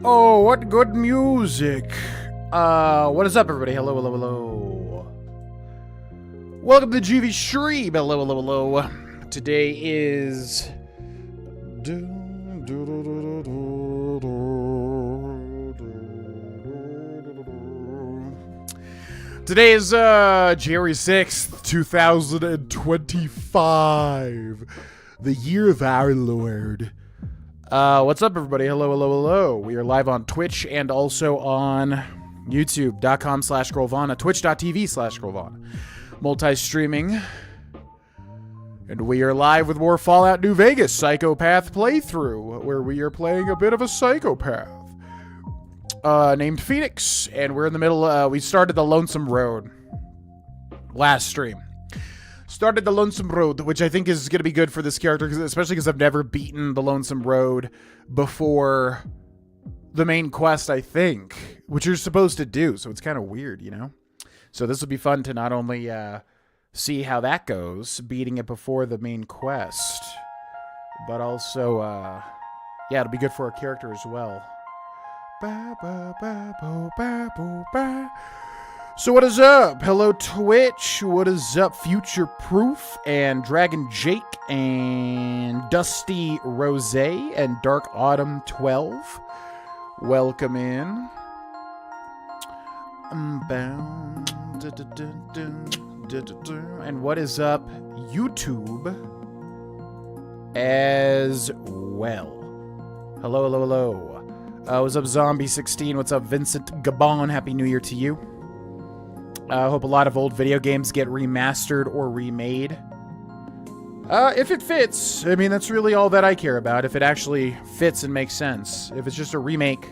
Oh, what good music. What is up, everybody? Hello, hello, hello. Welcome to GV Stream. Hello, hello, hello. Today is... Today is, January 6th, 2025. The year of our Lord. What's up, everybody? Hello, hello, hello. We are live on Twitch and also on youtube.com/Grolvana, twitch.tv/Grolvana. Multi-streaming. And we are live with more Fallout New Vegas Psychopath playthrough, where we are playing a bit of a psychopath named Phoenix. And we're in the middle, we started the Lonesome Road last stream. Started the Lonesome Road, which I think is going to be good for this character, especially because I've never beaten the Lonesome Road before the main quest, I think, which you're supposed to do, so it's kind of weird, you know? So this will be fun to not only see how that goes, beating it before the main quest, but also, yeah, it'll be good for our character as well. So what is up? Hello, Twitch. What is up, Future Proof and Dragon Jake and Dusty Rose and Dark Autumn 12? Welcome in. And what is up, YouTube as well? Hello, hello, hello. What's up, Zombie16? What's up, Vincent Gabon? Happy New Year to you. I hope a lot of old video games get remastered or remade. If it fits. I mean, that's really all that I care about. If it actually fits and makes sense. If it's just a remake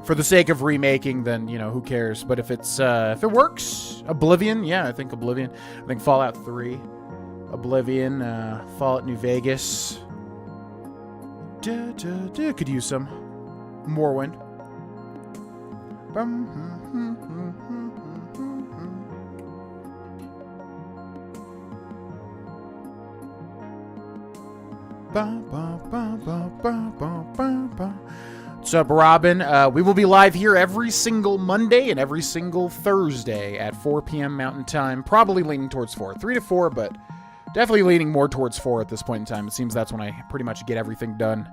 for the sake of remaking, then, you know, who cares? But if it's, if it works, Oblivion, yeah, I think Oblivion. I think Fallout 3, Oblivion, Fallout New Vegas. Could use some Morrowind. What's up, Robin? We will be live here every single Monday and every single Thursday at 4 p.m. Mountain Time. Probably leaning towards 4. 3 to 4, but definitely leaning more towards 4 at this point in time. It seems that's when I pretty much get everything done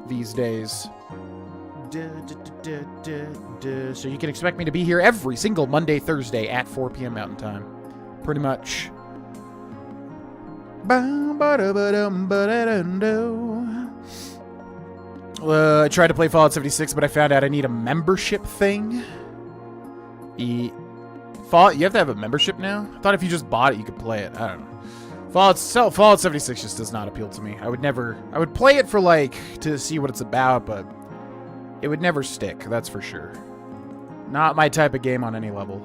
these days. So you can expect me to be here every single Monday, Thursday at 4 p.m. Mountain Time. Pretty much. I tried to play Fallout 76, but I found out I need a membership thing. Fallout, you have to have a membership now? I thought if you just bought it, you could play it. I don't know. Fallout 76 just does not appeal to me. I would play it for, like, to see what it's about, but it would never stick, that's for sure. Not my type of game on any level.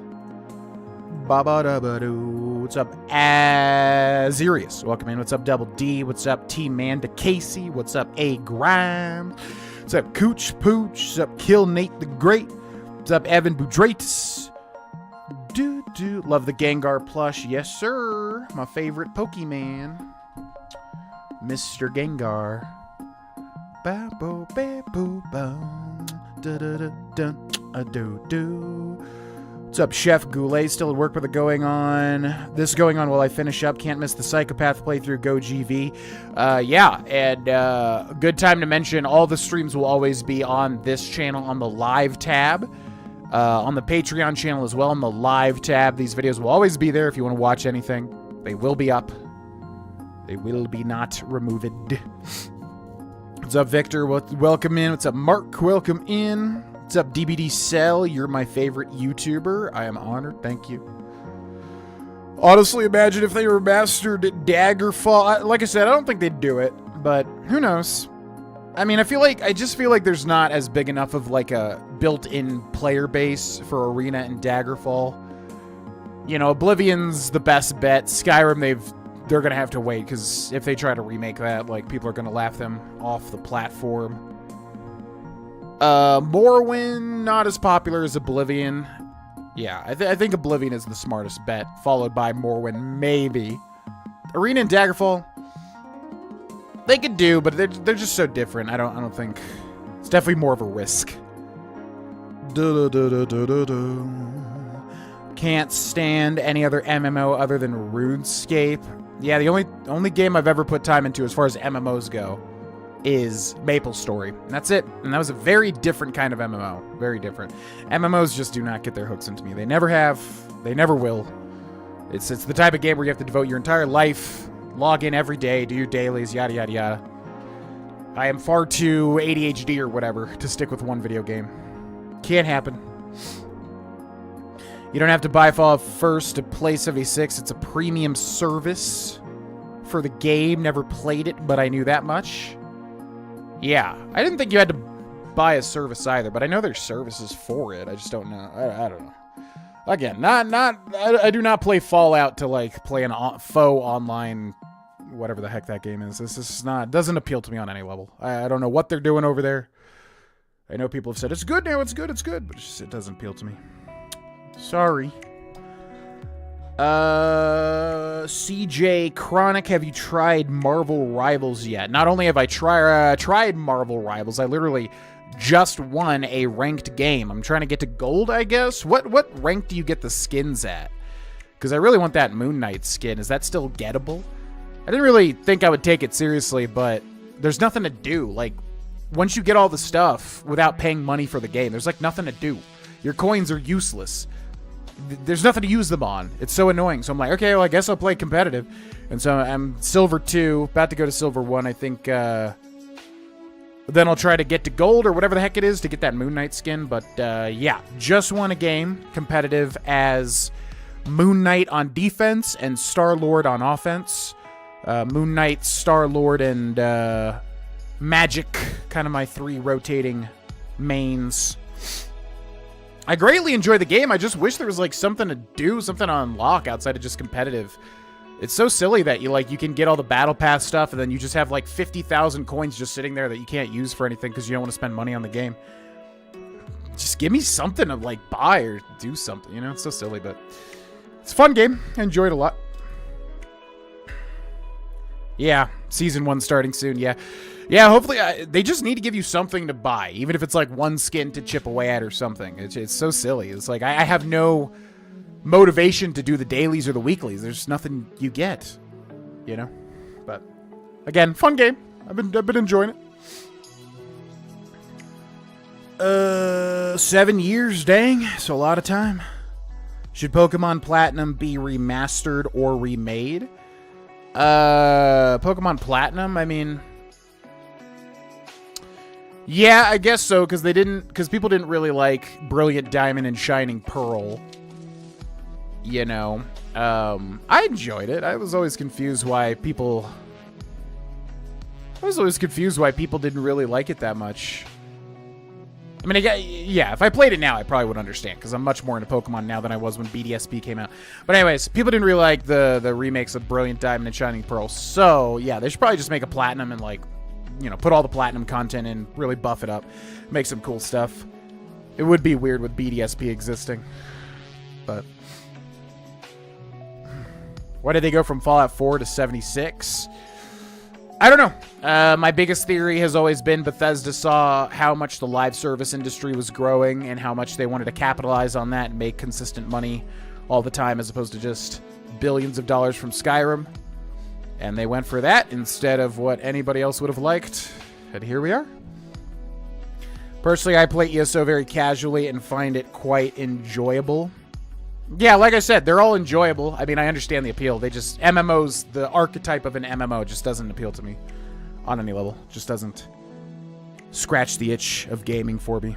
What's up, Azerius? Welcome in. What's up, Double D? What's up, T-Manda Casey? What's up, A Grimes? What's up, Cooch Pooch? What's up, Kill Nate the Great? What's up, Evan Budratus? Love the Gengar plush. Yes, sir. My favorite Pokemon. Mr. Gengar. What's up, Chef Goulet? Still at work with it going on. This going on while I finish up. Can't miss the Psychopath playthrough. Go GV. Yeah, and good time to mention all the streams will always be on this channel on the live tab. On the Patreon channel as well on the live tab. These videos will always be there if you want to watch anything. They will be up. They will be not removed. What's up, Victor? Welcome in. What's up, Mark? Welcome in. What's up, DBD Cell? You're my favorite YouTuber. I am honored. Thank you. Honestly, imagine if they remastered Daggerfall. Like I said, I don't think they'd do it, but who knows? I mean, I just feel like there's not as big enough of like a built-in player base for Arena and Daggerfall. You know, Oblivion's the best bet. Skyrim, they're gonna have to wait, because if they try to remake that, like, people are gonna laugh them off the platform. Morrowind, not as popular as Oblivion. Yeah, I think Oblivion is the smartest bet, followed by Morrowind, maybe. Arena and Daggerfall, they could do, but they're just so different. I don't think It's definitely more of a risk. Can't stand any other MMO other than RuneScape. Yeah, the only game I've ever put time into as far as MMOs go is MapleStory. And that's it. And that was a very different kind of MMO. Very different. MMOs just do not get their hooks into me. They never have. They never will. It's the type of game where you have to devote your entire life, log in every day, do your dailies, yada, yada, yada. I am far too ADHD or whatever to stick with one video game. Can't happen. You don't have to buy Fallout first to play 76. It's a premium service for the game. Never played it, but I knew that much. Yeah, I didn't think you had to buy a service either, but I know there's services for it. I just don't know. I don't know. Again, I do not play Fallout to, like, play an faux online, whatever the heck that game is. This is not, doesn't appeal to me on any level. I don't know what they're doing over there. I know people have said, it's good now, it's good, but it doesn't appeal to me. Sorry. CJ Chronic, have you tried Marvel Rivals yet? Not only have I tried Marvel Rivals, I literally just won a ranked game. I'm trying to get to gold, I guess. What rank do you get the skins at? Because I really want that Moon Knight skin. Is that still gettable? I didn't really think I would take it seriously, but there's nothing to do. Like, once you get all the stuff without paying money for the game, there's like nothing to do. Your coins are useless. There's nothing to use them on. It's so annoying. So I'm like, okay, well, I guess I'll play competitive. And so I'm Silver 2, about to go to Silver 1, I think. Then I'll try to get to gold or whatever the heck it is to get that Moon Knight skin. But yeah, just won a game competitive as Moon Knight on defense and Star-Lord on offense. Moon Knight, Star-Lord, and Magic, kind of my 3 rotating mains. I greatly enjoy the game. I just wish there was like something to do, something to unlock outside of just competitive. It's so silly that you can get all the battle pass stuff and then you just have like 50,000 coins just sitting there that you can't use for anything because you don't want to spend money on the game. Just give me something to like buy or do something, you know? It's so silly, but it's a fun game. I enjoyed it a lot. Yeah, Season 1 starting soon, yeah. Yeah, hopefully, they just need to give you something to buy, even if it's like one skin to chip away at or something. It's so silly. It's like, I have no motivation to do the dailies or the weeklies. There's nothing you get, you know? But, again, fun game. I've been enjoying it. 7 years, dang. So a lot of time. Should Pokemon Platinum be remastered or remade? Pokemon Platinum, I mean... Yeah, I guess so, because people didn't really like Brilliant Diamond and Shining Pearl. You know, I enjoyed it. I was always confused why people didn't really like it that much. I mean, yeah, if I played it now, I probably would understand, because I'm much more into Pokemon now than I was when BDSP came out. But anyways, people didn't really like the remakes of Brilliant Diamond and Shining Pearl. So, yeah, they should probably just make a Platinum and, like, you know, put all the Platinum content in, really buff it up, make some cool stuff. It would be weird with BDSP existing, but... Why did they go from Fallout 4 to 76? I don't know. My biggest theory has always been Bethesda saw how much the live service industry was growing and how much they wanted to capitalize on that and make consistent money all the time as opposed to just billions of dollars from Skyrim. And they went for that instead of what anybody else would have liked. And here we are. Personally, I play ESO very casually and find it quite enjoyable. Yeah, like I said, they're all enjoyable. I mean, I understand the appeal. They just... MMOs, the archetype of an MMO just doesn't appeal to me on any level. Just doesn't scratch the itch of gaming for me.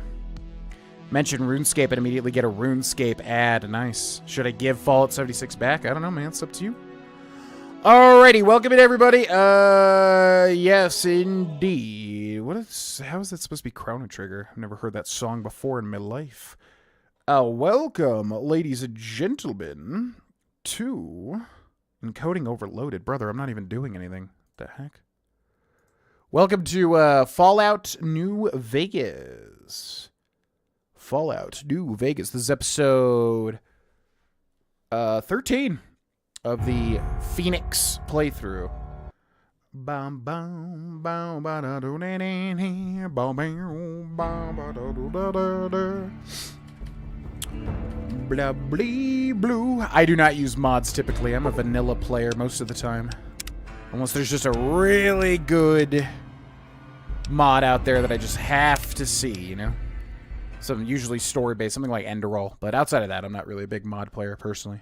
Mention RuneScape and immediately get a RuneScape ad. Nice. Should I give Fallout 76 back? I don't know, man. It's up to you. Alrighty, welcome in everybody. Yes, indeed. How is that supposed to be Chrono Trigger? I've never heard that song before in my life. Welcome, ladies and gentlemen, to Encoding Overloaded. Brother, I'm not even doing anything. What the heck? Welcome to Fallout New Vegas. Fallout New Vegas. This is episode 13. Of the Phoenix playthrough. Bum bum bum ba da do da da bum bum ba da do da da da. Blah blee blue. I do not use mods typically. I'm a vanilla player most of the time. Unless there's just a really good mod out there that I just have to see, you know? Something usually story-based, something like Enderall. But outside of that, I'm not really a big mod player personally.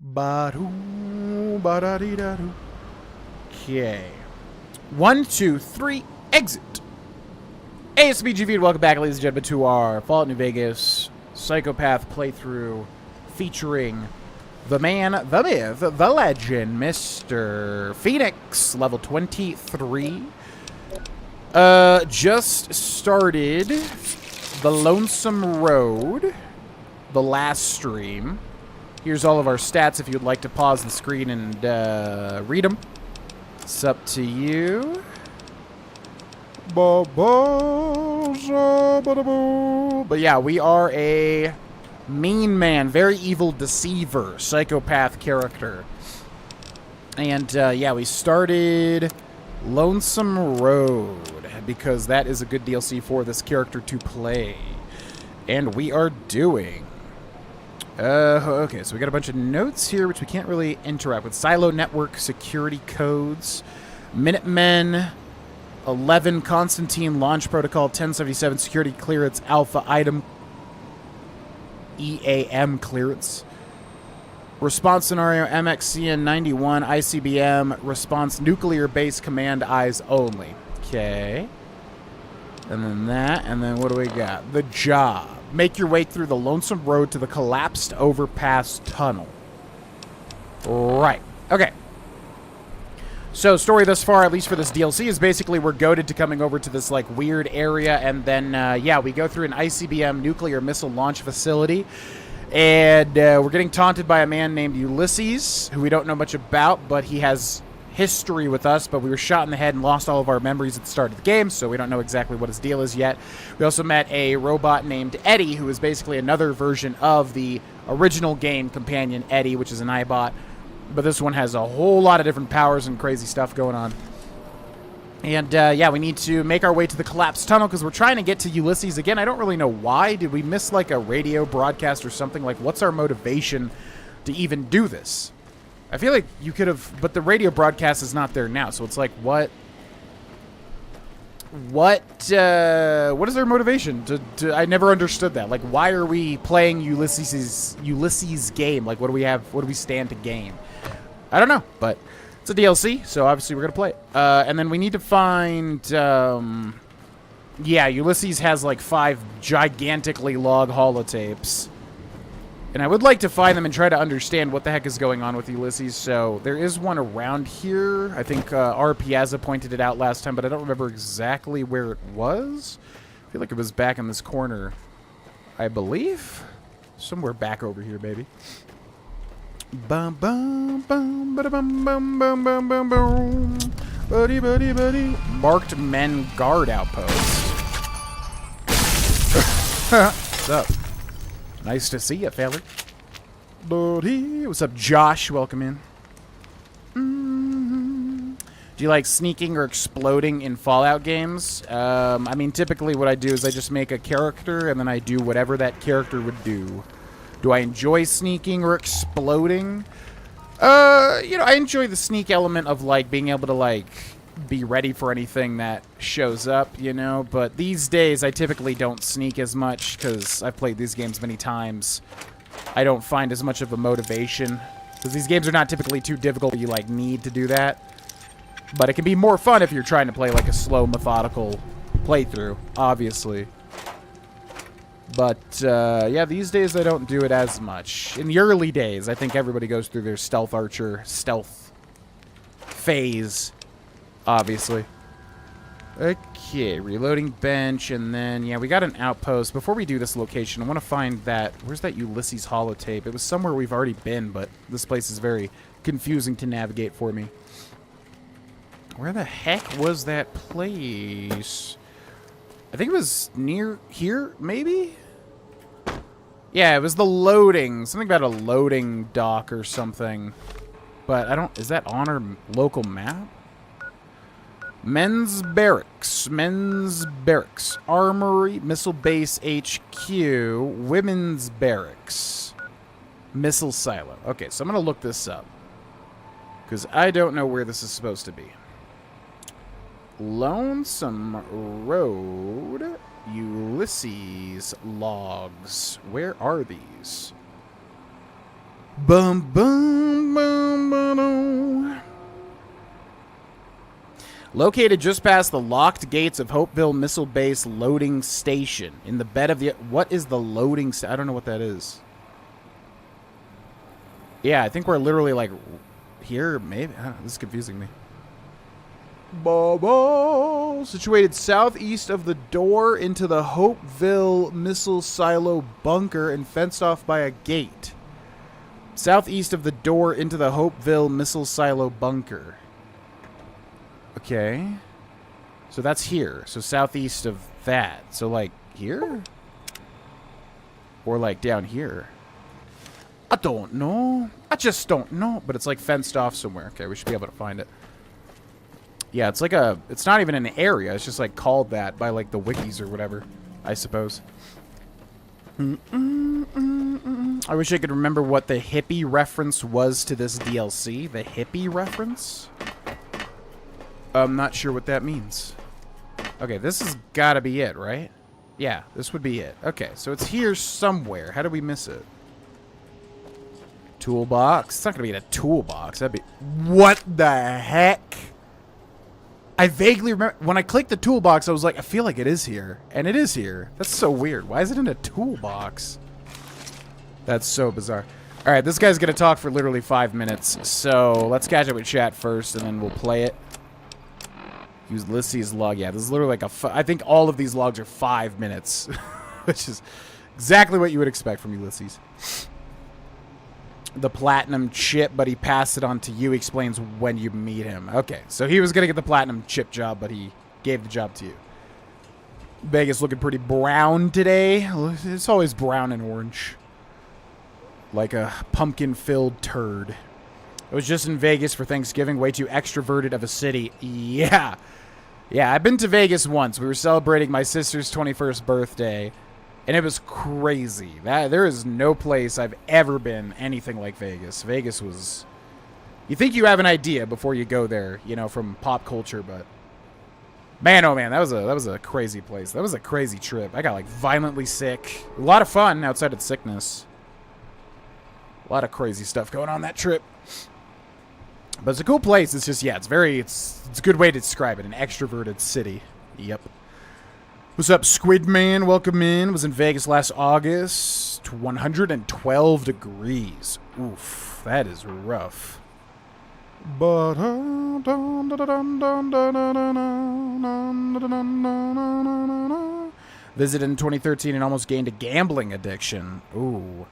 Ba-doo, ba-da-dee-da-doo. Okay. 1, 2, 3, exit. ASBGV, welcome back, ladies and gentlemen, to our Fallout New Vegas Psychopath playthrough featuring the man, the myth, the legend, Mr. Phoenix, level 23. Just started the Lonesome Road, the last stream. Here's all of our stats if you'd like to pause the screen and read them. It's up to you. But yeah, we are a mean man, very evil deceiver, psychopath character. And yeah, we started Lonesome Road because that is a good DLC for this character to play. And we are doing... okay, so we got a bunch of notes here which we can't really interact with. Silo Network security codes, Minutemen 11, Constantine Launch Protocol 1077 security clearance, Alpha item EAM clearance, response scenario MXCN 91 ICBM response nuclear base command eyes only. Okay, and then that, and then what do we got? The job. Make your way through the Lonesome Road to the collapsed overpass tunnel. Right. Okay. So, story thus far, at least for this DLC, is basically we're goaded to coming over to this, like, weird area, and then, yeah, we go through an ICBM nuclear missile launch facility, and we're getting taunted by a man named Ulysses, who we don't know much about, but he has history with us, but we were shot in the head and lost all of our memories at the start of the game, so we don't know exactly what his deal is yet. We also met a robot named Eddie, who is basically another version of the original game companion Eddie, which is an iBot, but this one has a whole lot of different powers and crazy stuff going on. And yeah, we need to make our way to the collapsed tunnel because we're trying to get to Ulysses again. I don't really know why. Did we miss like a radio broadcast or something? Like, what's our motivation to even do this? I feel like you could have, but the radio broadcast is not there now, so it's like, what is our motivation? I never understood that. Like, why are we playing Ulysses game? Like, what do we have? What do we stand to gain? I don't know, but it's a DLC, so obviously we're gonna play it. And then we need to find, yeah, Ulysses has like 5 gigantically long holotapes. And I would like to find them and try to understand what the heck is going on with Ulysses. So there is one around here. I think R. Piazza pointed it out last time, but I don't remember exactly where it was. I feel like it was back in this corner, I believe. Somewhere back over here, baby. Bum bum bum ba bum bum bum bum bum bum. Buddy buddy buddy. Marked men guard outpost. What's up? Nice to see you, fella. Buddy, what's up, Josh? Welcome in. Do you like sneaking or exploding in Fallout games? I mean, typically what I do is I just make a character and then I do whatever that character would do. Do I enjoy sneaking or exploding? You know, I enjoy the sneak element of, like, being able to, like, be ready for anything that shows up, you know? But these days, I typically don't sneak as much because I've played these games many times. I don't find as much of a motivation because these games are not typically too difficult. You, like, need to do that. But it can be more fun if you're trying to play, like, a slow, methodical playthrough, obviously. But, yeah, these days I don't do it as much. In the early days, I think everybody goes through their stealth archer, stealth phase, obviously. Okay, reloading bench, and then, yeah, we got an outpost. Before we do this location, I want to find that, where's that Ulysses holotape? It was somewhere we've already been, but this place is very confusing to navigate for me. Where the heck was that place? I think it was near here, maybe? Yeah, it was the loading. Something about a loading dock or something. But I don't... Is that on our local map? Men's Barracks. Men's Barracks. Armory. Missile Base HQ. Women's Barracks. Missile Silo. Okay, so I'm going to look this up. Because I don't know where this is supposed to be. Lonesome Road. Ulysses logs. Where are these? Bum bum bum bum. Located just past the locked gates of Hopeville Missile Base loading station. In the bed of the... What is the loading... I don't know what that is. Yeah, I think we're literally like... Here, maybe? This is confusing me. Bubble. Situated southeast of the door into the Hopeville Missile Silo bunker and fenced off by a gate. Southeast of the door into the Hopeville Missile Silo bunker. Okay. So that's here. So southeast of that. So like here? Or like down here? I don't know. I just don't know. But it's like fenced off somewhere. Okay, we should be able to find it. Yeah, it's like a... It's not even an area. It's just like called that by like the wikis or whatever, I suppose. I wish I could remember what the hippie reference was to this DLC. The hippie reference? I'm not sure what that means. Okay, this has got to be it, right? Yeah, this would be it. Okay, so it's here somewhere. How did we miss it? Toolbox? It's not going to be in a toolbox. That'd be... What the heck? I vaguely remember... When I clicked the toolbox, I was like, I feel like it is here. And it is here. That's so weird. Why is it in a toolbox? That's so bizarre. Alright, this guy's going to talk for literally 5 minutes. So, let's catch up with chat first, and then we'll play it. Use Ulysses log. Yeah, this is literally like a... I think all of these logs are 5 minutes. Which is exactly what you would expect from Ulysses. The platinum chip, but he passed it on to you. He explains when you meet him. Okay, so he was going to get the platinum chip job, but he gave the job to you. Vegas looking pretty brown today. It's always brown and orange. Like a pumpkin-filled turd. I was just in Vegas for Thanksgiving. Way too extroverted of a city. Yeah. Yeah, I've been to Vegas once. We were celebrating my sister's 21st birthday. And it was crazy. There is no place I've ever been anything like Vegas. Vegas was... You think you have an idea before you go there, you know, from pop culture, but... Man, oh man, that was a crazy place. That was a crazy trip. I got, like, violently sick. A lot of fun outside of the sickness. A lot of crazy stuff going on that trip. But it's a cool place. It's just, yeah, it's a good way to describe it. An extroverted city. Yep. What's up, Squid Man? Welcome in. Was in Vegas last August. 112 degrees. Oof, that is rough. Visited in 2013 and almost gained a gambling addiction. Ooh.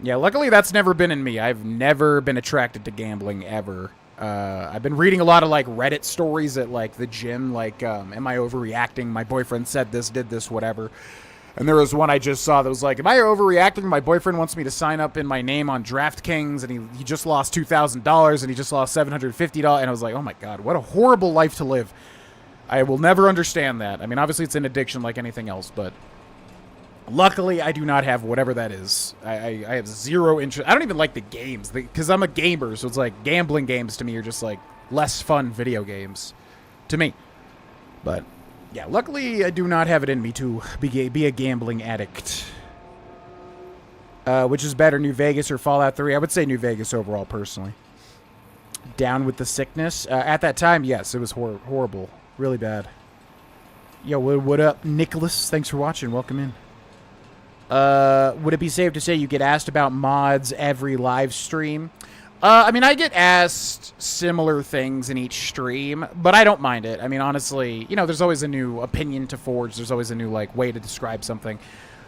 Yeah, luckily that's never been in me. I've never been attracted to gambling ever. I've been reading a lot of, like, Reddit stories at, like, the gym, like, am I overreacting? My boyfriend said this, did this, whatever. And there was one I just saw that was like, am I overreacting? My boyfriend wants me to sign up in my name on DraftKings, and he just lost $2,000, and he just lost $750, and I was like, oh my god, what a horrible life to live. I will never understand that. I mean, obviously it's an addiction like anything else, but... Luckily, I do not have whatever that is. I have zero interest. I don't even like the games, because I'm a gamer, so it's like gambling games to me are just like less fun video games to me. But yeah, luckily I do not have it in me to be a gambling addict. Which is better, New Vegas or Fallout 3? I would say New Vegas overall, personally. Down with the sickness. At that time, yes, it was horrible. Really bad. Yo, what up, Nicholas? Thanks for watching. Welcome in. Would it be safe to say you get asked about mods every live stream? I mean, I get asked similar things in each stream, but I don't mind it. I mean, honestly, you know, there's always a new opinion to forge. There's always a new, like, way to describe something.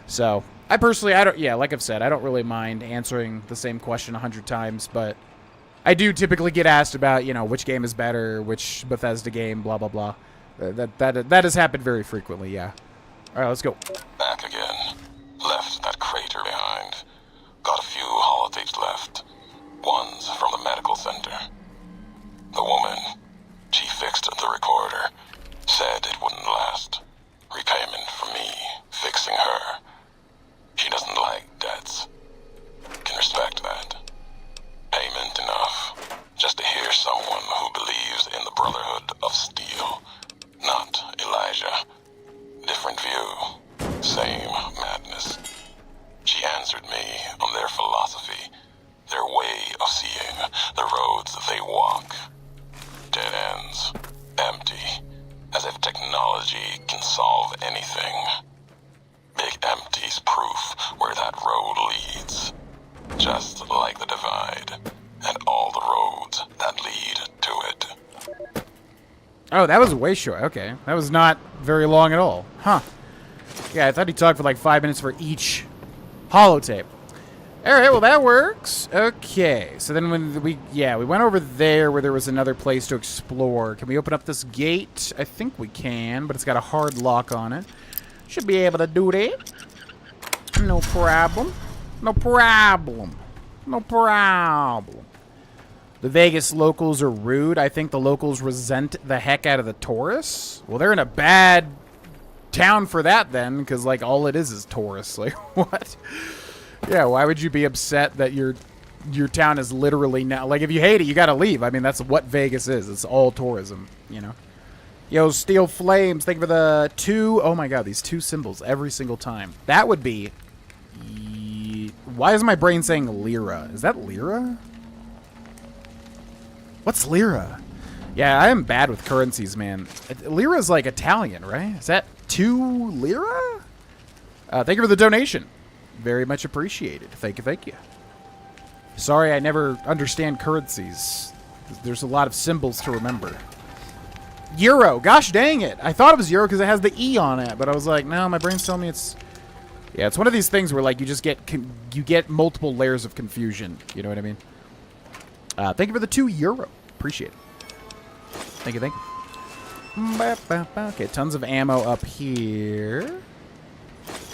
So, I personally, yeah, like I've said, I don't really mind answering the same question 100 times, but I do typically get asked about, you know, which game is better, which Bethesda game, blah, blah, blah. That has happened very frequently, yeah. All right, let's go. Back again. Left that crater behind. Got a few holotapes left. One's from the medical center. The woman, She fixed the recorder. Said it wouldn't last. Repayment for me fixing her. She doesn't like debts. Can respect that. Payment enough. Just to hear someone who believes in the Brotherhood of Steel. Not Elijah. Different view. Same madness. She answered me on their philosophy. Their way of seeing. The roads they walk. Dead ends. Empty. As if technology can solve anything. Big empty's proof where that road leads. Just like the divide. And all the roads that lead to it. Oh, that was way short. Okay. That was not very long at all. Huh. Yeah, I thought he talked for like 5 minutes for each holotape. Alright, well that works. Okay, so then when we went over there where there was another place to explore. Can we open up this gate? I think we can, but it's got a hard lock on it. Should be able to do that. No problem. No problem. No problem. The Vegas locals are rude. I think the locals resent the heck out of the tourists. Well, they're in a bad town for that then, because like all it is tourists. Like, what? Yeah, why would you be upset that your town is literally now... Like, if you hate it, you gotta leave. I mean, that's what Vegas is. It's all tourism, you know? Yo, Steel Flames, thank you for the 2... Oh my god, these 2 symbols every single time. That would be... Why is my brain saying lira? Is that lira? What's lira? Yeah, I am bad with currencies, man. Lira is like Italian, right? Is that 2 lira? Thank you for the donation. Very much appreciated. Thank you, thank you. Sorry, I never understand currencies. There's a lot of symbols to remember. Euro. Gosh dang it. I thought it was euro because it has the E on it, but I was like, no, my brain's telling me it's... Yeah, it's one of these things where, like, you just get multiple layers of confusion. You know what I mean? Thank you for the 2 euro. Appreciate it. Thank you, thank you. Okay, tons of ammo up here.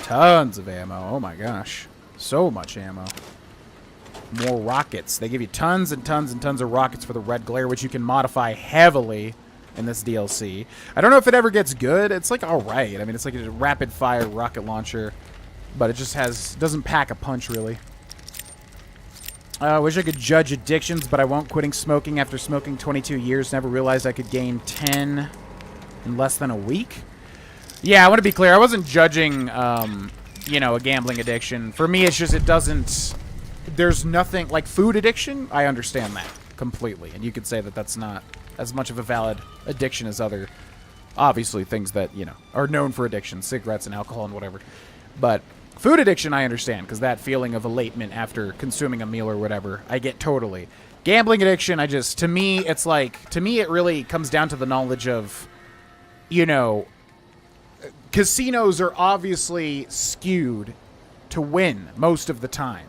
Tons of ammo. Oh my gosh. So much ammo. More rockets. They give you tons and tons and tons of rockets for the red glare, which you can modify heavily in this DLC. I don't know if it ever gets good. It's like alright. I mean, it's like a rapid fire rocket launcher, but it just doesn't pack a punch really. I wish I could judge addictions, but I won't. Quitting smoking after smoking 22 years. Never realized I could gain 10 in less than a week. Yeah, I want to be clear. I wasn't judging, you know, a gambling addiction. For me, it's just it doesn't... There's nothing... Like, food addiction, I understand that completely. And you could say that that's not as much of a valid addiction as other, obviously, things that, you know, are known for addiction. Cigarettes and alcohol and whatever. But food addiction, I understand, because that feeling of elatement after consuming a meal or whatever, I get totally. Gambling addiction, I just... To me, it's like... To me, it really comes down to the knowledge of, you know... Casinos are obviously skewed to win most of the time.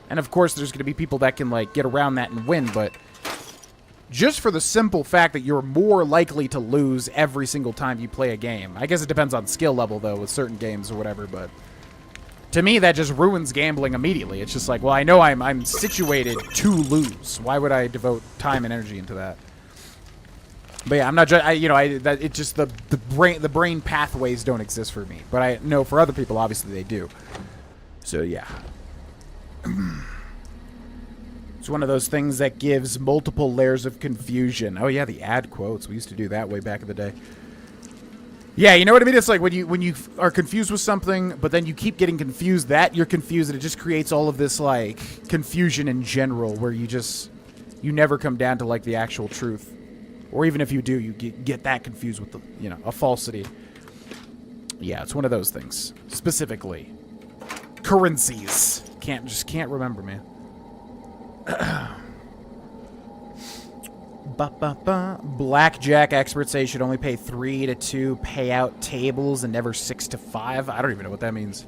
And of course, there's going to be people that can, like, get around that and win, but just for the simple fact that you're more likely to lose every single time you play a game. I guess it depends on skill level, though, with certain games or whatever, but to me, that just ruins gambling immediately. It's just like, well, I know I'm situated to lose. Why would I devote time and energy into that? But yeah, I'm not. It's just the brain pathways don't exist for me. But I know for other people, obviously they do. So yeah, it's one of those things that gives multiple layers of confusion. Oh yeah, the ad quotes. We used to do that way back in the day. Yeah, you know what I mean? It's like when you are confused with something, but then you keep getting confused that you're confused, and it just creates all of this like confusion in general, where you never come down to like the actual truth. Or even if you do, you get that confused with a falsity. Yeah, it's one of those things. Specifically, currencies. Can't remember, man. Blackjack experts say you should only pay 3 to 2 payout tables and never 6 to 5. I don't even know what that means.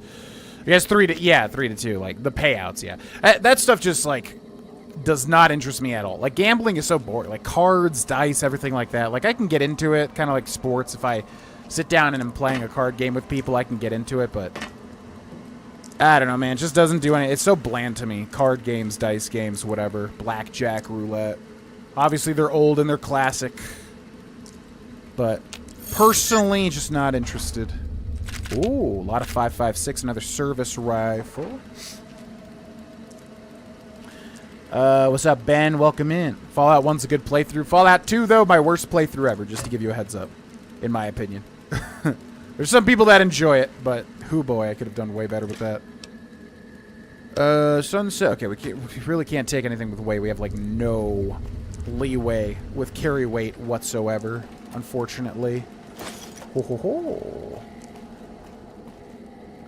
I guess 3 to 2, like the payouts. Yeah, that stuff just like does not interest me at all. Like, gambling is so boring. Like, cards, dice, everything like that. Like, I can get into it, kind of like sports. If I sit down and I'm playing a card game with people, I can get into it, but I don't know, man. It just doesn't do anything. It's so bland to me. Card games, dice games, whatever. Blackjack, roulette. Obviously, they're old and they're classic. but personally, just not interested. Ooh, a lot of 5.56, another service rifle. What's up, Ben? Welcome in. Fallout 1's a good playthrough. Fallout 2, though, my worst playthrough ever, just to give you a heads up, in my opinion. There's some people that enjoy it, but, hoo boy, I could have done way better with that. Sunset. Okay, we really can't take anything with weight. We have, like, no leeway with carry weight whatsoever, unfortunately. Ho, ho, ho.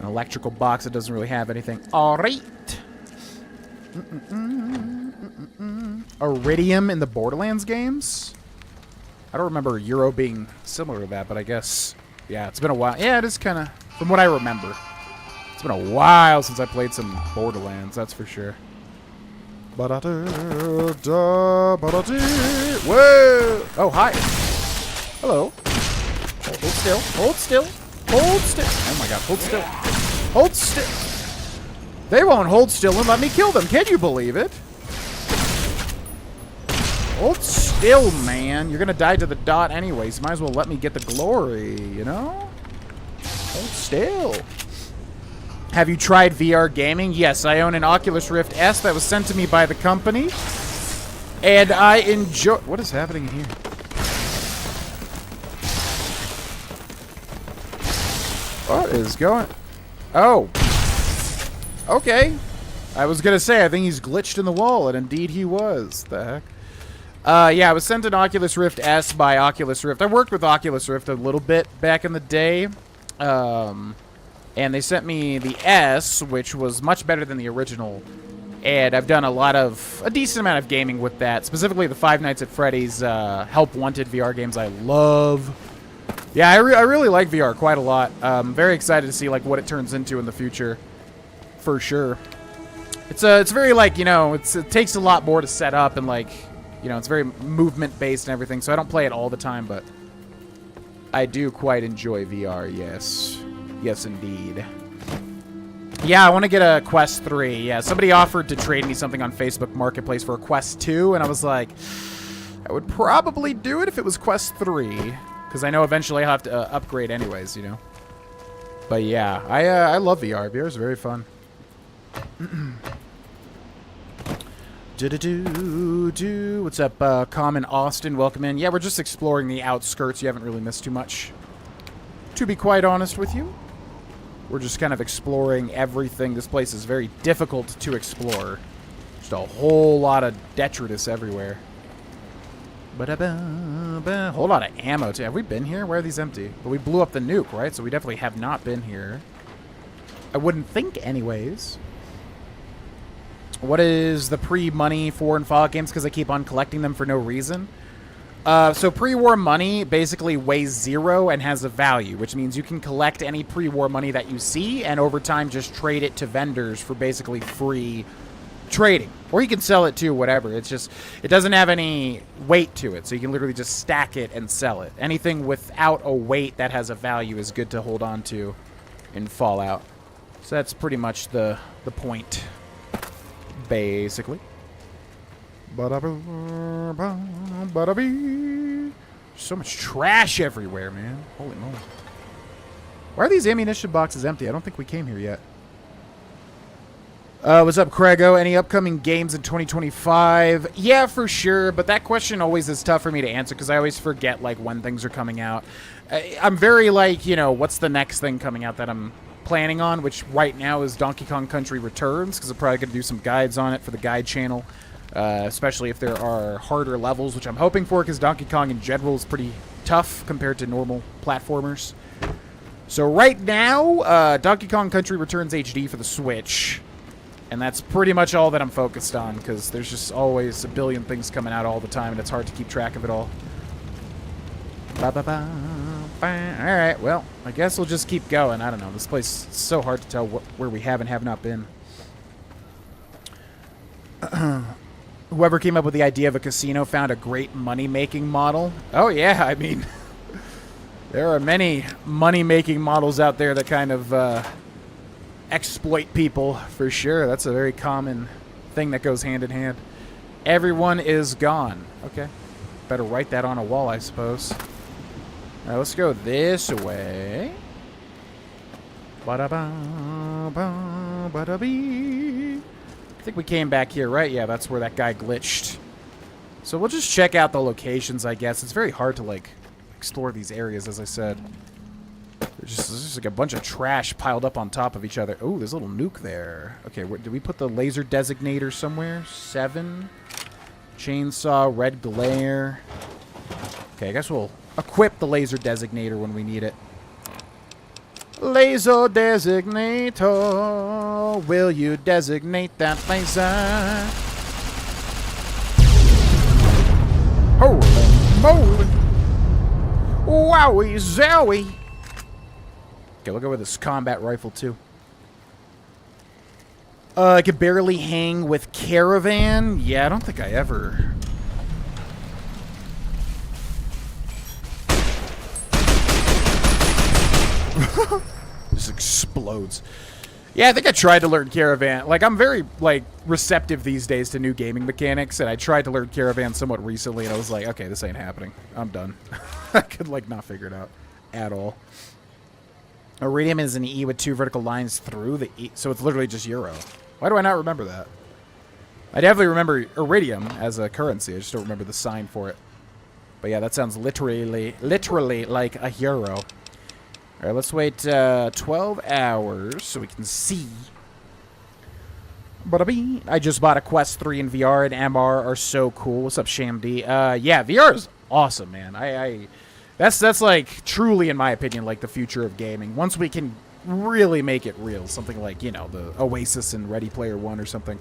An electrical box that doesn't really have anything. All right. Iridium in the Borderlands games? I don't remember Euro being similar to that, but I guess... Yeah, it's been a while. Yeah, it is kind of... From what I remember. It's been a while since I played some Borderlands, that's for sure. Whoa! Oh, hi. Hello. Hold still. Hold still. Hold still. Oh my god, hold still. Hold still. They won't hold still and let me kill them. Can you believe it? Hold still, man. You're gonna die to the dot anyways. Might as well let me get the glory, you know? Hold still. Have you tried VR gaming? Yes, I own an Oculus Rift S that was sent to me by the company. And I enjoy... What is happening here? What is going... Oh. Okay. I was gonna say, I think he's glitched in the wall, and indeed he was. The heck? Yeah, I was sent an Oculus Rift S by Oculus Rift. I worked with Oculus Rift a little bit back in the day. And they sent me the S, which was much better than the original. And I've done a decent amount of gaming with that. Specifically the Five Nights at Freddy's Help Wanted VR games I love. Yeah, I really like VR quite a lot. Very excited to see like what it turns into in the future. For sure. It's very like, you know, it takes a lot more to set up and like, you know, it's very movement based and everything. So I don't play it all the time, but I do quite enjoy VR, yes. Yes, indeed. Yeah, I want to get a Quest 3. Yeah, somebody offered to trade me something on Facebook Marketplace for a Quest 2, and I was like, I would probably do it if it was Quest 3, because I know eventually I'll have to upgrade anyways, you know. But yeah, I love VR. VR is very fun. What's up, Common Austin? Welcome in. Yeah, we're just exploring the outskirts. You haven't really missed too much, to be quite honest with you. We're just kind of exploring everything. This place is very difficult to explore. Just a whole lot of detritus everywhere. Whole lot of ammo, too. Have we been here? Why are these empty? But we blew up the nuke, right? So we definitely have not been here. I wouldn't think anyways. What is the pre-money for in Fallout games? Because I keep on collecting them for no reason. So pre-war money basically weighs 0 and has a value, which means you can collect any pre-war money that you see and over time just trade it to vendors for basically free trading. Or you can sell it to whatever. It's just, it doesn't have any weight to it, so you can literally just stack it and sell it. Anything without a weight that has a value is good to hold on to in Fallout. So that's pretty much the point, basically. So much trash everywhere, man. Holy moly. Why are these ammunition boxes empty? I don't think we came here yet. What's up, Craigo? Any upcoming games in 2025? Yeah, for sure, but that question always is tough for me to answer because I always forget, like, when things are coming out. I'm very, like, you know, what's the next thing coming out that I'm planning on, which right now is Donkey Kong Country Returns, because I'm probably going to do some guides on it for the guide channel. Especially if there are harder levels, which I'm hoping for, because Donkey Kong in general is pretty tough compared to normal platformers. So right now, Donkey Kong Country Returns HD for the Switch. And that's pretty much all that I'm focused on, because there's just always a billion things coming out all the time, and it's hard to keep track of it all. Alright, well, I guess we'll just keep going. I don't know. This place is so hard to tell where we have and have not been. Whoever came up with the idea of a casino found a great money-making model. Oh, yeah, I mean, there are many money-making models out there that kind of exploit people, for sure. That's a very common thing that goes hand in hand. Everyone is gone. Okay. Better write that on a wall, I suppose. Alright, let's go this way. Ba-da-ba, ba-da-bee. I think we came back here, right? Yeah, that's where that guy glitched. So we'll just check out the locations, I guess. It's very hard to, like, explore these areas, as I said. There's just like a bunch of trash piled up on top of each other. Oh, there's a little nuke there. Okay, did we put the laser designator somewhere? 7. Chainsaw, red glare. Okay, I guess we'll equip the laser designator when we need it. Laser designator, will you designate that laser? Holy moly! Wowie zowie! Okay, we'll go with this combat rifle too. I could barely hang with Caravan. Yeah, I don't think I ever. Just explodes. Yeah, I think I tried to learn Caravan. Like, I'm very, like, receptive these days to new gaming mechanics, and I tried to learn Caravan somewhat recently, and I was like, okay, this ain't happening. I'm done. I could, like, not figure it out at all. Iridium is an E with 2 vertical lines through the E, so it's literally just Euro. Why do I not remember that? I definitely remember Iridium as a currency. I just don't remember the sign for it. But yeah, that sounds literally like a euro. All right, let's wait 12 hours so we can see. I just bought a Quest 3 in VR, and MR are so cool. What's up, Shamd? Yeah, VR is awesome, man. That's like truly, in my opinion, like the future of gaming. Once we can really make it real, something like, you know, the Oasis and Ready Player One or something.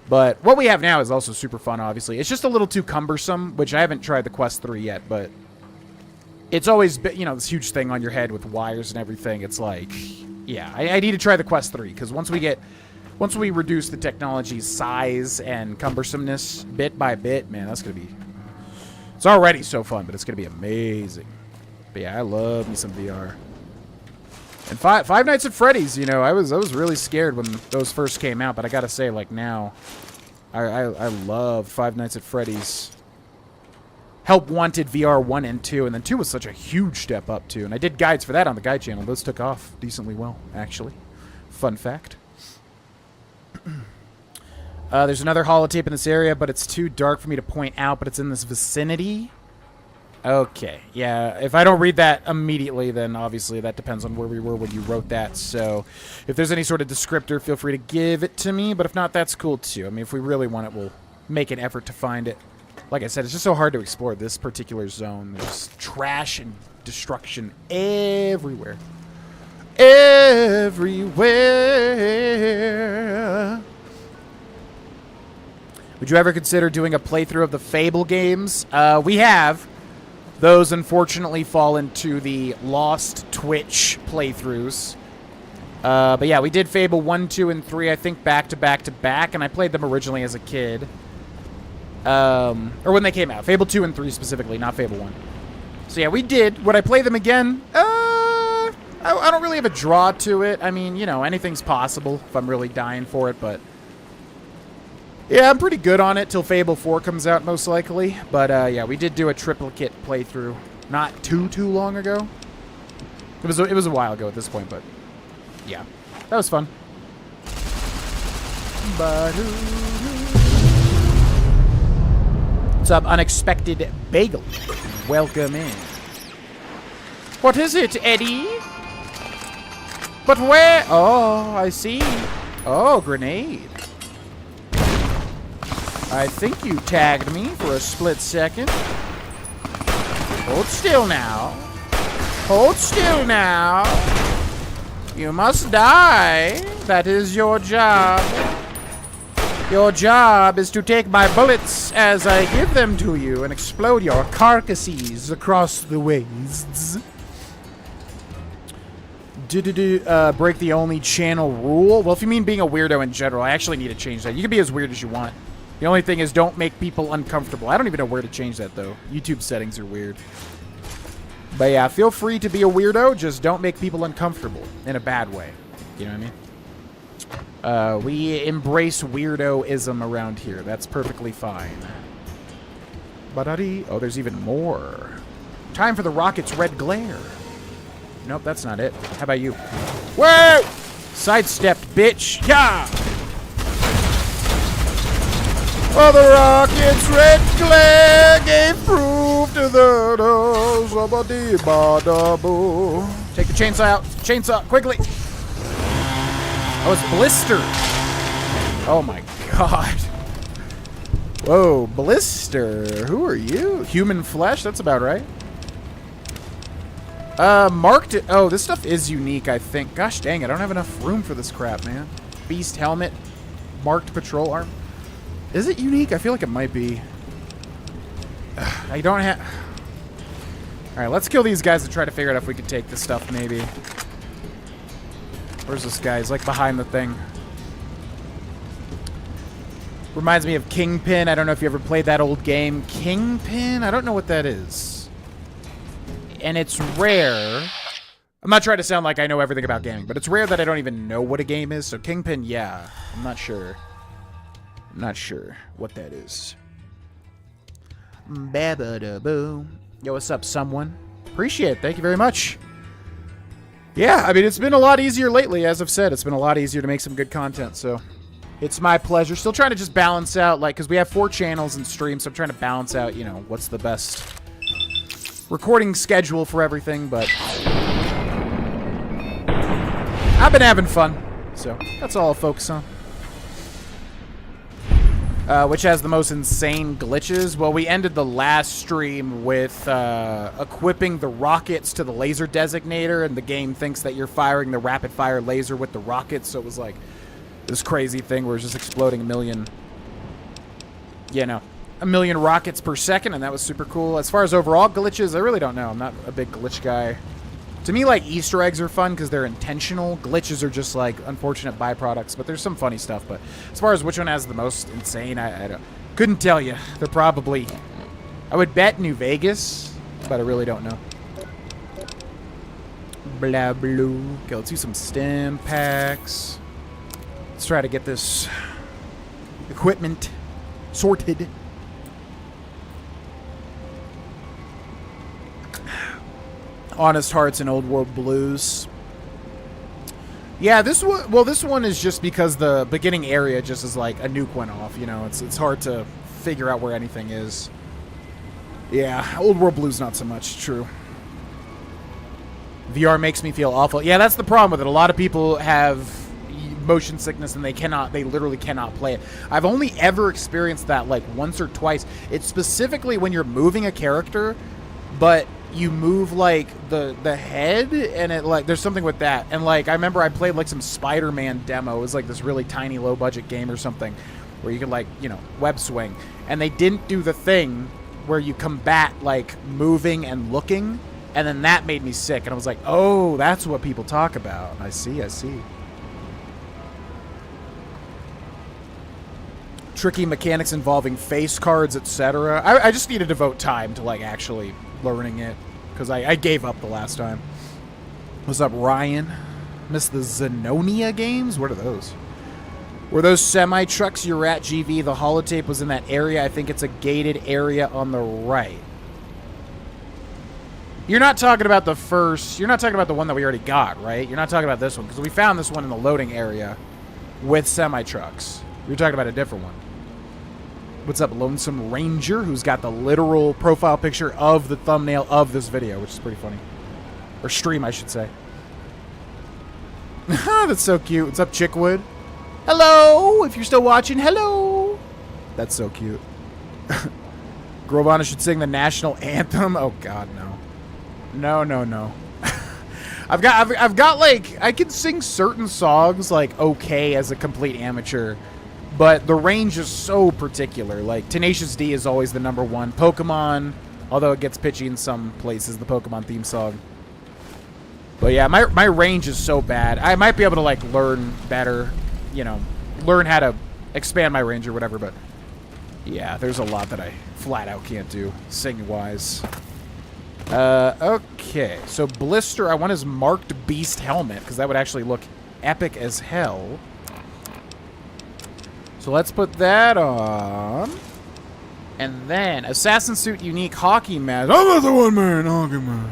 But what we have now is also super fun, obviously. It's just a little too cumbersome, which I haven't tried the Quest 3 yet, but it's always been, you know, this huge thing on your head with wires and everything. It's like, yeah, I need to try the Quest 3, because once we reduce the technology's size and cumbersomeness bit by bit, man, that's going to be, it's already so fun, but it's going to be amazing. But yeah, I love me some VR. And Five Nights at Freddy's, you know, I was really scared when those first came out, but I gotta say, like, now, I love Five Nights at Freddy's. Help Wanted VR 1 and 2, and then 2 was such a huge step up, too. And I did guides for that on the guide channel. Those took off decently well, actually. Fun fact. There's another holotape in this area, but it's too dark for me to point out, but it's in this vicinity. Okay, yeah, if I don't read that immediately, then obviously that depends on where we were when you wrote that, so if there's any sort of descriptor, feel free to give it to me, but if not, that's cool too. I mean, if we really want it, we'll make an effort to find it. Like I said, it's just so hard to explore this particular zone. There's trash and destruction everywhere. Everywhere. Would you ever consider doing a playthrough of the Fable games? We have. Those, unfortunately, fall into the lost Twitch playthroughs. But yeah, we did Fable 1, 2, and 3, I think, back to back to back, and I played them originally as a kid. Or when they came out. Fable 2 and 3 specifically, not Fable 1. So yeah, we did. Would I play them again? I don't really have a draw to it. I mean, you know, anything's possible if I'm really dying for it, but yeah, I'm pretty good on it till Fable 4 comes out, most likely. But, yeah, we did do a triplicate playthrough not too long ago. It was a while ago at this point, but yeah, that was fun. What's up, Unexpected Bagel? Welcome in. What is it, Eddie? But where? Oh, I see. Oh, grenade. I think you tagged me for a split second. Hold still now. Hold still now. You must die. That is your job. Your job is to take my bullets as I give them to you and explode your carcasses across the wastes. Break the only channel rule? Well, if you mean being a weirdo in general, I actually need to change that. You can be as weird as you want. The only thing is, don't make people uncomfortable. I don't even know where to change that, though. YouTube settings are weird. But yeah, feel free to be a weirdo. Just don't make people uncomfortable in a bad way. You know what I mean? We embrace weirdoism around here. That's perfectly fine. Oh, there's even more. Time for the rocket's red glare. Nope, that's not it. How about you? Whoa! Sidestepped, bitch. Yeah! Oh, the rocket's red glare gave proof to the do-ba-dee-ba-da-boo. Take the chainsaw out. Chainsaw, quickly. Oh, it's Blister. Oh, my God. Whoa, Blister. Who are you? Human flesh? That's about right. Marked it. Oh, this stuff is unique, I think. Gosh dang it. I don't have enough room for this crap, man. Beast helmet. Marked patrol arm. Is it unique? I feel like it might be. I don't have... Alright, let's kill these guys and try to figure out if we can take this stuff, maybe. Where's this guy? He's like behind the thing. Reminds me of Kingpin. I don't know if you ever played that old game. Kingpin? I don't know what that is. And it's rare. I'm not trying to sound like I know everything about gaming, but it's rare that I don't even know what a game is. So Kingpin, yeah. I'm not sure. I'm not sure what that is. Ba-ba-da-boo. Yo, what's up, someone? Appreciate it. Thank you very much. Yeah, I mean, it's been a lot easier lately, as I've said. It's been a lot easier to make some good content, so it's my pleasure. Still trying to just balance out, like, because we have 4 channels and streams, so I'm trying to balance out, you know, what's the best recording schedule for everything, but I've been having fun, so that's all I'll focus on. Which has the most insane glitches? Well, we ended the last stream with equipping the rockets to the laser designator, and the game thinks that you're firing the rapid-fire laser with the rockets, so it was like this crazy thing where it's just exploding a million rockets per second, and that was super cool. As far as overall glitches, I really don't know. I'm not a big glitch guy. To me, like, Easter eggs are fun because they're intentional. Glitches are just, like, unfortunate byproducts, but there's some funny stuff. But as far as which one has the most insane, I couldn't tell you. They're probably... I would bet New Vegas, but I really don't know. Blah, blue. Okay, let's do some stim packs. Let's try to get this equipment sorted. Honest Hearts and Old World Blues. Yeah, this one is just because the beginning area just is like a nuke went off, you know. It's hard to figure out where anything is. Yeah, Old World Blues not so much, true. VR makes me feel awful. Yeah, that's the problem with it. A lot of people have motion sickness and they literally cannot play it. I've only ever experienced that like once or twice. It's specifically when you're moving a character, but you move like the head, and it like there's something with that. And like I remember I played like some Spider-Man demo. It was like this really tiny low budget game or something where you could like, you know, web swing, and they didn't do the thing where you combat like moving and looking, and then that made me sick, and I was like, oh, that's what people talk about. I see. Tricky mechanics involving face cards, etc. I just need to devote time to like actually learning it, because I gave up the last time. What's up, Ryan? Miss the Zenonia games? What are those? Were those semi-trucks you were at, GV? The holotape was in that area. I think it's a gated area on the right. You're not talking about the first... You're not talking about the one that we already got, right? You're not talking about this one, because we found this one in the loading area with semi-trucks. You're talking about a different one. What's up, Lonesome Ranger, who's got the literal profile picture of the thumbnail of this video, which is pretty funny. Or stream, I should say. That's so cute. What's up, Chickwood? Hello! If you're still watching, hello! That's so cute. Grovana should sing the national anthem. Oh, God, no. No. I've got, like, I can sing certain songs, like, okay as a complete amateur. But the range is so particular. Like, Tenacious D is always the #1. Pokemon, although it gets pitchy in some places, the Pokemon theme song. But yeah, my range is so bad. I might be able to, like, learn better, you know, learn how to expand my range or whatever, but yeah, there's a lot that I flat out can't do, sing-wise. Okay, so Blister, I want his marked beast helmet, because that would actually look epic as hell. So let's put that on. And then, Assassin Suit Unique Hockey Mask. I'm not the one-man hockey mask.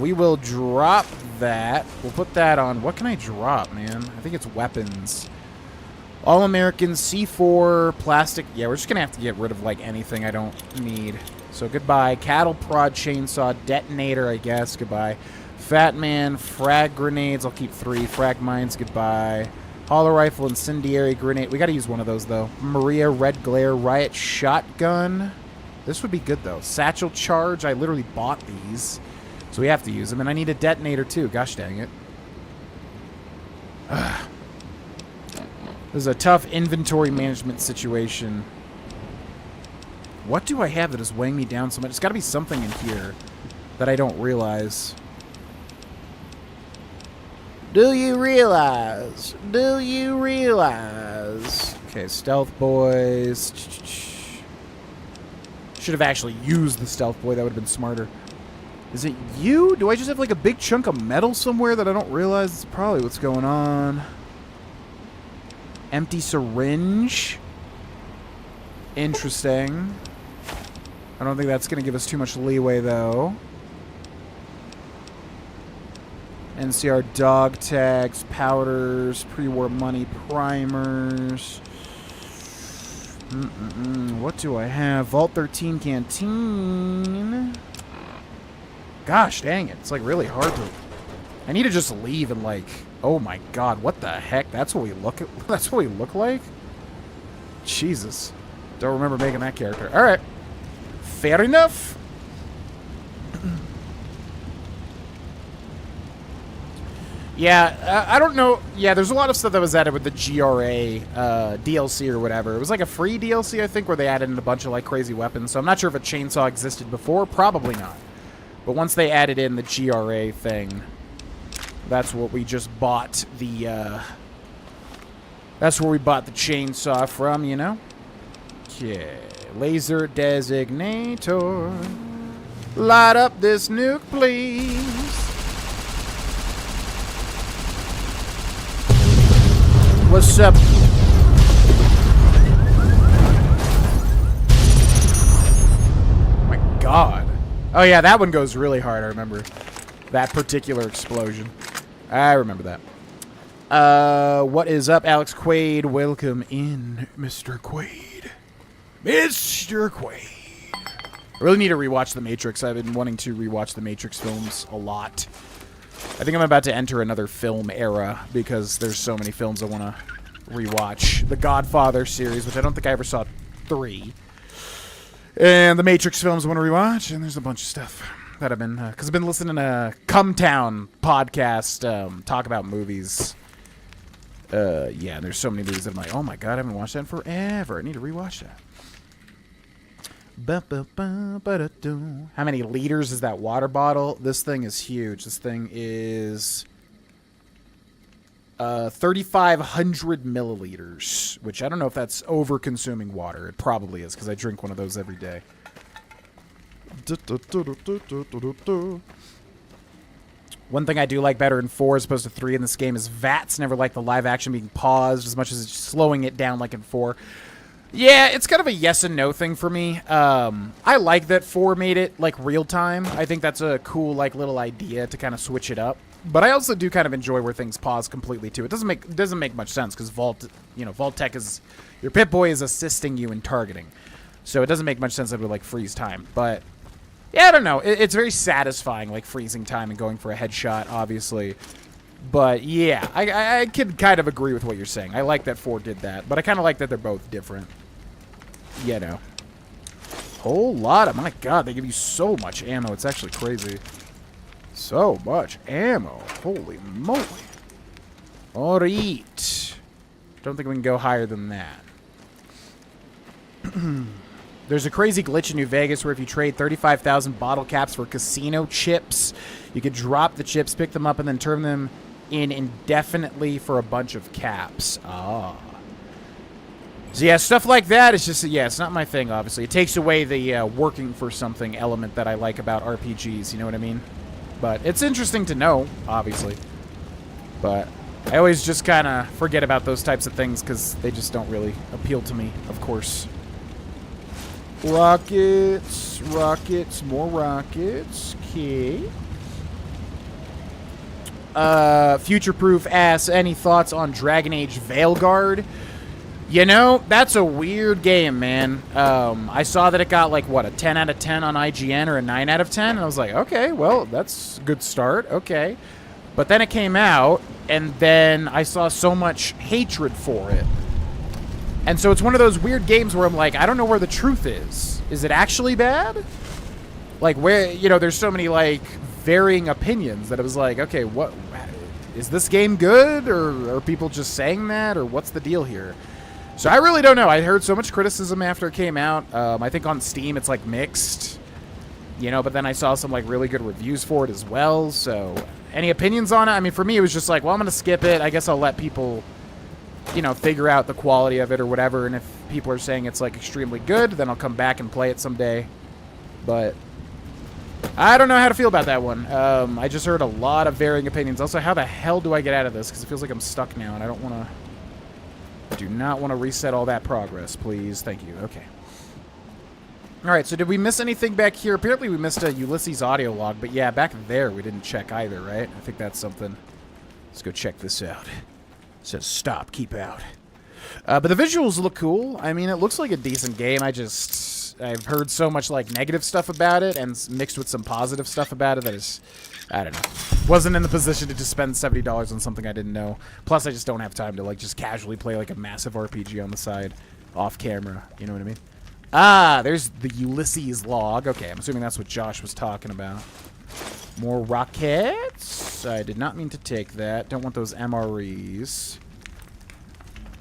We will drop that. We'll put that on. What can I drop, man? I think it's weapons. All-American C4 plastic. Yeah, we're just going to have to get rid of, like, anything I don't need. So, goodbye. Cattle prod chainsaw. Detonator, I guess. Goodbye. Fat Man. Frag grenades. I'll keep 3. Frag mines. Goodbye. Hollow rifle. Incendiary grenade. We got to use one of those, though. Maria. Red glare. Riot shotgun. This would be good, though. Satchel charge. I literally bought these. So we have to use them. And I need a detonator, too. Gosh dang it. This is a tough inventory management situation. What do I have that is weighing me down so much? It's got to be something in here that I don't realize. Do you realize? Do you realize? Okay, stealth boys. Should have actually used the stealth boy. That would have been smarter. Is it you? Do I just have like a big chunk of metal somewhere that I don't realize? That's probably what's going on. Empty syringe. Interesting. I don't think that's going to give us too much leeway, though. NCR dog tags, powders, pre-war money, primers. What do I have? Vault 13 canteen. Gosh dang it. It's like really hard to... I need to just leave and like... Oh my god, what the heck? That's what we look at. That's what we look like? Jesus. Don't remember making that character. Alright. Fair enough. Yeah, I don't know. Yeah, there's a lot of stuff that was added with the GRA DLC or whatever. It was like a free DLC, I think, where they added in a bunch of like crazy weapons. So I'm not sure if a chainsaw existed before. Probably not. But once they added in the GRA thing, that's what we just bought the, that's where we bought the chainsaw from, you know? Okay. Laser designator. Light up this nuke, please. What's up? Oh my god. Oh yeah, that one goes really hard, I remember. That particular explosion. I remember that. What is up, Alex Quaid? Welcome in, Mr. Quaid. Mr. Quaid. I really need to rewatch The Matrix. I've been wanting to rewatch the Matrix films a lot. I think I'm about to enter another film era because there's so many films I want to rewatch. The Godfather series, which I don't think I ever saw 3. And the Matrix films I want to rewatch. And there's a bunch of stuff that I've been... Because I've been listening to Cumtown podcast talk about movies. Yeah, there's so many movies that I'm like, oh my god, I haven't watched that in forever. I need to rewatch that. How many liters is that water bottle? This thing is huge. This thing is 3,500 milliliters, which I don't know if that's over-consuming water. It probably is, because I drink one of those every day. One thing I do like better in 4 as opposed to 3 in this game is VATS. Never like the live action being paused as much as it's slowing it down like in 4. Yeah, it's kind of a yes and no thing for me. I like that 4 made it like real time. I think that's a cool like little idea to kind of switch it up. But I also do kind of enjoy where things pause completely too. It doesn't make much sense because Vault Tech is your Pip-Boy is assisting you in targeting, so it doesn't make much sense that it would like freeze time. But yeah, I don't know. It's very satisfying like freezing time and going for a headshot, obviously. But yeah, I can kind of agree with what you're saying. I like that 4 did that, but I kind of like that they're both different. You know. Whole lot of... My god, they give you so much ammo. It's actually crazy. So much ammo. Holy moly. Alright. Don't think we can go higher than that. There's a crazy glitch in New Vegas where if you trade 35,000 bottle caps for casino chips, you could drop the chips, pick them up, and then turn them in indefinitely for a bunch of caps. Ah. So yeah, stuff like that is just, yeah, it's not my thing, obviously. It takes away the working for something element that I like about RPGs, you know what I mean? But it's interesting to know, obviously. But I always just kind of forget about those types of things because they just don't really appeal to me, of course. Rockets, rockets, more rockets. Okay. Future-proof asks, any thoughts on Dragon Age Veilguard? You know, that's a weird game, man. I saw that it got, like, what, a 10 out of 10 on IGN or a 9 out of 10? And I was like, okay, well, that's a good start. Okay. But then it came out, and then I saw so much hatred for it. And so it's one of those weird games where I'm like, I don't know where the truth is. Is it actually bad? Like, where, you know, there's so many, like, varying opinions that it was like, okay, what, is this game good? Or are people just saying that? Or what's the deal here? So I really don't know. I heard so much criticism after it came out. I think on Steam it's like mixed, you know, but then I saw some like really good reviews for it as well. So any opinions on it? I mean, for me, it was just like, well, I'm going to skip it. I guess I'll let people, you know, figure out the quality of it or whatever. And if people are saying it's like extremely good, then I'll come back and play it someday. But I don't know how to feel about that one. I just heard a lot of varying opinions. Also, how the hell do I get out of this? Because it feels like I'm stuck now and I don't want to. Do not want to reset all that progress, please. Thank you. Okay. Alright, so did we miss anything back here? Apparently we missed a Ulysses audio log, but yeah, back there we didn't check either, right? I think that's something. Let's go check this out. It says stop, keep out. But the visuals look cool. I mean, it looks like a decent game. I've heard so much like negative stuff about it and mixed with some positive stuff about it that is, I don't know. Wasn't in the position to just spend $70 on something I didn't know. Plus, I just don't have time to like just casually play like a massive RPG on the side, off camera. You know what I mean? Ah, there's the Ulysses log. Okay, I'm assuming that's what Josh was talking about. More rockets. I did not mean to take that. Don't want those MREs.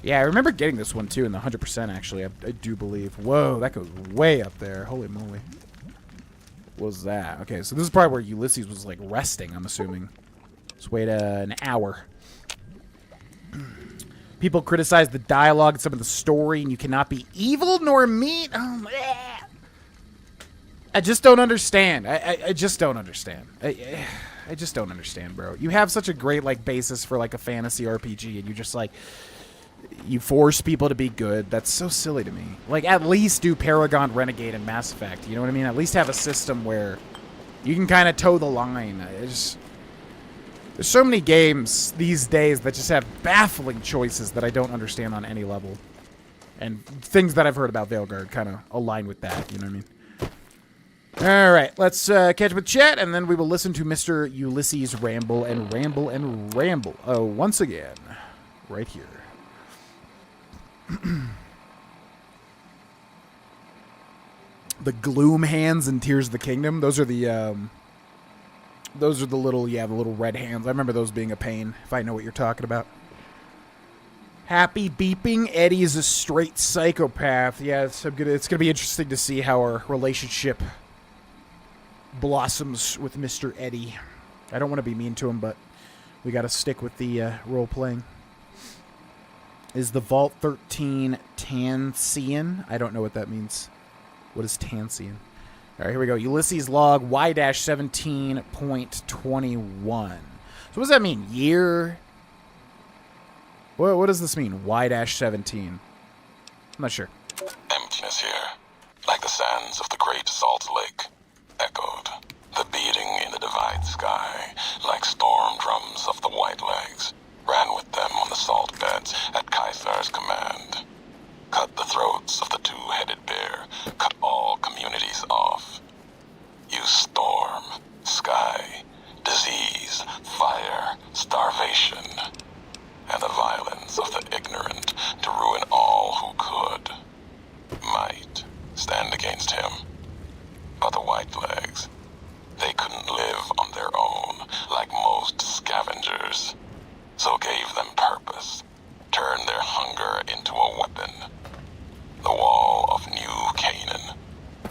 Yeah, I remember getting this one too in the 100% actually. I do believe. Whoa, that goes way up there. Holy moly. What was that? Okay, so this is probably where Ulysses was like resting, I'm assuming. Let's wait an hour. People criticize the dialogue and some of the story, and you cannot be evil nor mean. Oh, I just don't understand. I just don't understand. I just don't understand, bro. You have such a great like basis for like a fantasy RPG, and you just like you force people to be good. That's so silly to me. Like, at least do Paragon, Renegade, and Mass Effect. You know what I mean? At least have a system where you can kind of toe the line. There's so many games these days that just have baffling choices that I don't understand on any level. And things that I've heard about Veilguard kind of align with that. You know what I mean? All right, let's catch up with chat, and then we will listen to Mr. Ulysses ramble and ramble and ramble. Oh, once again, right here. The Gloom Hands and Tears of the Kingdom. Those are the little, yeah, the little red hands. I remember those being a pain, if I know what you're talking about. Happy beeping. Eddie is a straight psychopath. Yeah, it's gonna be interesting to see how our relationship blossoms with Mr. Eddie. I don't want to be mean to him, but we got to stick with the role-playing. Is the Vault 13 Tansian? I don't know what that means. What is Tansian? All right, here we go. Ulysses log Y-17.21. So what does that mean? Year? What does this mean? Y-17. I'm not sure. Emptiness here, like the sands of the great salt lake, echoed. The beating in the divide sky, like storm drums of the white legs, ran with them on the salt beds at Caesar's command. Cut the throats of the two-headed bear, cut all communities off. Use storm, sky, disease, fire, starvation, and the violence of the ignorant to ruin all who could. Might stand against him. But the whitelegs, they couldn't live on their own like most scavengers. So gave them purpose, turned their hunger into a weapon. The wall of New Canaan,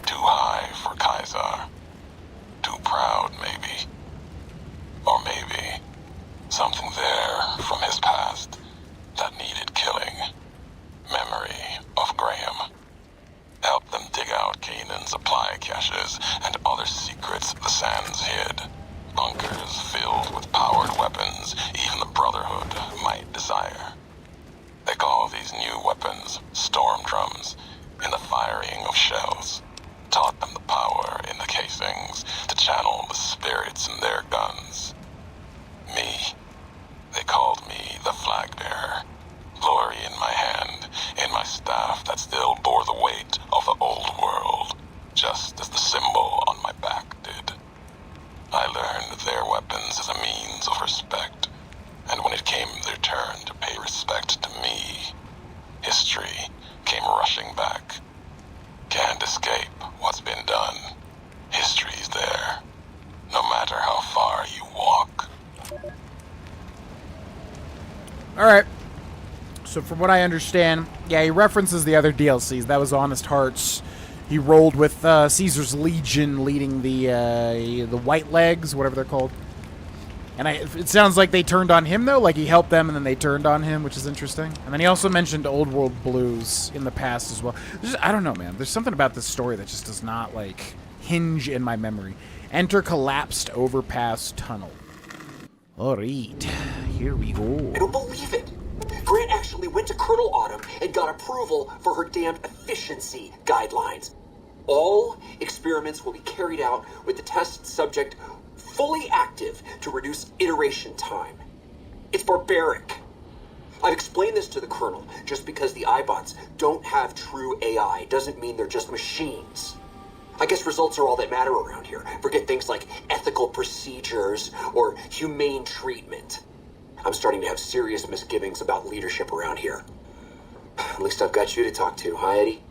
too high for Caesar. Too proud, maybe. Or maybe something there from his past that needed killing. Memory of Graham. Helped them dig out Canaan's supply caches and other secrets the sands hid. Bunkers filled with powered weapons even the Brotherhood might desire. They call these new weapons storm drums. In the firing of shells. Taught them the power in the casings to channel the spirits in their guns. Me, they called me the flag bearer. Glory in my hand, in my staff that still bore the weight of the old world, just as the symbol on my back did. I learned their weapons as a means of respect, and when it came their turn to pay respect to me, history came rushing back. Can't escape what's been done. History's there, no matter how far you walk. Alright. So from what I understand, yeah, he references the other DLCs. That was Honest Hearts. He rolled with Caesar's Legion leading the White Legs, whatever they're called. And it sounds like they turned on him, though. Like, he helped them, and then they turned on him, which is interesting. And then he also mentioned Old World Blues in the past as well. I don't know, man. There's something about this story that just does not, like, hinge in my memory. Enter collapsed overpass tunnel. All right. Here we go. I don't believe it. Grant actually went to Colonel Autumn and got approval for her damned efficiency guidelines. All experiments will be carried out with the test subject fully active to reduce iteration time. It's barbaric. I've explained this to the Colonel. Just because the iBots don't have true AI doesn't mean they're just machines. I guess results are all that matter around here. Forget things like ethical procedures or humane treatment. I'm starting to have serious misgivings about leadership around here. At least I've got you to talk to, huh, Eddie?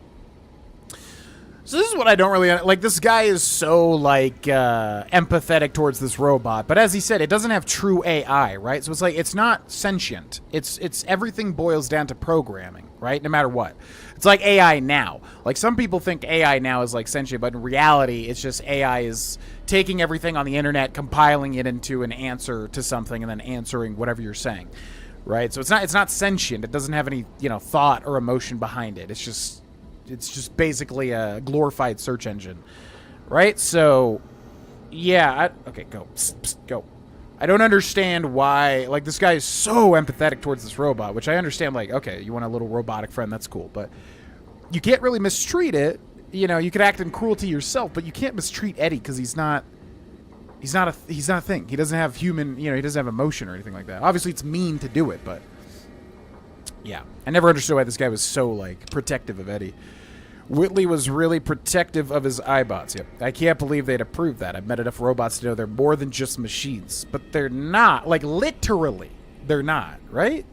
So this is what I don't really like. This guy is so like empathetic towards this robot, but as he said, it doesn't have true AI, right? So it's like it's not sentient. It's everything boils down to programming, right? No matter what. It's like AI now. Like some people think AI now is like sentient, but in reality, it's just AI is taking everything on the internet, compiling it into an answer to something, and then answering whatever you're saying, right? So it's not sentient. It doesn't have any thought or emotion behind it. It's just basically a glorified search engine, right? So, yeah. Okay, go. Psst, psst, go. I don't understand why, like, this guy is so empathetic towards this robot, which I understand, like, okay, you want a little robotic friend, that's cool, but you can't really mistreat it. You could act in cruelty yourself, but you can't mistreat Eddie because he's not a thing. He doesn't have human, he doesn't have emotion or anything like that. Obviously, it's mean to do it, but yeah. I never understood why this guy was so, like, protective of Eddie. Whitley was really protective of his iBots. Yep. I can't believe they'd approve that. I've met enough robots to know they're more than just machines. But they're not. Like, literally, they're not, right?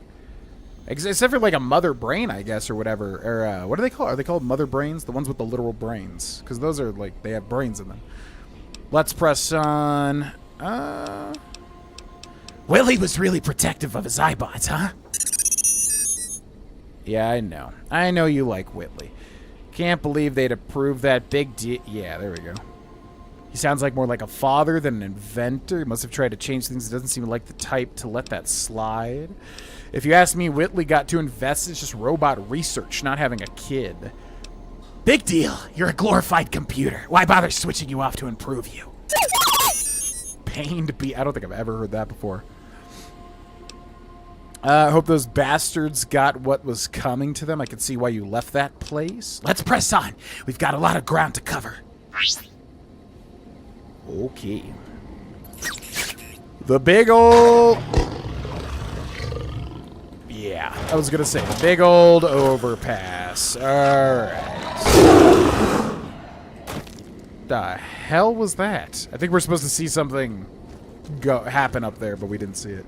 Except for, like, a mother brain, I guess, or whatever. Or, what are they called? Are they called mother brains? The ones with the literal brains. Because those are, like, they have brains in them. Let's press on. Whitley was really protective of his iBots, huh? Yeah, I know. I know you like Whitley. Can't believe they'd approve that big deal. Yeah, there we go. He sounds like more like a father than an inventor. He must have tried to change things. He doesn't seem like the type to let that slide. If you ask me, Whitley got too invested. It's just robot research, not having a kid. Big deal. You're a glorified computer. Why bother switching you off to improve you? Pain to be... I don't think I've ever heard that before. I hope those bastards got what was coming to them. I can see why you left that place. Let's press on. We've got a lot of ground to cover. Okay. The big old... Yeah, I was going to say, the big old overpass. Alright. The hell was that? I think we're supposed to see something happen up there, but we didn't see it.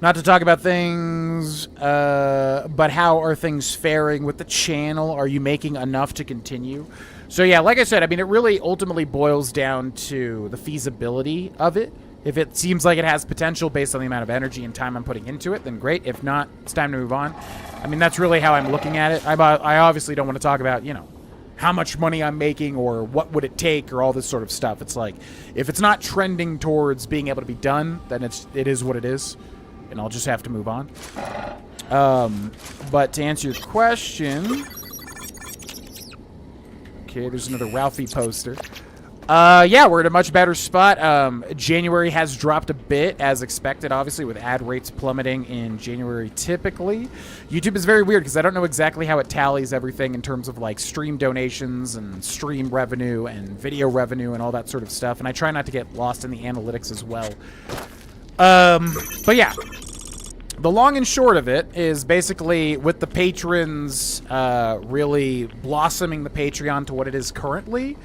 Not to talk about things, but how are things faring with the channel? Are you making enough to continue? So yeah, like I said, I mean, it really ultimately boils down to the feasibility of it. If it seems like it has potential based on the amount of energy and time I'm putting into it, then great. If not, it's time to move on. I mean, that's really how I'm looking at it. I obviously don't want to talk about, how much money I'm making or what would it take or all this sort of stuff. It's like, if it's not trending towards being able to be done, then it is what it is. And I'll just have to move on. But to answer your question... Okay, there's another Ralphie poster. Yeah, we're in a much better spot. January has dropped a bit, as expected, obviously, with ad rates plummeting in January typically. YouTube is very weird because I don't know exactly how it tallies everything in terms of, like, stream donations and stream revenue and video revenue and all that sort of stuff, and I try not to get lost in the analytics as well. But yeah. The long and short of it is basically with the patrons really blossoming the Patreon to what it is currently,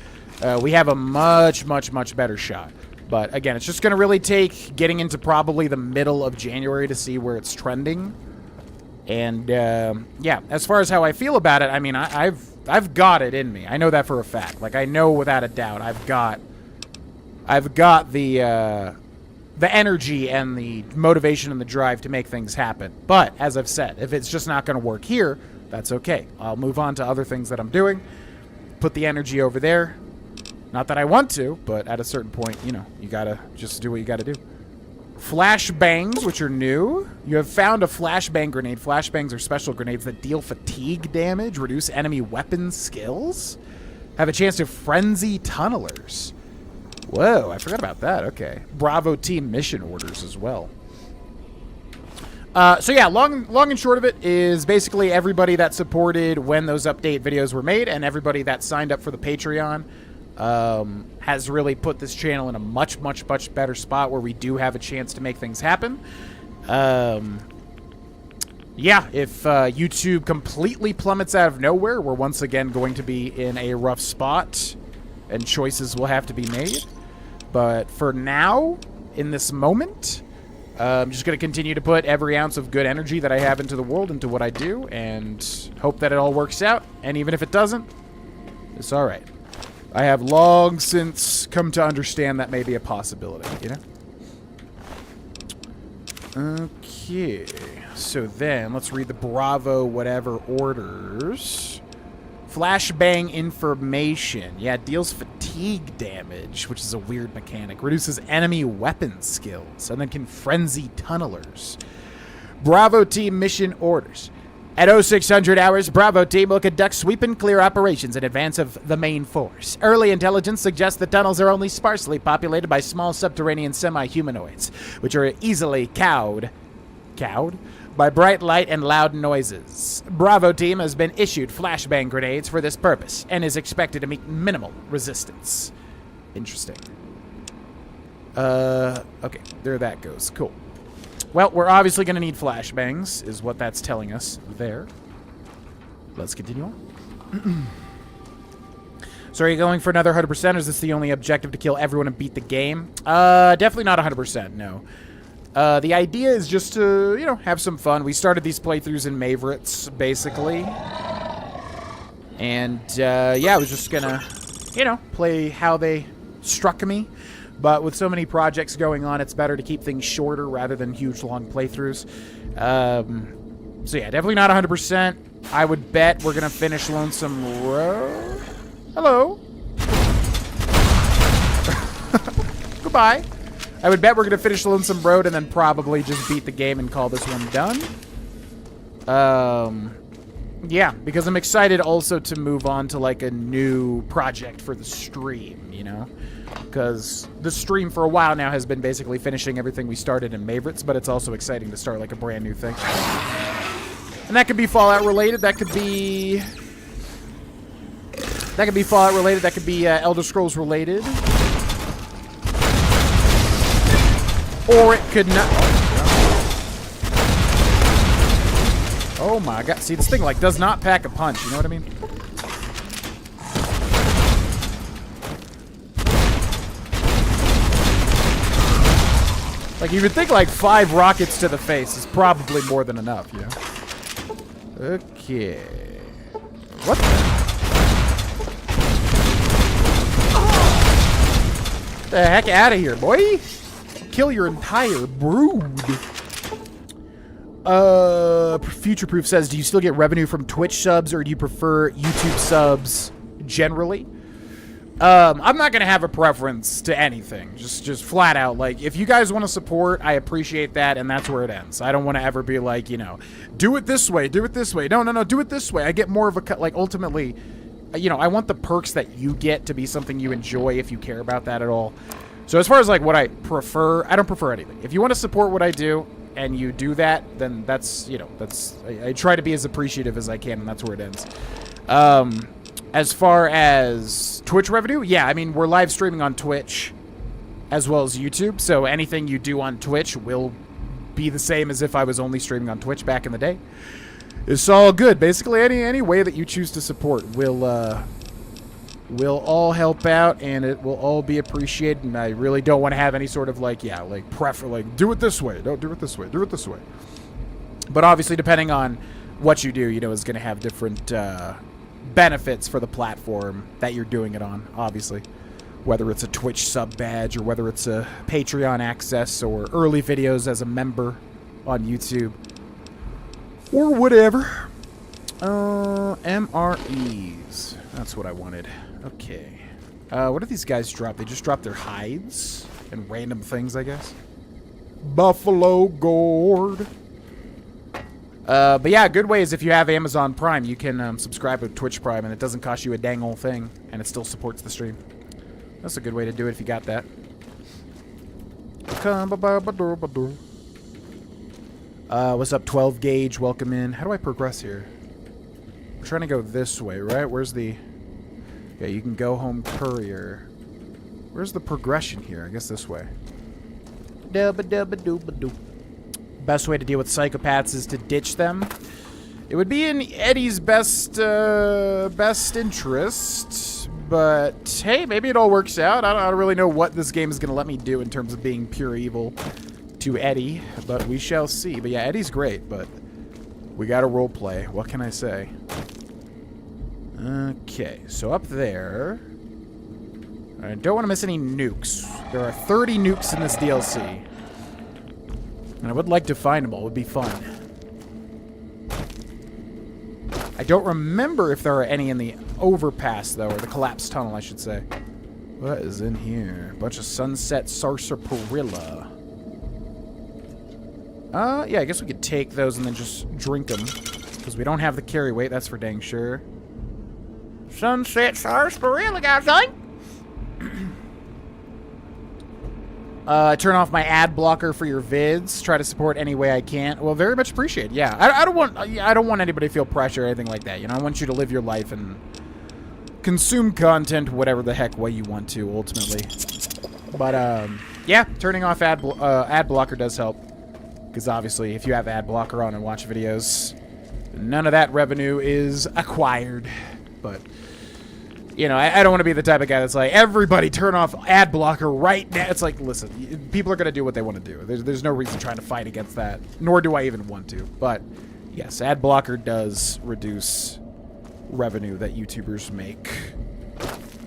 we have a much, much, much better shot. But again, it's just going to really take getting into probably the middle of January to see where it's trending. And yeah, as far as how I feel about it, I mean, I've got it in me. I know that for a fact. Like, I know without a doubt I've got the energy and the motivation and the drive to make things happen. But, as I've said, if it's just not going to work here, that's okay. I'll move on to other things that I'm doing, put the energy over there. Not that I want to, but at a certain point, you know, you gotta just do what you gotta do. Flashbangs, which are new. You have found a flashbang grenade. Flashbangs are special grenades that deal fatigue damage, reduce enemy weapon skills, have a chance to frenzy tunnelers. Whoa, I forgot about that. Okay. Bravo team mission orders as well. So yeah, long and short of it is basically everybody that supported when those update videos were made and everybody that signed up for the Patreon has really put this channel in a much, much, much better spot where we do have a chance to make things happen. Yeah, if YouTube completely plummets out of nowhere, we're once again going to be in a rough spot and choices will have to be made. But for now, in this moment, I'm just going to continue to put every ounce of good energy that I have into the world, into what I do, and hope that it all works out. And even if it doesn't, it's all right. I have long since come to understand that may be a possibility, you know? Okay. So then, let's read the Bravo whatever orders. Flashbang information. Yeah, deals fatigue damage, which is a weird mechanic. Reduces enemy weapon skills, and then can frenzy tunnelers. Bravo team mission orders. At 0600 hours, Bravo team will conduct sweep and clear operations in advance of the main force. Early intelligence suggests the tunnels are only sparsely populated by small subterranean semi-humanoids, which are easily cowed by bright light and loud noises. Bravo team has been issued flashbang grenades for this purpose and is expected to meet minimal resistance. Interesting. Okay, there that goes. Cool. Well, we're obviously going to need flashbangs, is what that's telling us there. Let's continue on. So are you going for another 100%, or is this the only objective to kill everyone and beat the game? Definitely not 100%, no. The idea is just to, you know, have some fun. We started these playthroughs in Mavericks, basically. And, yeah, I was just gonna, you know, play how they struck me. But with so many projects going on, it's better to keep things shorter rather than huge, long playthroughs. So yeah, definitely not 100%. I would bet we're going to finish Lonesome Road. Hello. Goodbye. I would bet we're going to finish Lonesome Road and then probably just beat the game and call this one done. Yeah, because I'm excited also to move on to, like, a new project for the stream, you know? Because the stream for a while now has been basically finishing everything we started in Mavericks, but it's also exciting to start, like, a brand new thing. And that could be Fallout related, that could be Fallout related, that could be Elder Scrolls related. Or it could not. Oh my god. See, this thing, like, does not pack a punch, you know what I mean? Like, you would think, like, 5 rockets to the face is probably more than enough, you know? Okay. What the heck out of here, boy? Kill your entire brood. Future Proof says, do you still get revenue from Twitch subs, or do you prefer YouTube subs generally? I'm not gonna have a preference to anything. Just flat out. Like, if you guys want to support, I appreciate that, and that's where it ends. I don't want to ever be like, you know, do it this way, do it this way. No, do it this way. I get more of a cut. Like, ultimately, you know, I want the perks that you get to be something you enjoy if you care about that at all. So as far as like what I prefer, I don't prefer anything. If you want to support what I do and you do that, then that's, you know, that's, I try to be as appreciative as I can, and that's where it ends. As far as Twitch revenue, yeah, I mean, we're live streaming on Twitch as well as YouTube, so anything you do on Twitch will be the same as if I was only streaming on Twitch back in the day. It's all good. Basically, any way that you choose to support will all help out, and it will all be appreciated, and I really don't want to have any sort of, like, yeah, like, like, do it this way, don't do it this way, do it this way. But obviously, depending on what you do, you know, is going to have different benefits for the platform that you're doing it on, obviously. Whether it's a Twitch sub badge, or whether it's a Patreon access, or early videos as a member on YouTube, or whatever. MREs. That's what I wanted. Okay. What do these guys drop? They just drop their hides and random things, I guess. Buffalo gourd. But yeah, a good way is if you have Amazon Prime, you can subscribe with Twitch Prime, and it doesn't cost you a dang old thing, and it still supports the stream. That's a good way to do it if you got that. What's up, 12 gauge? Welcome in. How do I progress here? We're trying to go this way, right? Where's the... Yeah, you can go home Courier. Where's the progression here? I guess this way. Best way to deal with psychopaths is to ditch them. It would be in Eddie's best interest, but hey, maybe it all works out. I don't really know what this game is going to let me do in terms of being pure evil to Eddie, but we shall see. But yeah, Eddie's great, but we got to roleplay. What can I say? Okay, so up there, I don't want to miss any nukes. There are 30 nukes in this DLC, and I would like to find them all. It would be fun. I don't remember if there are any in the overpass, though, or the collapsed tunnel, I should say. What is in here? A bunch of sunset sarsaparilla. Yeah, I guess we could take those and then just drink them, because we don't have the carry weight, that's for dang sure. Sunset sarsaparilla, guys, turn off my ad blocker for your vids. Try to support any way I can. Well, very much appreciate. Yeah, I don't want anybody to feel pressure or anything like that. You know, I want you to live your life and consume content whatever the heck way you want to, ultimately. But yeah, turning off ad blocker does help, because obviously, if you have ad blocker on and watch videos, none of that revenue is acquired. But you know, I don't want to be the type of guy that's like, everybody turn off ad blocker right now. It's like, listen, people are going to do what they want to do. There's no reason trying to fight against that, nor do I even want to. But yes, ad blocker does reduce revenue that YouTubers make,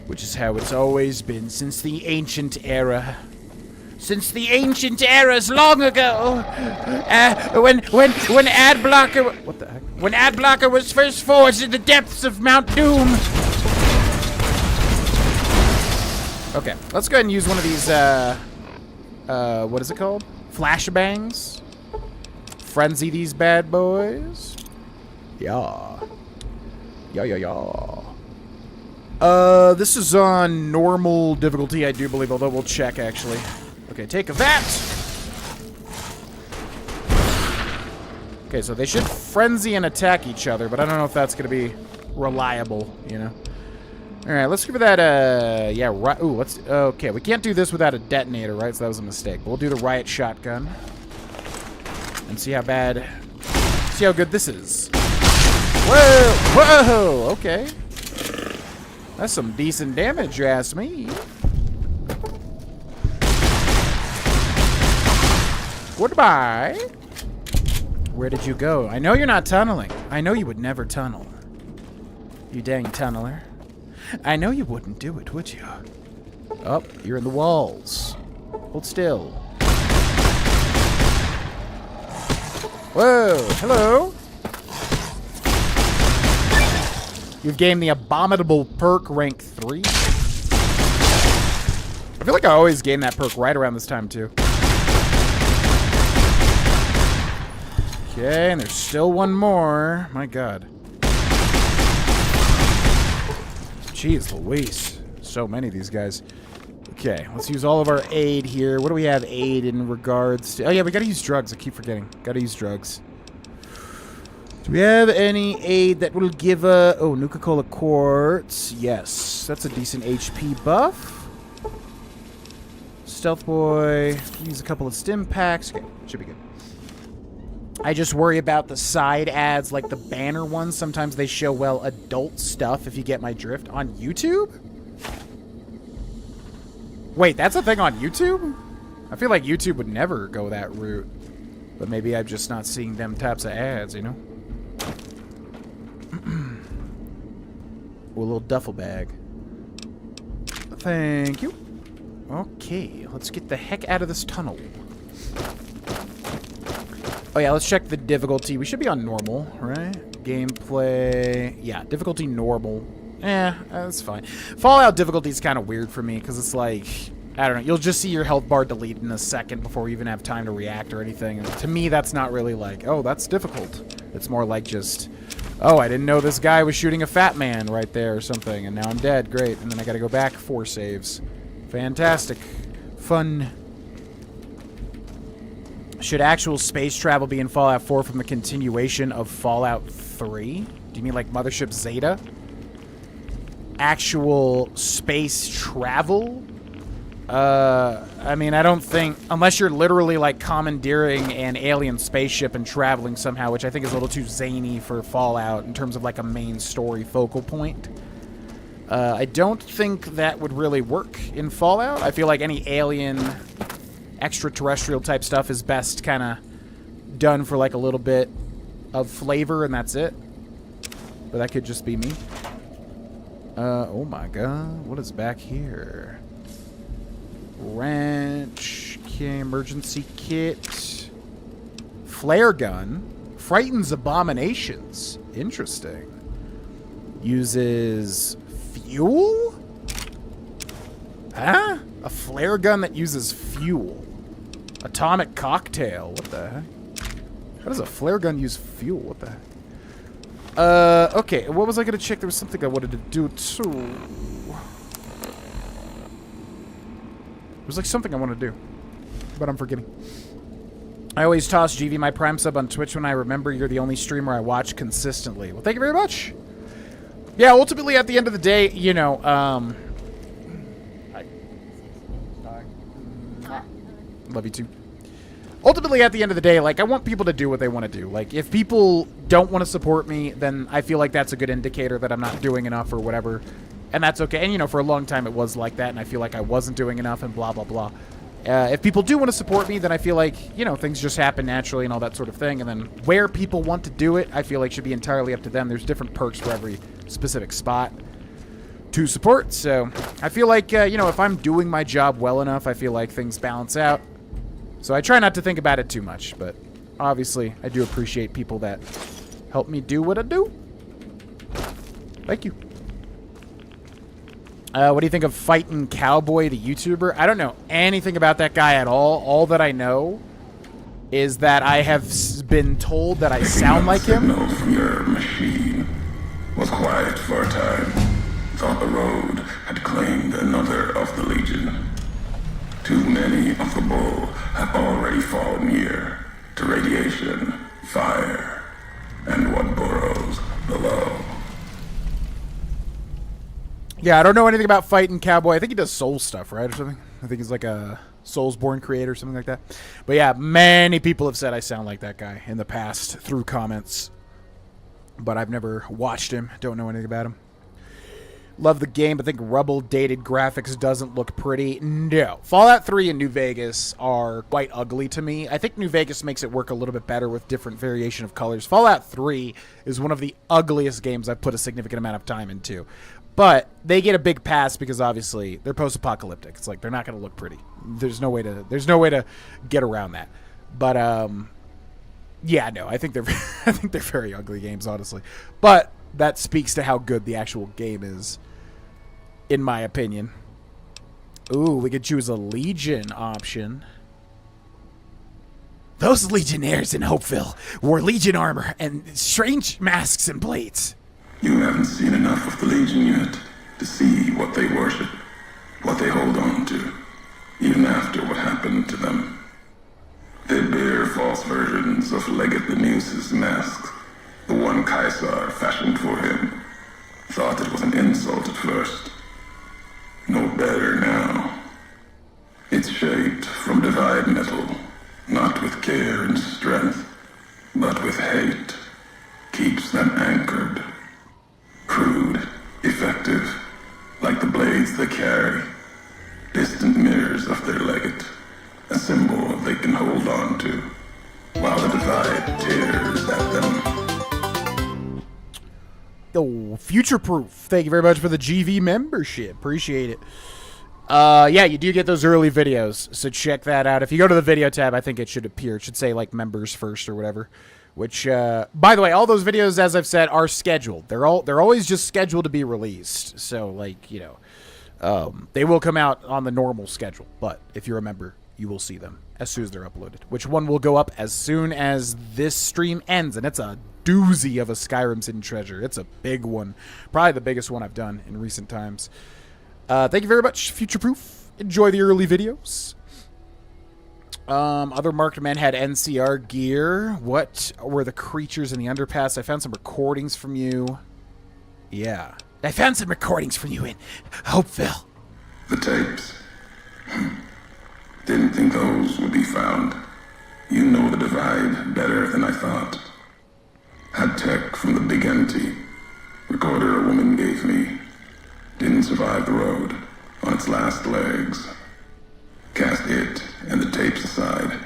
which is how it's always been since the ancient era. Since the ancient eras long ago, when ad blocker, what the heck? When ad blocker was first forged in the depths of Mount Doom. Okay, let's go ahead and use one of these, what is it called? Flashbangs. Frenzy these bad boys. Yeah. Yeah. This is on normal difficulty, I do believe, although we'll check, actually. Okay, take of that! Okay, so they should frenzy and attack each other, but I don't know if that's gonna be reliable, you know? Alright, let's give it that, yeah, right. Ooh, let's, okay, we can't do this without a detonator, right? So that was a mistake. But we'll do the riot shotgun. And see how bad, see how good this is. Whoa, okay. That's some decent damage, you ask me. Goodbye. Where did you go? I know you're not tunneling. I know you would never tunnel. You dang tunneler. I know you wouldn't do it, would you? Oh, you're in the walls. Hold still. Whoa, hello. You've gained the abominable perk rank 3. I feel like I always gain that perk right around this time, too. Okay, and there's still one more. My God. Jeez Louise. So many of these guys. Okay, let's use all of our aid here. What do we have aid in regards to? Oh, yeah, we gotta use drugs. I keep forgetting. Gotta use drugs. Do we have any aid that will give a... Oh, Nuka-Cola Quartz. Yes, that's a decent HP buff. Stealth Boy. Use a couple of stim packs. Okay, should be good. I just worry about the side ads, like the banner ones. Sometimes they show, well, adult stuff, if you get my drift. On YouTube? Wait, that's a thing on YouTube? I feel like YouTube would never go that route. But maybe I'm just not seeing them types of ads, you know? Ooh, a little duffel bag. Thank you. Okay, let's get the heck out of this tunnel. Oh yeah, let's check the difficulty. We should be on normal, right? Gameplay. Yeah, difficulty normal. That's fine. Fallout difficulty is kind of weird for me because it's like, I don't know, you'll just see your health bar delete in a second before you even have time to react or anything. And to me, that's not really like, oh, that's difficult. It's more like just, oh, I didn't know this guy was shooting a fat man right there or something, and now I'm dead. Great. And then I gotta go back 4 saves. Fantastic. Fun. Should actual space travel be in Fallout 4 from the continuation of Fallout 3? Do you mean like Mothership Zeta? Actual space travel? I mean, I don't think... Unless you're literally, like, commandeering an alien spaceship and traveling somehow, which I think is a little too zany for Fallout in terms of, like, a main story focal point. I don't think that would really work in Fallout. I feel like any alien... extraterrestrial type stuff is best kind of done for like a little bit of flavor and that's it. But that could just be me. Oh my god, what is back here? Wrench, okay, emergency kit, flare gun, frightens abominations. Interesting. Uses fuel? Huh? A flare gun that uses fuel. Atomic cocktail. What the heck? How does a flare gun use fuel? What the heck? Okay. What was I going to check? There was something I wanted to do, too. It was like something I wanted to do. But I'm forgetting. I always toss GV my Prime sub on Twitch when I remember you're the only streamer I watch consistently. Well, thank you very much. Yeah, ultimately, at the end of the day, you know, love you too. Ultimately, at the end of the day, like, I want people to do what they want to do. Like, if people don't want to support me, then I feel like that's a good indicator that I'm not doing enough or whatever. And that's okay. And, you know, for a long time it was like that, and I feel like I wasn't doing enough and blah, blah, blah. If people do want to support me, then I feel like, you know, things just happen naturally and all that sort of thing. And then where people want to do it, I feel like should be entirely up to them. There's different perks for every specific spot to support. So I feel like, you know, if I'm doing my job well enough, I feel like things balance out. So I try not to think about it too much, but obviously I do appreciate people that help me do what I do. Thank you. What do you think of Fightin' Cowboy, the YouTuber? I don't know anything about that guy at all. All that I know is that I have been told that I sound like him. Signals from your machine. Was quiet for a time. Thought the road had claimed another of the Legion. Too many of the bull have already fallen here to radiation, fire, and what burrows below. Yeah, I don't know anything about Fightin' Cowboy. I think he does Soul stuff, right, or something? I think he's like a Soulsborne creator or something like that. But yeah, many people have said I sound like that guy in the past through comments. But I've never watched him. Don't know anything about him. Love the game, but think rubble-dated graphics doesn't look pretty. No. Fallout 3 and New Vegas are quite ugly to me. I think New Vegas makes it work a little bit better with different variation of colors. Fallout 3 is one of the ugliest games I've put a significant amount of time into. But they get a big pass because obviously they're post-apocalyptic. It's like they're not going to look pretty. There's no way to get around that. But yeah, no, I think they're very ugly games, honestly. But that speaks to how good the actual game is, in my opinion. Ooh, we could choose a Legion option. Those Legionnaires in Hopeville wore Legion armor and strange masks and blades. You haven't seen enough of the Legion yet to see what they worship. what they hold on to, even after what happened to them. They bear false versions of Legate Beneus's mask, the one Caesar fashioned for him. Thought it was an insult at first. No better now. It's shaped from divide metal, not with care and strength, but with hate. Keeps them anchored. Crude, effective, like the blades they carry. Distant mirrors of their legate, a symbol they can hold on to, while the divide tears at them. Oh, future proof. Thank you very much for the GV membership. Appreciate it. Yeah, you do get those early videos, so check that out. If you go to the video tab, I think it should appear. It should say, like, members first or whatever. Which, by the way, all those videos, as I've said, are scheduled. They're always just scheduled to be released. So, like, you know, they will come out on the normal schedule. But if you're a member, you will see them as soon as they're uploaded. Which one will go up as soon as this stream ends. And it's a doozy of a Skyrim's Hidden Treasure. It's a big one. Probably the biggest one I've done in recent times. Thank you very much, Future Proof. Enjoy the early videos. Other marked men had NCR gear. What were the creatures in the underpass? I found some recordings from you. Yeah. I found some recordings from you in Hopeville. The tapes. Didn't think those would be found. You know the divide better than I thought. Had tech from the big empty. Recorder a woman gave me. Didn't survive the road. On its last legs. Cast it and the tapes aside.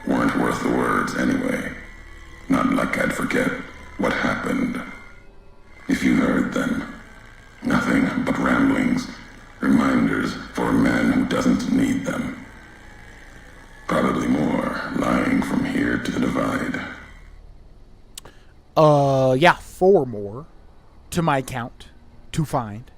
Weren't worth the words anyway. Not like I'd forget what happened. If you heard them. Nothing but ramblings. Reminders for a man who doesn't need them. Probably more lying from here to the divide. Yeah, 4 more to my count to find.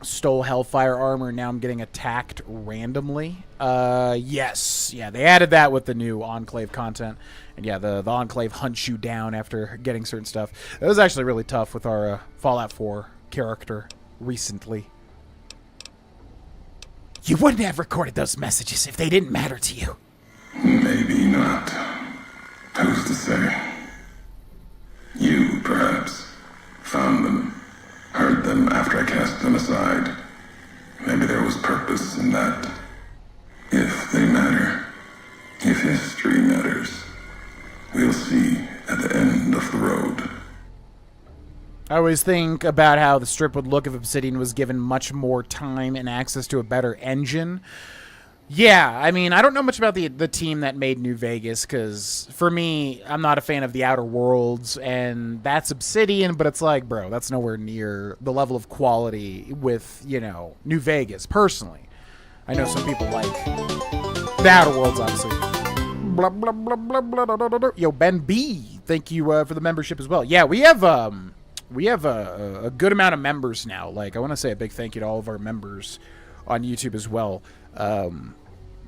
Stole Hellfire armor, now I'm getting attacked randomly. Yes. Yeah, they added that with the new Enclave content. And yeah, the Enclave hunts you down after getting certain stuff. It was actually really tough with our Fallout 4 character recently. You wouldn't have recorded those messages if they didn't matter to you. Maybe not. Who's to say? You, perhaps, found them. Heard them after I cast them aside. Maybe there was purpose in that. If they matter, if history matters, we'll see at the end of the road. I always think about how the strip would look if Obsidian was given much more time and access to a better engine. Yeah, I mean, I don't know much about the team that made New Vegas, because for me, I'm not a fan of the Outer Worlds, and that's Obsidian, but it's like, bro, that's nowhere near the level of quality with, you know, New Vegas, personally. I know some people like the Outer Worlds, obviously. Blah, blah, blah, blah, blah, blah, blah, blah. Yo, Ben B, thank you for the membership as well. Yeah, we have a good amount of members now. Like, I want to say a big thank you to all of our members on YouTube as well.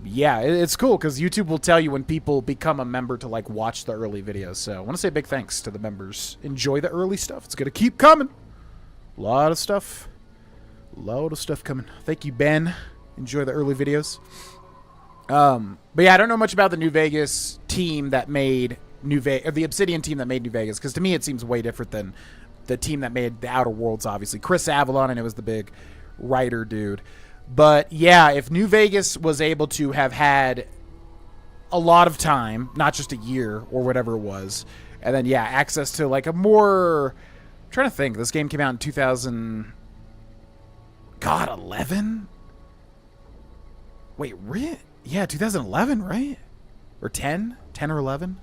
Yeah, it's cool because YouTube will tell you when people become a member to, like, watch the early videos. So I want to say big thanks to the members. Enjoy the early stuff. It's going to keep coming. A lot of stuff coming. Thank you, Ben. Enjoy the early videos. But yeah, I don't know much about the New Vegas team that made the Obsidian team that made New Vegas, because to me it seems way different than the team that made the Outer Worlds, obviously. Chris Avalon, and it was the big writer dude. But yeah, if New Vegas was able to have had a lot of time, not just a year or whatever it was, and then, yeah, access to, like, a more... I'm trying to think. This game came out in 2000... God, 11? Wait, yeah, 2011, right? Or 10? 10 or 11?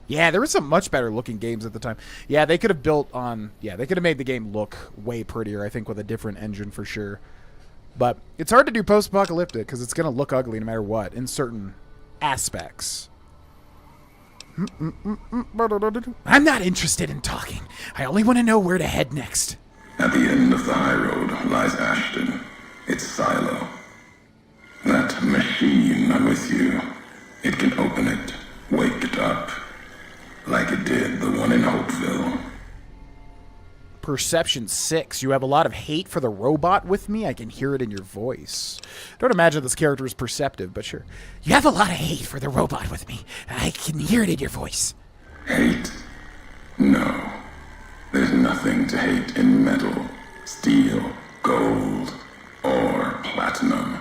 Yeah, there were some much better looking games at the time. Yeah, they could have built on... Yeah, they could have made the game look way prettier, I think, with a different engine for sure. But it's hard to do post-apocalyptic because it's going to look ugly no matter what in certain aspects. I'm not interested in talking. I only want to know where to head next. At the end of the high road lies Ashton. Its silo. That machine I'm with you. It can open it, wake it up. Like it did the one in Hopeville. Perception 6. You have a lot of hate for the robot with me. I can hear it in your voice. Don't imagine this character is perceptive, but sure. You have a lot of hate for the robot with me. I can hear it in your voice. Hate? No. There's nothing to hate in metal, steel, gold, or platinum.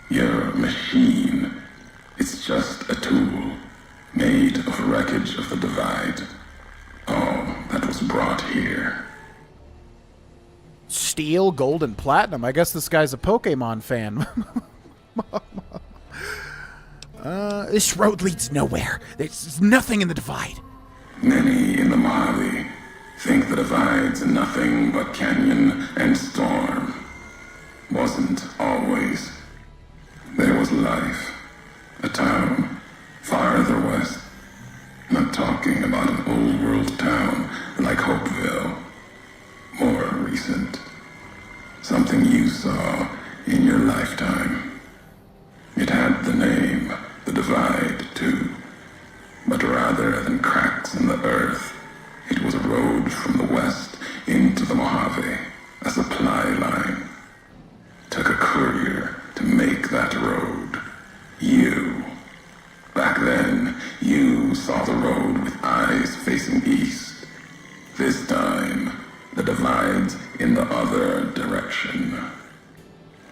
You're a machine. It's just a tool, made of wreckage of the Divide. All that was brought here. Steel, gold, and platinum. I guess this guy's a Pokemon fan. This road leads nowhere. There's nothing in the Divide. Many in the Mojave think the Divide's nothing but canyon and storm. Wasn't always. There was life. A town farther west. Not talking about an old world town like Hopeville. More recent. Something you saw in your lifetime. It had the name, the Divide, too. But rather than cracks in the earth, it was a road from the west into the Mojave, a supply line. Took a courier to make that road. You. Back then, you saw the road with eyes facing east. This time, the Divide's in the other direction.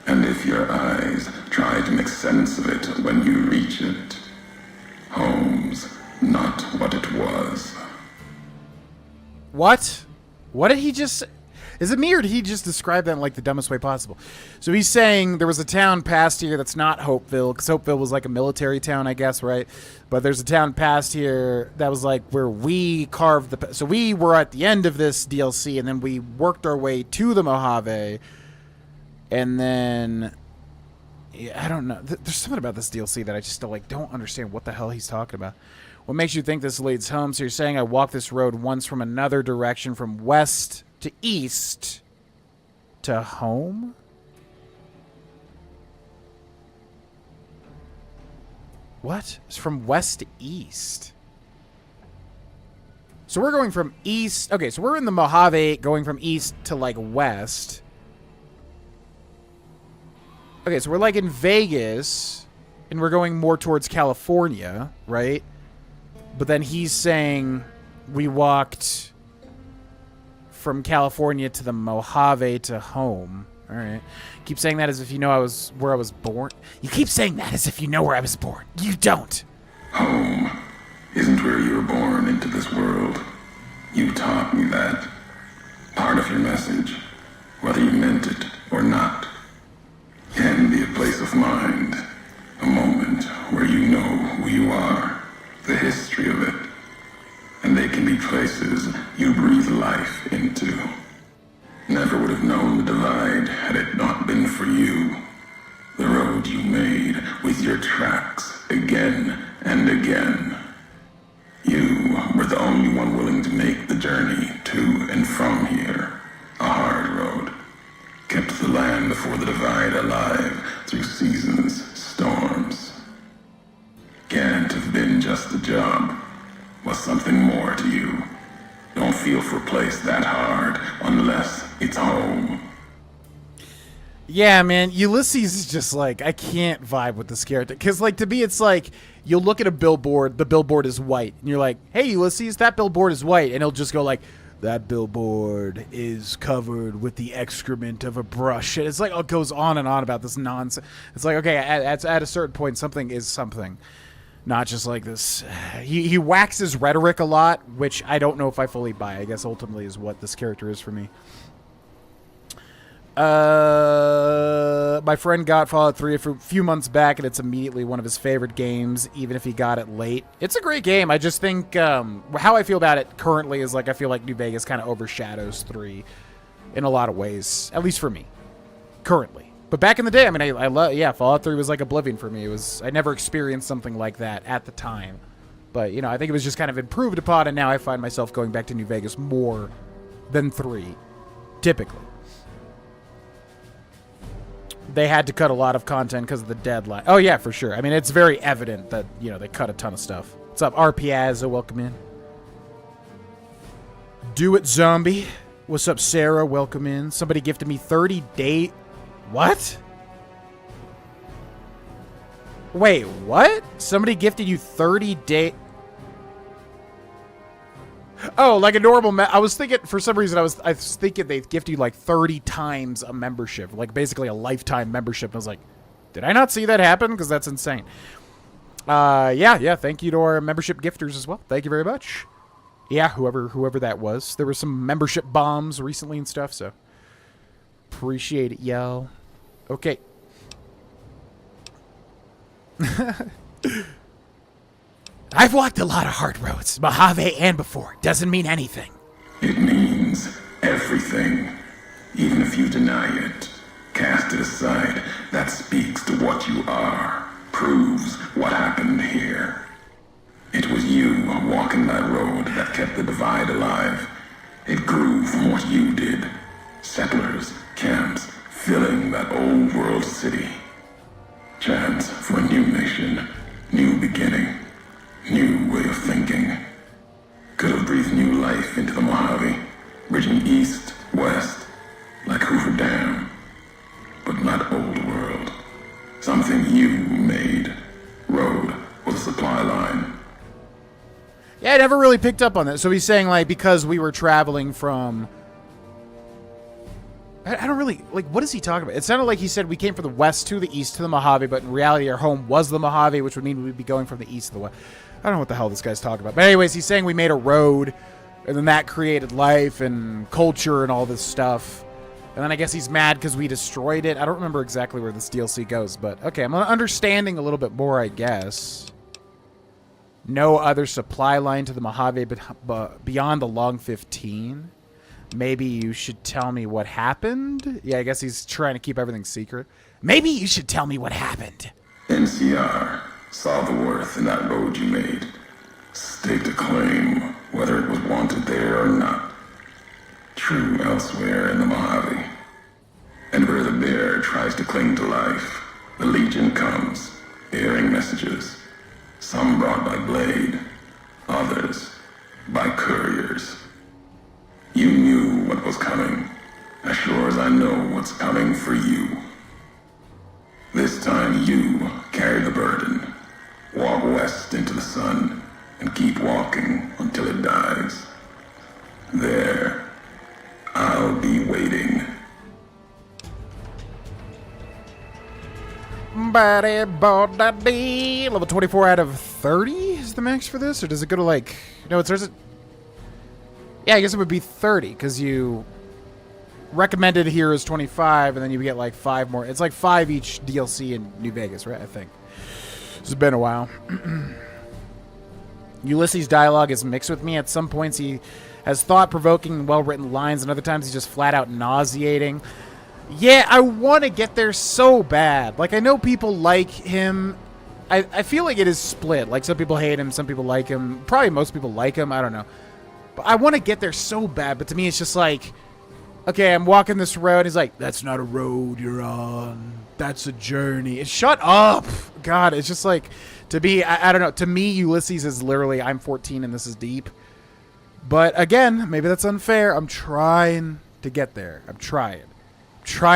And if your eyes try to make sense of it when you reach it, home's not what it was. What? What did he just... Is it me or did he just describe that in like the dumbest way possible? So he's saying there was a town past here that's not Hopeville, because Hopeville was like a military town, I guess, right? But there's a town past here that was like where we carved the... So we were at the end of this DLC, and then we worked our way to the Mojave, and then... Yeah, I don't know. There's something about this DLC that I just don't understand what the hell he's talking about. What makes you think this leads home? So you're saying I walked this road once from another direction, from west to east to home? What? It's from west to east. So we're going from east. Okay, so we're in the Mojave going from east to like west. Okay, so we're like in Vegas and we're going more towards California, right? But then he's saying we walked from California to the Mojave to home. All right. Keep saying that as if you know where I was born. You keep saying that as if you know where I was born. You don't. Home isn't where you were born into this world. You taught me that. Part of your message, whether you meant it or not, can be a place of mind. A moment where you know who you are. The history of it. And they can be places you breathe life into. Never would have known the Divide had it not been for you. The road you made with your tracks again and again. You were the only one willing to make the journey to and from here. A hard road. Kept the land before the Divide alive through seasons, storms. Can't have been just a job. Was something more to you. Don't feel for a place that hard unless it's home. Yeah, man, Ulysses is just like, I can't vibe with this character. Because, like, to me, it's like, you'll look at a billboard, the billboard is white. And you're like, hey, Ulysses, that billboard is white. And he'll just go like, that billboard is covered with the excrement of a brush. And it's like, it goes on and on about this nonsense. It's like, okay, at a certain point, something is something. Not just like this. He waxes rhetoric a lot, which I don't know if I fully buy. I guess ultimately is what this character is for me. My friend got Fallout 3 a few months back, and it's immediately one of his favorite games, even if he got it late. It's a great game. I just think how I feel about it currently is like I feel like New Vegas kind of overshadows 3 in a lot of ways, at least for me, currently. But back in the day, I mean, I love, yeah, Fallout 3 was like Oblivion for me. I never experienced something like that at the time. But, you know, I think it was just kind of improved upon, and now I find myself going back to New Vegas more than 3, typically. They had to cut a lot of content because of the deadline. Oh, yeah, for sure. I mean, it's very evident that, you know, they cut a ton of stuff. What's up, RPazza? Welcome in. Do it, zombie. What's up, Sarah? Welcome in. Somebody gifted me 30 day... What? Wait, what? Somebody gifted you 30 day... Oh, like a normal... I was thinking, for some reason, I was thinking they'd gift you like 30 times a membership. Like basically a lifetime membership. And I was like, did I not see that happen? Because that's insane. Yeah. Thank you to our membership gifters as well. Thank you very much. Yeah, whoever that was. There were some membership bombs recently and stuff, so appreciate it, y'all. Okay. I've walked a lot of hard roads, Mojave and before. Doesn't mean anything. It means everything. Even if you deny it, cast it aside, that speaks to what you are, proves what happened here. It was you walking that road that kept the divide alive. It grew from what you did. Settlers, camps, filling that old world city. Chance for a new nation, new beginning, new way of thinking. Could have breathed new life into the Mojave, bridging east, west, like Hoover Dam. But not old world. Something you made. Road was a supply line. Yeah, I never really picked up on that. So he's saying, like, because we were traveling from... I don't really... Like, what is he talking about? It sounded like he said we came from the west to the east to the Mojave, but in reality our home was the Mojave, which would mean we'd be going from the east to the west. I don't know what the hell this guy's talking about. But anyways, he's saying we made a road, and then that created life and culture and all this stuff. And then I guess he's mad because we destroyed it. I don't remember exactly where this DLC goes, but... Okay, I'm understanding a little bit more, I guess. No other supply line to the Mojave but beyond the Long 15. Maybe you should tell me what happened? Yeah, I guess he's trying to keep everything secret. Maybe you should tell me what happened. NCR saw the worth in that road you made. Staked a claim, whether it was wanted there or not. True elsewhere in the Mojave. And where the bear tries to cling to life, the Legion comes, bearing messages. Some brought by blade, others by couriers. You knew what was coming, as sure as I know what's coming for you. This time you carry the burden. Walk west into the sun, and keep walking until it dies. There, I'll be waiting. Level 24 out of 30 is the max for this? Or does it go to like... No, it starts at... Yeah, I guess it would be 30, because you... Recommended here is 25, and then you get like 5 more. It's like 5 each DLC in New Vegas, right? I think. It's been a while. Ulysses' dialogue is mixed with me. At some points he has thought-provoking and well-written lines, and other times he's just flat-out nauseating. Yeah, I want to get there so bad. Like, I know people like him. I feel like it is split. Like, some people hate him, some people like him. Probably most people like him. I don't know. But I want to get there so bad. But to me, it's just like, okay, I'm walking this road. He's like, that's not a road you're on. That's a journey. Shut up. God, it's just like, to me, I don't know. To me, Ulysses is literally, I'm 14 and this is deep. But again, maybe that's unfair. I'm trying to get there. I'm trying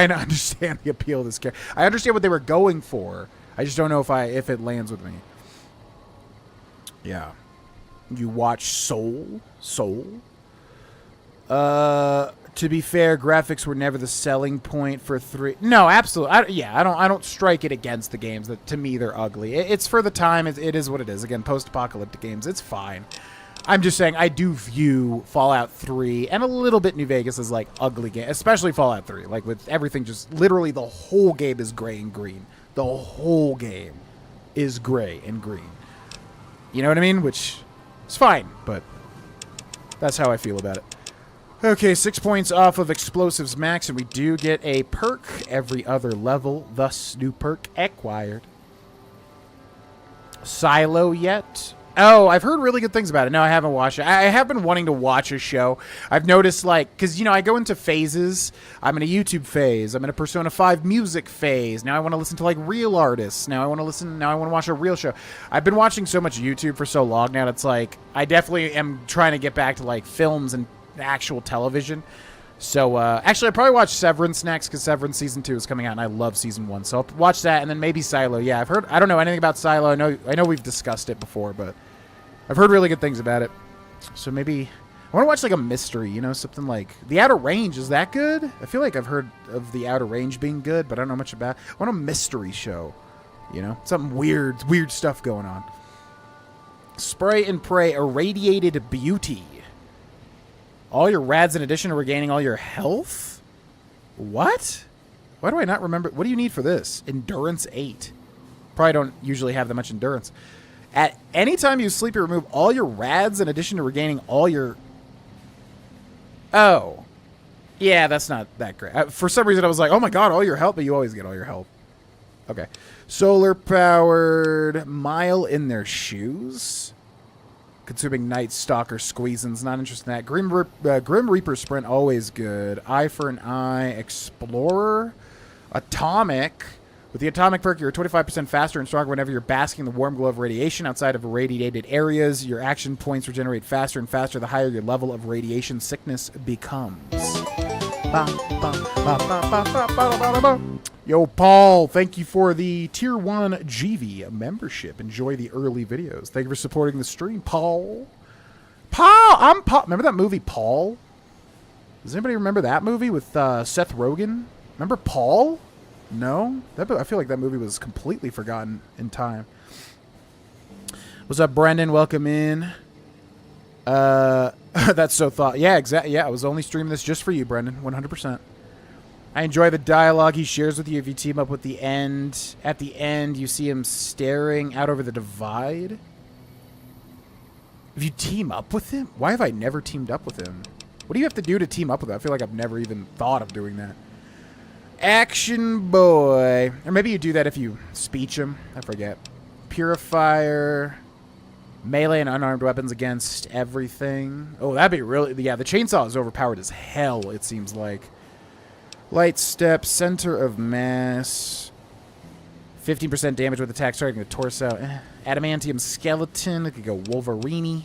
to understand the appeal of this character. I understand what they were going for. I just don't know if it lands with me. Yeah. You watch Soul? To be fair, graphics were never the selling point for 3. No, absolutely. I don't strike it against the games. That to me they're ugly. It's for the time. It is what it is. Again, post-apocalyptic games. It's fine. I'm just saying I do view Fallout 3 and a little bit New Vegas as like ugly game, especially Fallout 3. Like with everything, just literally the whole game is gray and green. The whole game is gray and green. You know what I mean? Which is fine, but that's how I feel about it. Okay, 6 points off of Explosives Max, and we do get a perk every other level, thus new perk acquired. Silo yet? Oh, I've heard really good things about it. No, I haven't watched it. I have been wanting to watch a show. I've noticed, like, because, you know, I go into phases. I'm in a YouTube phase. I'm in a Persona 5 music phase. Now I want to listen to, like, real artists. Now I want to watch a real show. I've been watching so much YouTube for so long now. It's like, I definitely am trying to get back to, like, films and actual television. So, actually, I'll probably watch Severance next, because Severance Season 2 is coming out, and I love Season 1. So I'll watch that, and then maybe Silo. Yeah, I don't know anything about Silo. I know we've discussed it before, but I've heard really good things about it. So maybe I want to watch, like, a mystery, you know, something like The Outer Range. Is that good? I feel like I've heard of The Outer Range being good, but I don't know much about it. I want a mystery show, you know? Something weird stuff going on. Spray and Pray Irradiated Beauty. All your rads in addition to regaining all your health? What? Why do I not remember? What do you need for this? Endurance 8. Probably don't usually have that much endurance. At any time you sleep, you remove all your rads in addition to regaining all your... Oh. Yeah, that's not that great. For some reason, I was like, oh my god, all your health, but you always get all your health. Okay. Solar-powered mile in their shoes. Consuming Night Stalker Squeezins. Not interested in that. Grim Reaper Sprint, always good. Eye for an Eye. Explorer. Atomic. With the Atomic perk, you're 25% faster and stronger whenever you're basking in the warm glow of radiation outside of irradiated areas. Your action points regenerate faster and faster the higher your level of radiation sickness becomes. Yo, Paul, thank you for the Tier 1 GV membership. Enjoy the early videos. Thank you for supporting the stream, Paul. I'm Paul. Remember that movie, Paul? Does anybody remember that movie with Seth Rogen? Remember Paul? No? I feel like that movie was completely forgotten in time. What's up, Brendan? Welcome in. That's so thought. Yeah, exactly. Yeah, I was only streaming this just for you, Brendan. 100%. I enjoy the dialogue he shares with you if you team up with the end. At the end, you see him staring out over the divide. If you team up with him? Why have I never teamed up with him? What do you have to do to team up with him? I feel like I've never even thought of doing that. Action Boy. Or maybe you do that if you speech him. I forget. Purifier. Melee and unarmed weapons against everything. Oh, that'd be really... Yeah, the chainsaw is overpowered as hell, it seems like. Light Step. Center of Mass. 15% damage with attacks targeting the torso. Adamantium Skeleton. It could go Wolverine.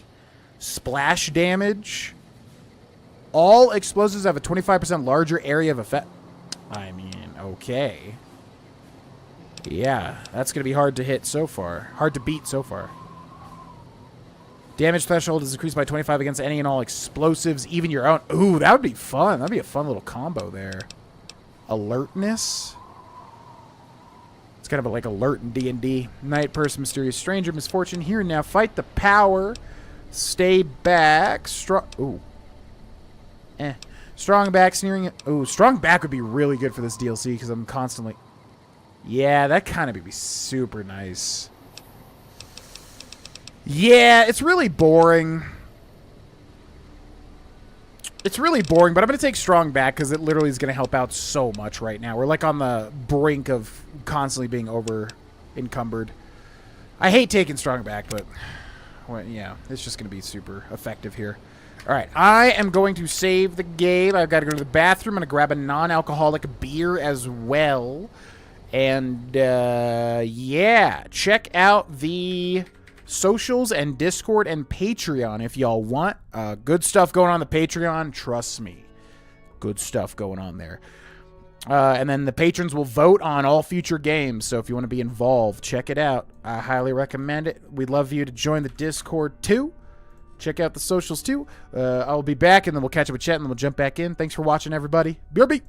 Splash damage. All explosives have a 25% larger area of effect. I mean, okay. Yeah, that's going to be hard to hit so far. Hard to beat so far. Damage threshold is increased by 25 against any and all explosives, even your own. Ooh, that would be fun. That'd be a fun little combo there. Alertness. It's kind of like alert in D&D. Night Person, Mysterious Stranger, Misfortune. Here and now. Fight the power. Stay back. Ooh. Strong back, sneering. Ooh, strong back would be really good for this DLC because I'm constantly... Yeah, that kind of would be super nice. Yeah, it's really boring. It's really boring, but I'm going to take strong back because it literally is going to help out so much right now. We're like on the brink of constantly being over encumbered. I hate taking strong back, but well, yeah, it's just going to be super effective here. All right, I am going to save the game. I've got to go to the bathroom. I'm going to grab a non-alcoholic beer as well. And, yeah, check out the socials and Discord and Patreon if y'all want. Good stuff going on the Patreon. Trust me. Good stuff going on there. And then the patrons will vote on all future games. So if you want to be involved, check it out. I highly recommend it. We'd love you to join the Discord too. Check out the socials too. I'll be back and then we'll catch up with chat and then we'll jump back in. Thanks for watching, everybody. BRB.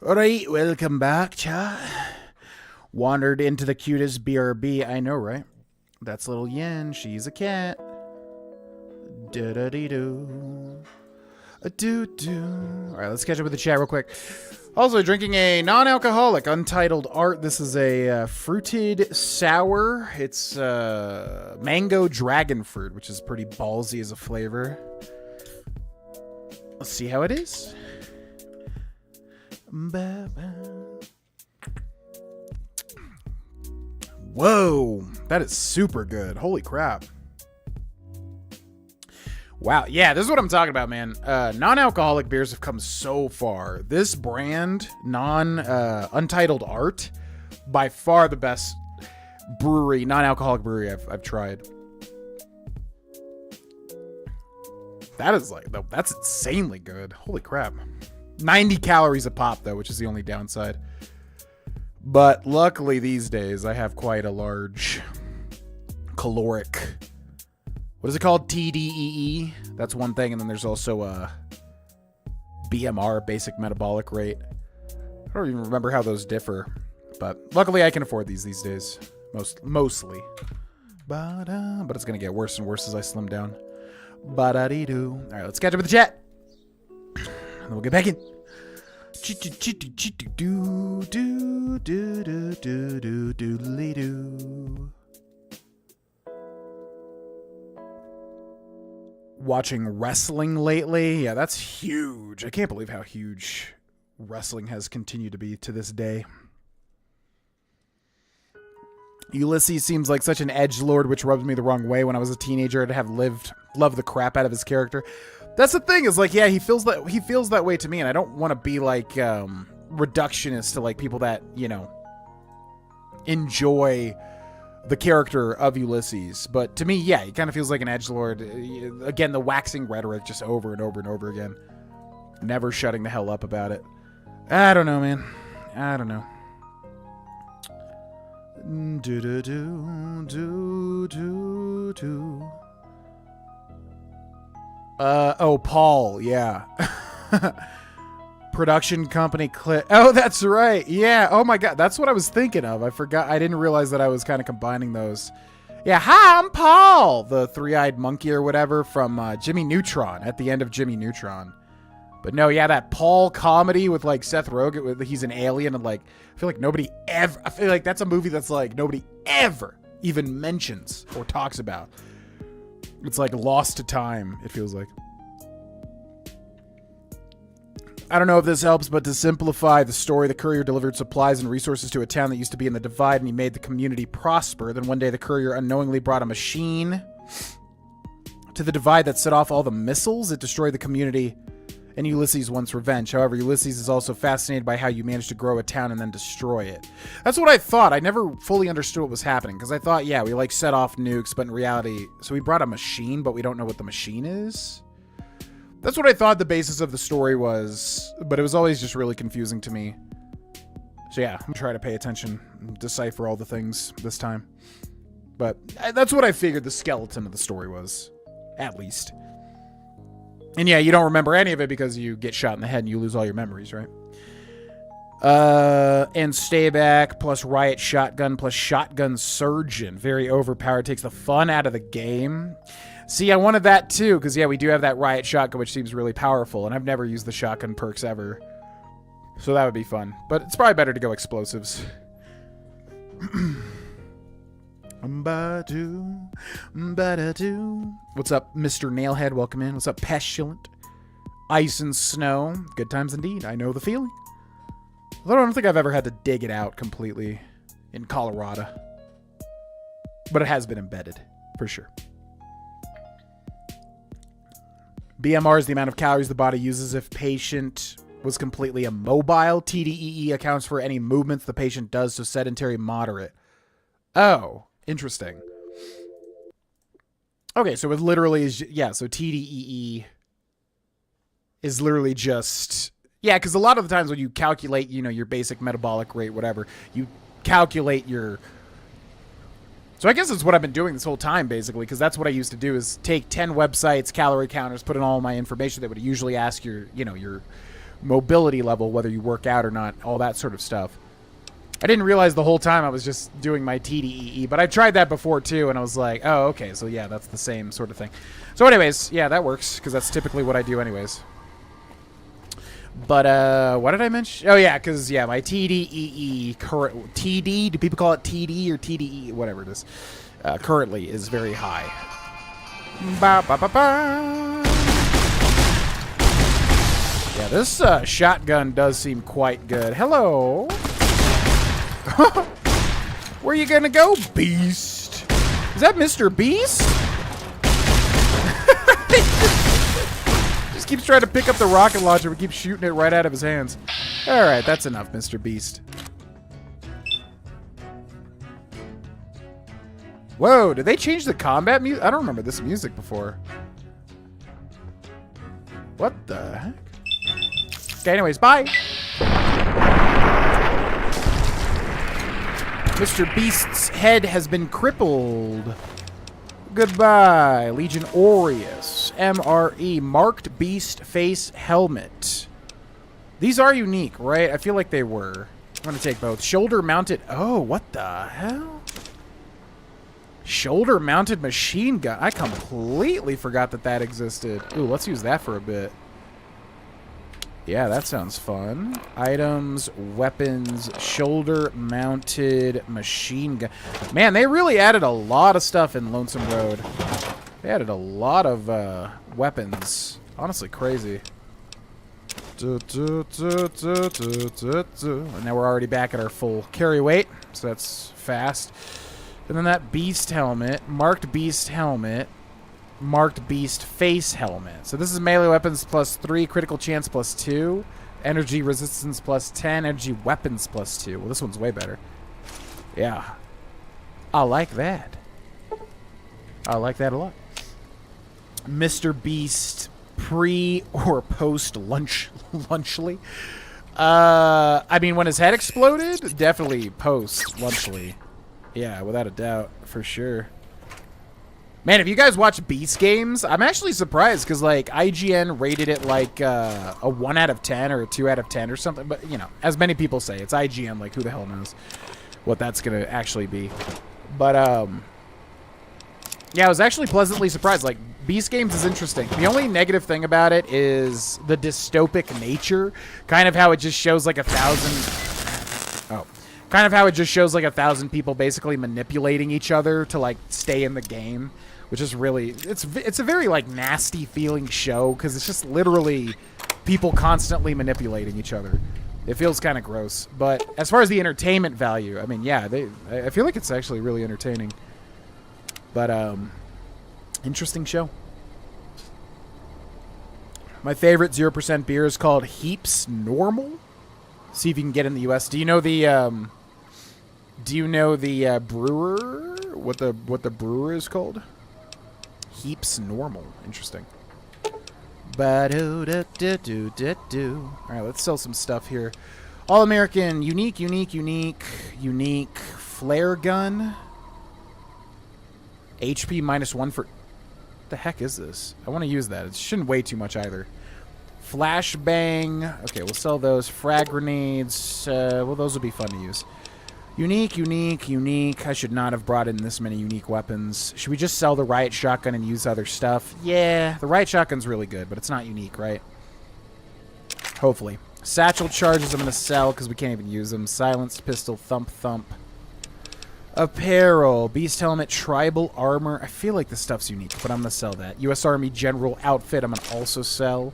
Alright, welcome back, chat. Wandered into the cutest BRB. I know, right? That's little Yen. She's a cat. Do-da-dee-doo. A-doo-doo. Alright, let's catch up with the chat real quick. Also, drinking a non-alcoholic Untitled Art. This is a fruited sour. It's mango dragon fruit, which is pretty ballsy as a flavor. Let's see how it is. Whoa, that is super good. Holy crap. Wow, yeah, this is what I'm talking about, man. Non-alcoholic beers have come so far. This brand, Untitled Art, by far the best brewery, non-alcoholic brewery I've tried. That is like, that's insanely good. Holy crap. 90 calories a pop, though, which is the only downside. But luckily these days, I have quite a large caloric... What is it called? TDEE. That's one thing. And then there's also a BMR, basic metabolic rate. I don't even remember how those differ. But luckily I can afford these days. Mostly. But it's going to get worse and worse as I slim down. Ba-da-dee-doo. All right, let's catch up with the chat. And then we'll get back in. Watching wrestling lately. Yeah, that's huge. I can't believe how huge wrestling has continued to be to this day. Ulysses seems like such an edgelord, which rubbed me the wrong way when I was a teenager and have loved the crap out of his character. That's the thing, is like, yeah, he feels that way to me, and I don't want to be like reductionist to like people that, you know, enjoy the character of Ulysses. But to me, yeah, he kind of feels like an edgelord. Again, the waxing rhetoric just over and over and over again. Never shutting the hell up about it. I don't know, man. I don't know. Oh, Paul, yeah. Production company clip. Oh, that's right. Yeah. Oh my God. That's what I was thinking of. I forgot. I didn't realize that I was kind of combining those. Yeah. Hi, I'm Paul, the three-eyed monkey or whatever from Jimmy Neutron, at the end of Jimmy Neutron. But no, yeah, that Paul comedy with like Seth Rogen, he's an alien, and like, I feel like that's a movie that's like nobody ever even mentions or talks about. It's like lost to time, it feels like. I don't know if this helps, but to simplify the story, the Courier delivered supplies and resources to a town that used to be in the Divide, and he made the community prosper. Then one day the Courier unknowingly brought a machine to the Divide that set off all the missiles. It destroyed the community, and Ulysses wants revenge. However, Ulysses is also fascinated by how you managed to grow a town and then destroy it. That's what I thought. I never fully understood what was happening, because I thought, yeah, we like set off nukes, but in reality, so we brought a machine, but we don't know what the machine is. That's what I thought the basis of the story was, but it was always just really confusing to me. So yeah, I'm gonna try to pay attention and decipher all the things this time. But that's what I figured the skeleton of the story was, at least. And yeah, you don't remember any of it because you get shot in the head and you lose all your memories, right? And Stay Back plus Riot Shotgun plus Shotgun Surgeon. Very overpowered, takes the fun out of the game. See, I wanted that too, because yeah, we do have that Riot Shotgun, which seems really powerful, and I've never used the shotgun perks ever. So that would be fun. But it's probably better to go explosives. What's up, Mr. Nailhead? Welcome in. What's up, Pestilent? Ice and Snow. Good times indeed. I know the feeling. Although I don't think I've ever had to dig it out completely in Colorado. But it has been embedded, for sure. BMR is the amount of calories the body uses if patient was completely immobile. TDEE accounts for any movements the patient does, so sedentary, moderate. Oh, interesting. Okay, so it literally is, yeah, so TDEE is literally just, yeah, because a lot of the times when you calculate, you know, your basic metabolic rate, whatever, you calculate your So I guess that's what I've been doing this whole time, basically, because that's what I used to do, is take 10 websites, calorie counters, put in all my information that would usually ask your, your mobility level, whether you work out or not, all that sort of stuff. I didn't realize the whole time I was just doing my TDEE, but I tried that before, too, and I was like, oh, okay, so yeah, that's the same sort of thing. So anyways, yeah, that works, because that's typically what I do anyways. But, what did I mention? Oh, yeah, because, yeah, my TDEE, TD, do people call it TD or TDE? Whatever it is. Currently is very high. Ba, ba, ba, ba. Yeah, this shotgun does seem quite good. Hello. Where you gonna go, Beast? Is that Mr. Beast? Just keeps trying to pick up the rocket launcher. We keep shooting it right out of his hands. Alright, that's enough, Mr. Beast. Whoa, did they change the combat music? I don't remember this music before. What the heck? Okay, anyways, bye! Mr. Beast's head has been crippled. Goodbye. Legion Aureus. MRE. Marked Beast Face Helmet. These are unique, right? I feel like they were. I'm going to take both. Shoulder mounted. Oh, what the hell? Shoulder mounted machine gun. I completely forgot that that existed. Ooh, let's use that for a bit. Yeah, that sounds fun. Items, weapons, shoulder-mounted machine gun. Man, they really added a lot of stuff in Lonesome Road. They added a lot of weapons. Honestly, crazy. And now we're already back at our full carry weight, so that's fast. And then that beast helmet, marked beast helmet. Marked beast face helmet. So this is melee weapons plus 3, critical chance plus 2, energy resistance plus 10, energy weapons plus 2. Well, this one's way better. Yeah. I like that. I like that a lot. Mr. Beast pre or post lunchly. I mean, when his head exploded, definitely post lunchly. Yeah, without a doubt, for sure. Man, if you guys watch Beast games, I'm actually surprised because, like, IGN rated it like a 1 out of 10 or a 2 out of 10 or something. But, you know, as many people say, it's IGN. Like, who the hell knows what that's going to actually be. But, yeah, I was actually pleasantly surprised. Like, Beast games is interesting. The only negative thing about it is the dystopic nature. Kind of how it just shows, like, 1,000... Oh. Kind of how it just shows, like, 1,000 people basically manipulating each other to, like, stay in the game. Which is really, it's a very, like, nasty feeling show because it's just literally people constantly manipulating each other. It feels kind of gross. But as far as the entertainment value, I mean, yeah, I feel like it's actually really entertaining. But, interesting show. My favorite 0% beer is called Heaps Normal. See if you can get in the U.S. Do you know the brewer? What the brewer is called? Heaps Normal. Interesting. Alright, let's sell some stuff here. All-American, unique flare gun. HP -1 for... What the heck is this? I want to use that. It shouldn't weigh too much either. Flashbang. Okay, we'll sell those. Frag grenades. Well, those will be fun to use. Unique. I should not have brought in this many unique weapons. Should we just sell the riot shotgun and use other stuff? Yeah, the riot shotgun's really good, but it's not unique, right? Hopefully. Satchel charges I'm going to sell because we can't even use them. Silenced pistol, thump. Apparel, beast helmet, tribal armor. I feel like this stuff's unique, but I'm going to sell that. U.S. Army general outfit I'm going to also sell.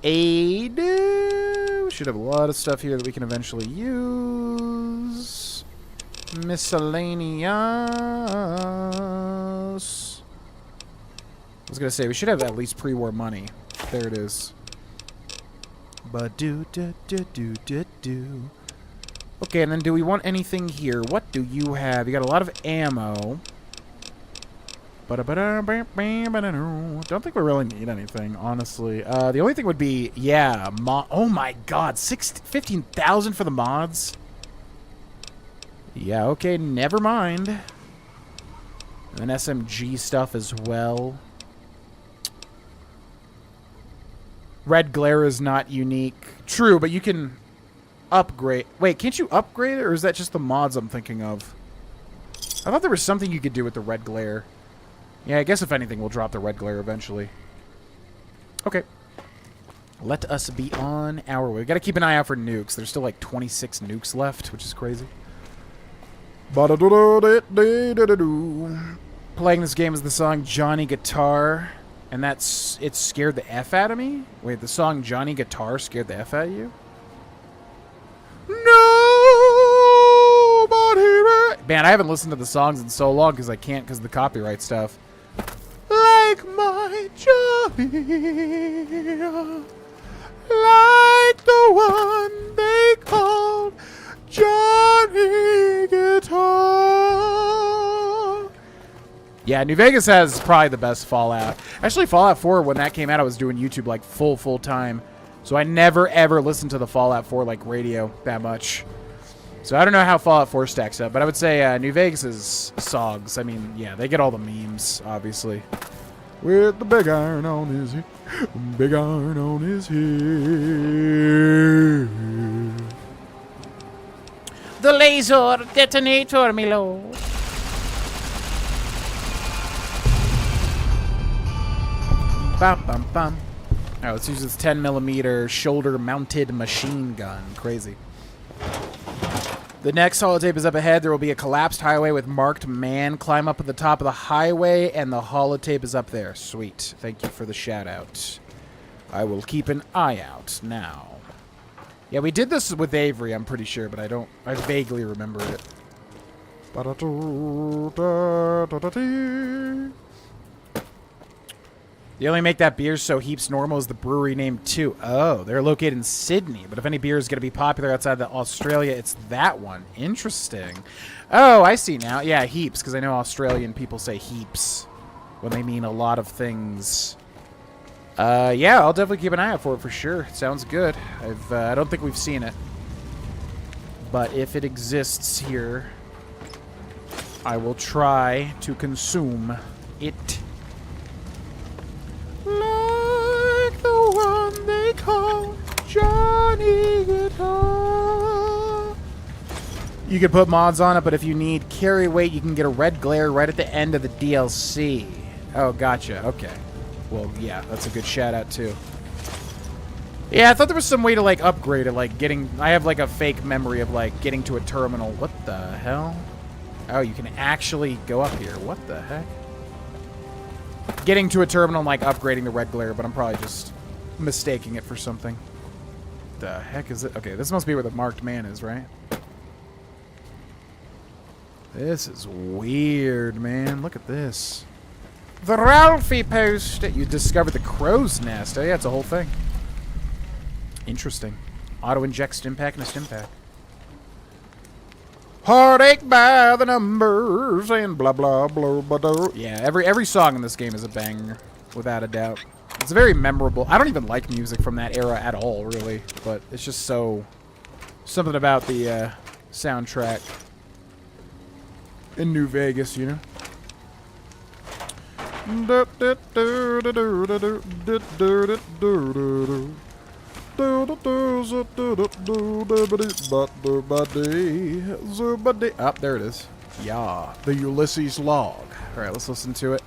Aid. We should have a lot of stuff here that we can eventually use. Miscellaneous. I was going to say, we should have at least pre-war money. There it is. Okay, and then do we want anything here? What do you have? You got a lot of ammo. Don't think we really need anything, honestly. The only thing would be, yeah, oh my god, 15,000 for the mods? Yeah, okay, never mind. And then SMG stuff as well. Red glare is not unique. True, but you can upgrade. Wait, can't you upgrade it, or is that just the mods I'm thinking of? I thought there was something you could do with the red glare. Yeah, I guess if anything, we'll drop the red glare eventually. Okay. Let us be on our way. We gotta keep an eye out for nukes. There's still like 26 nukes left, which is crazy. Playing this game is the song Johnny Guitar, and it scared the F out of me? Wait, the song Johnny Guitar scared the F out of you? Nobody. Man, I haven't listened to the songs in so long because I can't because of the copyright stuff. Like my Johnny, like the one they called Johnny Guitar. Yeah, New Vegas has probably the best Fallout. Actually, Fallout 4, when that came out, I was doing YouTube like full time. So I never, ever listened to the Fallout 4 like radio that much. So I don't know how Fallout 4 stacks up, but I would say New Vegas's songs, I mean, yeah, they get all the memes, obviously. With the big iron on his head, big iron on his head. The laser detonator, me lord. Bum, bum, bum. Alright, let's use this 10mm shoulder-mounted machine gun. Crazy. The next holotape is up ahead. There will be a collapsed highway with marked man. Climb up at the top of the highway, and the holotape is up there. Sweet. Thank you for the shout-out. I will keep an eye out now. Yeah, we did this with Avery, I'm pretty sure, but I vaguely remember it. They only make that beer so heaps normal is the brewery name too. Oh, they're located in Sydney. But if any beer is going to be popular outside of Australia, it's that one. Interesting. Oh, I see now. Yeah, heaps, because I know Australian people say heaps when they mean a lot of things. Yeah, I'll definitely keep an eye out for it for sure. It sounds good. I don't think we've seen it. But if it exists here, I will try to consume it. Like the one they call Johnny Guitar. You can put mods on it, but if you need carry weight, you can get a red glare right at the end of the DLC. Oh, gotcha. Okay. Well, yeah, that's a good shout out too. Yeah, I thought there was some way to like upgrade it, like getting. I have like a fake memory of like getting to a terminal. What the hell? Oh, you can actually go up here. What the heck? Getting to a terminal and, like, upgrading the red glare, but I'm probably just mistaking it for something. The heck is it? Okay, this must be where the marked man is, right? This is weird, man. Look at this. The Ralphie post. You discovered the crow's nest. Oh, yeah, it's a whole thing. Interesting. Auto-inject stim pack and a stim pack. Heartache by the numbers and blah blah blah blah blah. Yeah, every song in this game is a banger, without a doubt. It's very memorable. I don't even like music from that era at all, really, but it's just so something about the soundtrack in New Vegas, you know. Oh, there it is. Yeah, the Ulysses log. All right, let's listen to it.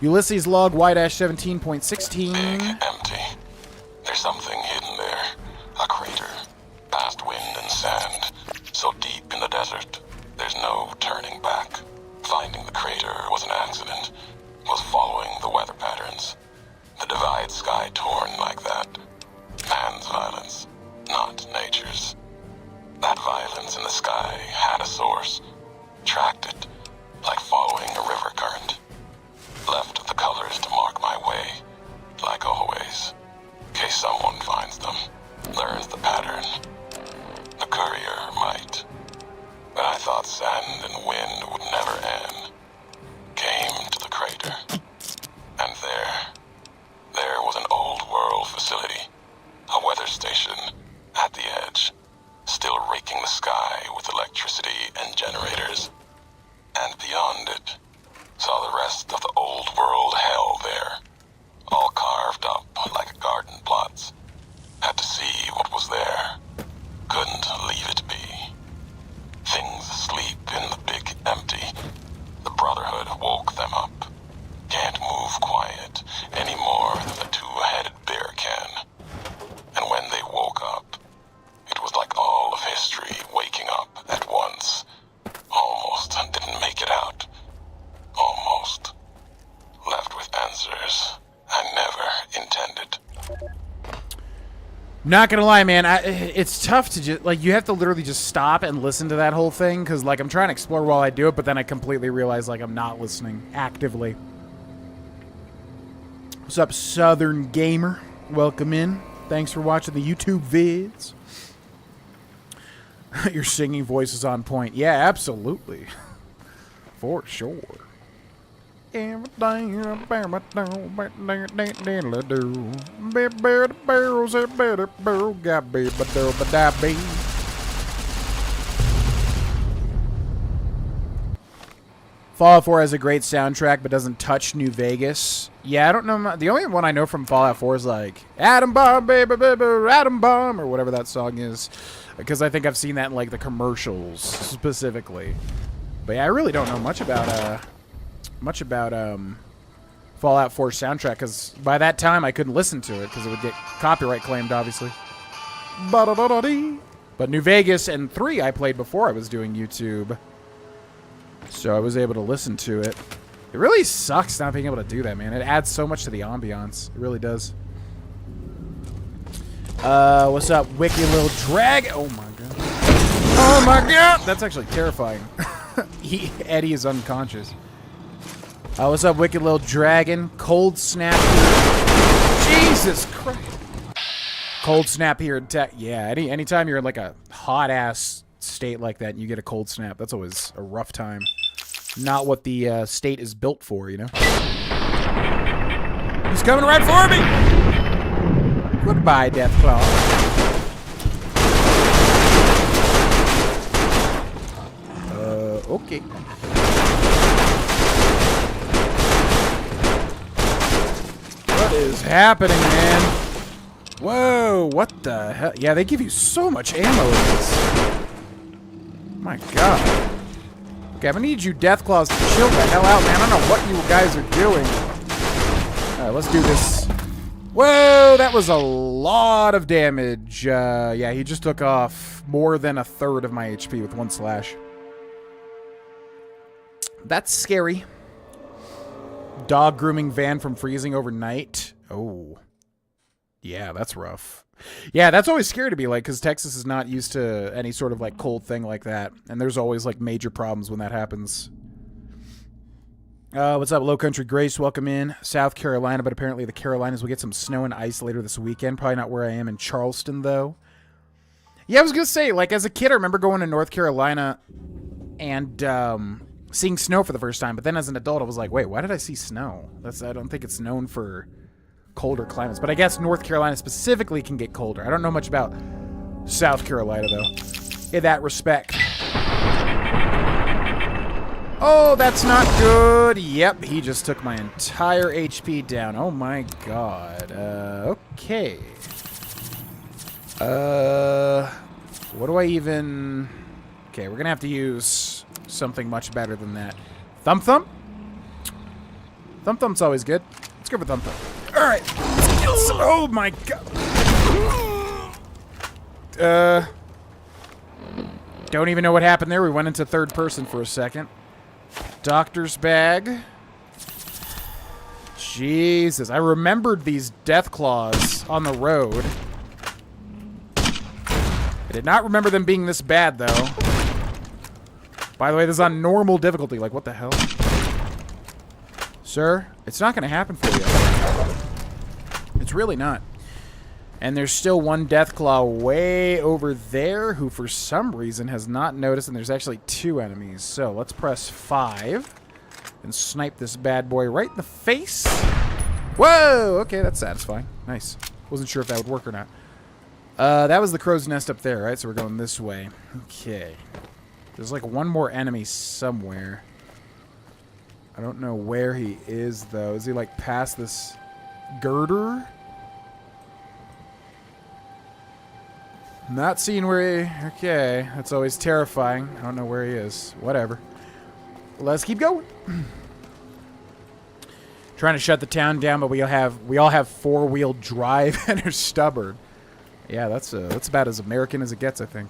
Ulysses log Y-17.16. Empty. There's something hidden there. A crater. Past wind and sand. So deep in the desert, there's no turning back. Finding the crater was an accident. Was following the weather patterns. The divide sky torn like that. Man's violence, not nature's. That violence in the sky had a source. Tracked it, like following a river current. Left the colors to mark my way, like always. In case someone finds them, learns the pattern. The Courier might. But I thought sand and wind would never end. Came to the crater. And there was an old world facility. A weather station at the edge, still raking the sky with electricity and generators. And beyond it, Saw the rest of the old world hell there, all carved up like garden plots. Had to see what was there. Couldn't leave it be. Things asleep in the big empty. The Brotherhood woke them up. Can't move quiet any more than the two-headed bear can. And when they woke up, it was like all of history waking up at once. Almost didn't make it out. Almost. Left with answers I never intended. Not gonna lie, man, it's tough to just, like, you have to literally just stop and listen to that whole thing, because, like, I'm trying to explore while I do it, but then I completely realize, like, I'm not listening actively. What's up, Southern Gamer? Welcome in. Thanks for watching the YouTube vids. Your singing voice is on point. Yeah, absolutely. For sure. Fallout 4 has a great soundtrack, but doesn't touch New Vegas. Yeah, I don't know. The only one I know from Fallout 4 is like Atom Bomb, baby, baby, Atom Bomb, or whatever that song is. Because I think I've seen that in like the commercials specifically. But yeah, I really don't know much about Fallout 4 soundtrack, because by that time I couldn't listen to it because it would get copyright claimed, obviously. But New Vegas and 3 I played before I was doing YouTube, so I was able to listen to it. It really sucks not being able to do that, man. It adds so much to the ambiance. It really does. What's up, wicked little drag? Oh my god. Oh my god! That's actually terrifying. Eddie is unconscious. What's up, wicked little dragon? Cold snap here. Jesus Christ. Cold snap here in tech. Yeah, anytime you're in like a hot ass state like that and you get a cold snap, that's always a rough time. Not what the state is built for, you know? He's coming right for me! Goodbye, Deathclaw. Okay. What is happening, man? Whoa, what the hell? Yeah, they give you so much ammo in this. My god. Okay, I'm gonna need you Deathclaws to chill the hell out, man. I don't know what you guys are doing. Alright, let's do this. Whoa, that was a lot of damage. Yeah, he just took off more than a third of my HP with one slash. That's scary. Dog grooming van from freezing overnight. Oh. Yeah, that's rough. Yeah, that's always scary to be like, because Texas is not used to any sort of like cold thing like that. And there's always like major problems when that happens. What's up, Low Country Grace? Welcome in. South Carolina, but apparently the Carolinas will get some snow and ice later this weekend. Probably not where I am in Charleston, though. Yeah, I was going to say, like, as a kid, I remember going to North Carolina and seeing snow for the first time. But then as an adult, I was like, wait, why did I see snow? I don't think it's known for colder climates. But I guess North Carolina specifically can get colder. I don't know much about South Carolina, though, in that respect. Oh, that's not good. Yep, he just took my entire HP down. Oh my god. Okay. What do I even... Okay, we're gonna have to use something much better than that. Thump Thump? Thump Thump's always good. Let's go for Thump Thump. Alright. Oh my god. Don't even know what happened there. We went into third person for a second. Doctor's bag. Jesus, I remembered these Deathclaws on the road. I did not remember them being this bad, though. By the way, this is on normal difficulty. Like, what the hell? Sir, it's not going to happen for you. It's really not. And there's still one Deathclaw way over there who for some reason has not noticed, and there's actually 2 enemies. So let's press 5 and snipe this bad boy right in the face. Whoa! Okay, that's satisfying. Nice. Wasn't sure if that would work or not. That was the crow's nest up there, right? So we're going this way. Okay. There's like one more enemy somewhere. I don't know where he is, though. Is he, like, past this girder? Not seeing where he... Okay, that's always terrifying. I don't know where he is. Whatever. Let's keep going. Trying to shut the town down, but we all have four-wheel drive and are stubborn. Yeah, that's about as American as it gets, I think.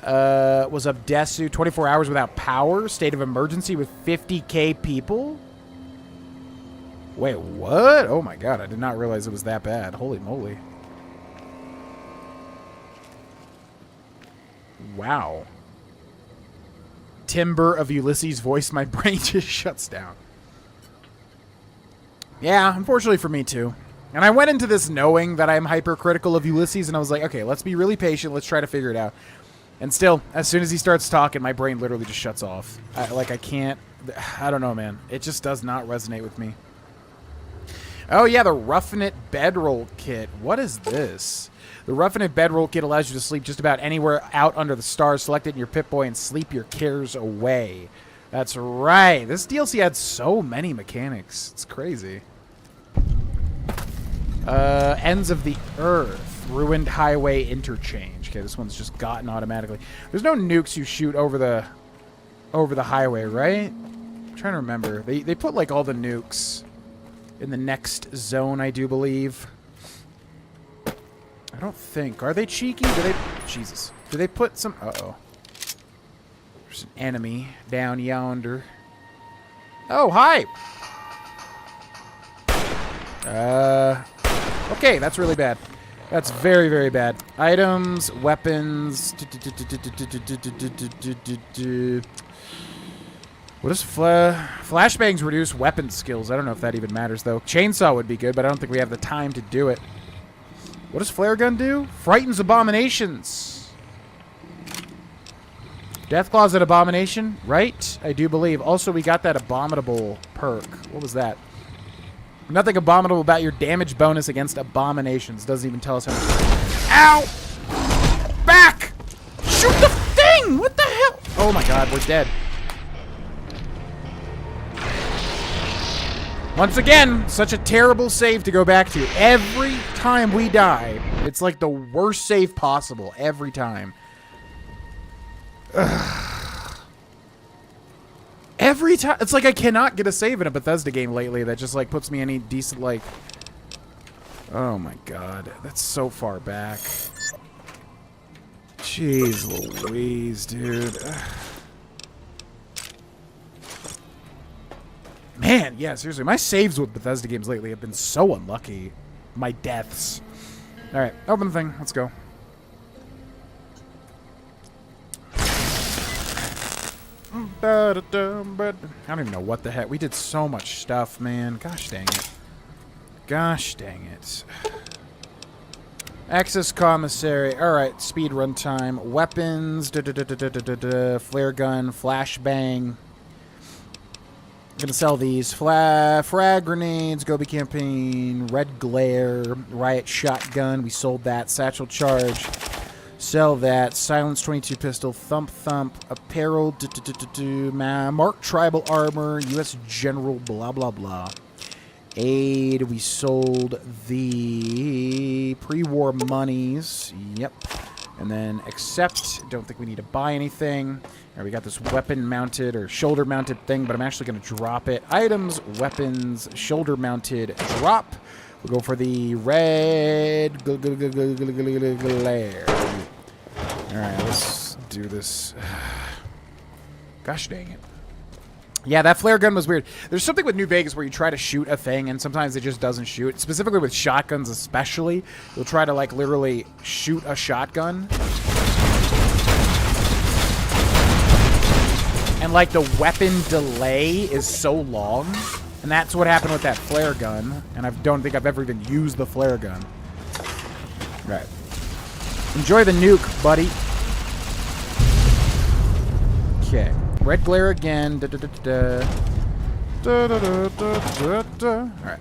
Was Abdesu 24 hours without power? State of emergency with 50k people? Wait, what? Oh my god, I did not realize it was that bad. Holy moly. Wow. Timber of Ulysses' voice, my brain just shuts down. Yeah, unfortunately for me too. And I went into this knowing that I'm hypercritical of Ulysses, and I was like, okay, let's be really patient, let's try to figure it out. And still, as soon as he starts talking, my brain literally just shuts off. I can't... I don't know, man. It just does not resonate with me. Oh, yeah, the Roughing It Bedroll Kit. What is this? The Roughing It Bedroll Kit allows you to sleep just about anywhere out under the stars. Select it in your Pip-Boy and sleep your cares away. That's right. This DLC had so many mechanics. It's crazy. Ends of the Earth. Ruined Highway Interchange. Okay, this one's just gotten automatically. There's no nukes you shoot over the highway, right? I'm trying to remember. They put like all the nukes in the next zone, I do believe. I don't think. Are they cheeky? Do they... Jesus. Do they put some... Uh-oh. There's an enemy down yonder. Oh, hi! Okay, that's really bad. That's very, very bad. Items, weapons... What does flashbangs reduce weapon skills? I don't know if that even matters, though. Chainsaw would be good, but I don't think we have the time to do it. What does flare gun do? Frightens abominations. Deathclaw's an abomination, right? I do believe. Also, we got that abominable perk. What was that? Nothing abominable about your damage bonus against abominations. Doesn't even tell us how much. Ow! Back! Shoot the thing! What the hell? Oh my god, we're dead. Once again, such a terrible save to go back to. Every time we die, it's like the worst save possible. Every time. Ugh. Every time. It's like I cannot get a save in a Bethesda game lately that just like puts me any decent like... Oh my god. That's so far back. Jeez Louise, dude. Ugh. Man, yeah, seriously. My saves with Bethesda games lately have been so unlucky. My deaths. Alright, open the thing. Let's go. I don't even know what the heck. We did so much stuff, man. Gosh dang it. Gosh dang it. Access commissary. Alright, speed run time. Weapons. Flare gun. Flashbang. Gonna sell these. Frag grenades, Gobi campaign, red glare, riot shotgun. We sold that. Satchel charge. Sell that. Silence 22 pistol. Thump thump. Apparel. Mark tribal armor. U.S. general. Blah blah blah. Aid. We sold the pre-war monies. Yep. And then accept. Don't think we need to buy anything. All right, we got this weapon-mounted or shoulder-mounted thing, but I'm actually going to drop it. Items, weapons, shoulder-mounted, drop. We'll go for the red glare. All right, let's do this. Gosh dang it. Yeah, that flare gun was weird. There's something with New Vegas where you try to shoot a thing and sometimes it just doesn't shoot. Specifically with shotguns especially. You'll try to like literally shoot a shotgun. And like the weapon delay is so long. And that's what happened with that flare gun. And I don't think I've ever even used the flare gun. Right. Enjoy the nuke, buddy. Okay. Red glare again. Alright.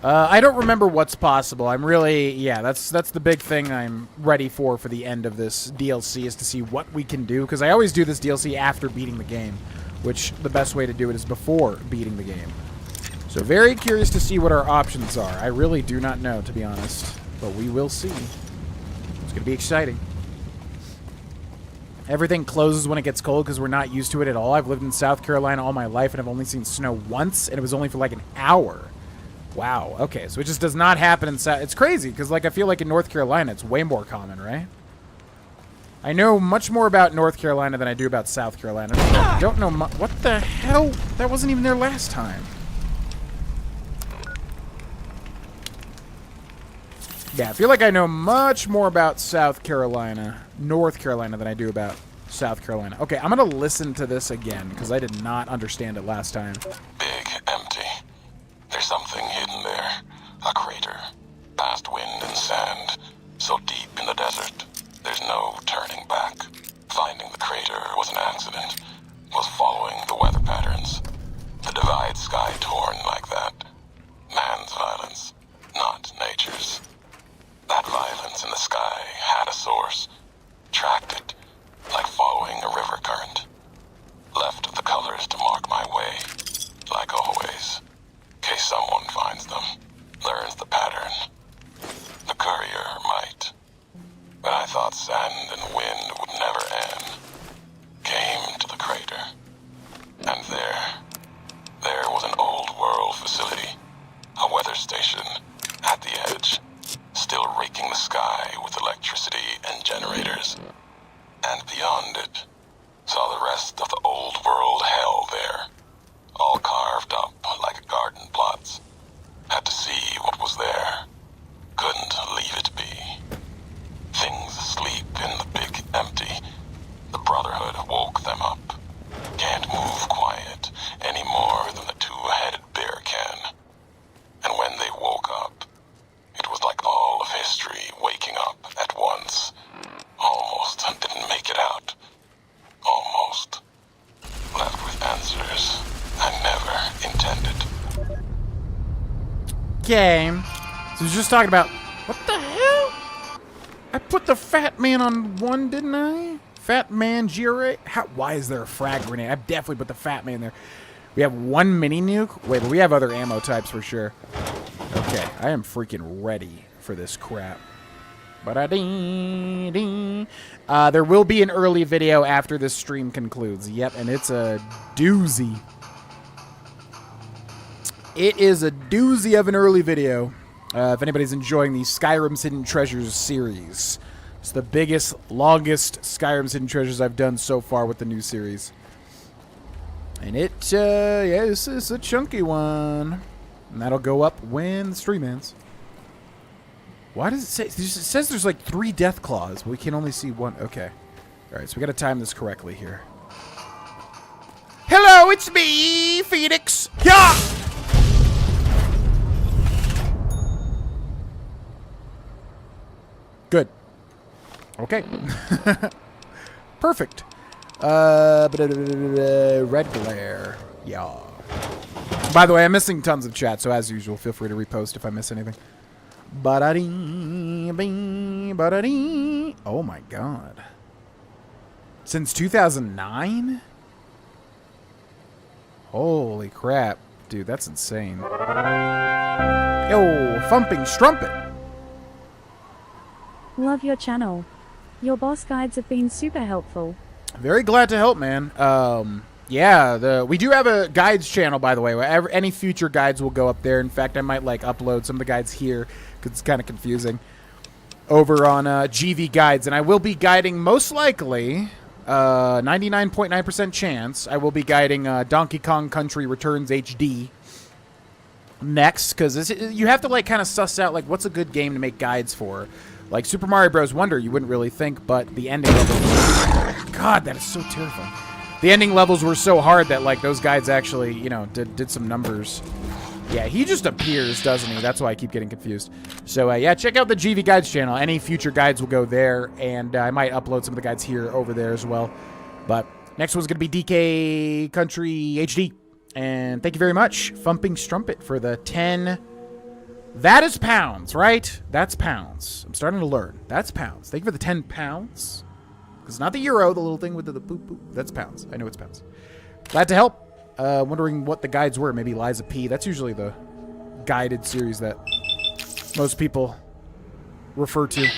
I don't remember what's possible. I'm really, yeah, that's the big thing I'm ready for the end of this DLC is to see what we can do, because I always do this DLC after beating the game, which the best way to do it is before beating the game. So very curious to see what our options are. I really do not know, to be honest, but we will see. It's going to be exciting. Everything closes when it gets cold because we're not used to it at all. I've lived in South Carolina all my life, and I've only seen snow once, and it was only for like an hour. Wow, okay, so it just does not happen in South... It's crazy, because like I feel like in North Carolina, it's way more common, right? I know much more about North Carolina than I do about South Carolina. I don't know... What the hell? That wasn't even there last time. Yeah, I feel like I know much more about South Carolina, North Carolina, than I do about South Carolina. Okay, I'm going to listen to this again, because I did not understand it last time. Big, empty. There's something hidden there. A crater. Past wind and sand. So deep in the desert, there's no turning back. Finding the crater was an accident. Was following the weather patterns. The divide sky torn like that. Man's violence, not nature's. That violence in the sky had a source. Tracked it, like following a river current. Left the colors to mark my way, like always. In case someone finds them, learns the pattern. The Courier might. But I thought sand and wind would never end. Came to the crater. And there was an old world facility. A weather station at the edge. Still raking the sky with electricity and generators. And beyond it, saw the rest of the old world hell there. All carved up like garden plots. Had to see what was there. Couldn't leave it be. Things asleep in the big empty. The Brotherhood woke them up. Can't move quiet any more than the two-headed bear can. And when they woke up, it was like all of history waking up at once. Almost didn't make it out. Almost. Left with answers I never intended. Game. So he's just talking about... What the hell? I put the fat man on one, didn't I? Fat man GRA? Why is there a frag grenade? I've definitely put the fat man there. We have one mini nuke? Wait, but we have other ammo types for sure. Okay, I am freaking ready for this crap. There will be an early video after this stream concludes. Yep, and it's a doozy. It is a doozy of an early video. If anybody's enjoying the Skyrim's Hidden Treasures series. It's the biggest, longest Skyrim's Hidden Treasures I've done so far with the new series. And yeah, this is a chunky one. And that'll go up when the stream ends. Why does it say... It says there's like 3 Deathclaws, but we can only see one. Okay. Alright, so we gotta time this correctly here. Hello, it's me, Phoenix! Yeah! Good. Okay. Perfect. Red glare. Yeah. By the way, I'm missing tons of chat, so as usual, feel free to repost if I miss anything. Oh my god. Since 2009? Holy crap. Dude, that's insane. Yo, thumping strumpet. Love your channel. Your boss guides have been super helpful. Very glad to help, man. Yeah, we do have a guides channel, by the way. Any future guides will go up there. In fact, I might like upload some of the guides here because it's kind of confusing. Over on GV Guides, and I will be guiding most likely 99.9% chance I will be guiding Donkey Kong Country Returns HD next, because you have to like kind of suss out like what's a good game to make guides for. Like Super Mario Bros. Wonder, you wouldn't really think, but the ending levels... God, that is so terrifying. The ending levels were so hard that, like, those guides actually, you know, did some numbers. Yeah, he just appears, doesn't he? That's why I keep getting confused. So, yeah, check out the GV Guides channel. Any future guides will go there, and I might upload some of the guides here over there as well. But next one's going to be DK Country HD. And thank you very much, Thumping Strumpet, for the 10 That is pounds, right? That's pounds. I'm starting to learn. That's pounds. Thank you for the 10 pounds. It's not the euro, the little thing with the boop boop. That's pounds. I know it's pounds. Glad to help. Wondering what the guides were. Maybe Liza P. That's usually the guided series that most people refer to.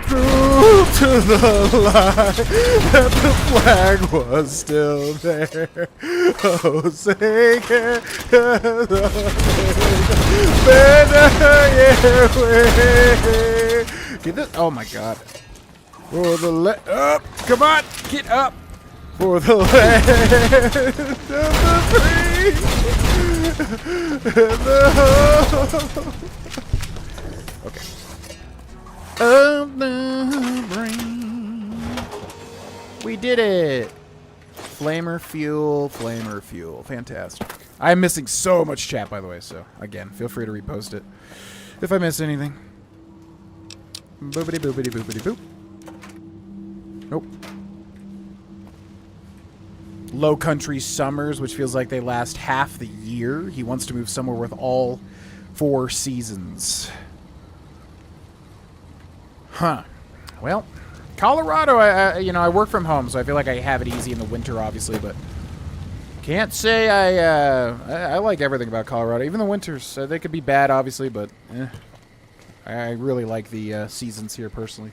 Prove to the lie that the flag was still there. Oh, say get this. Oh my God. For the up, come on, get up. For the land of the free and the home. Okay. Of the brain. We did it. Flamer fuel, flamer fuel. Fantastic. I'm missing so much chat, by the way, so again, feel free to repost it if I miss anything. Boopity boopity boopity boop. Nope. Low Country Summers, which feels like they last half the year. He wants to move somewhere with all 4 seasons. Huh. Well, Colorado, I work from home, so I feel like I have it easy in the winter, obviously, but can't say I like everything about Colorado. Even the winters, they could be bad, obviously, but I really like the seasons here, personally.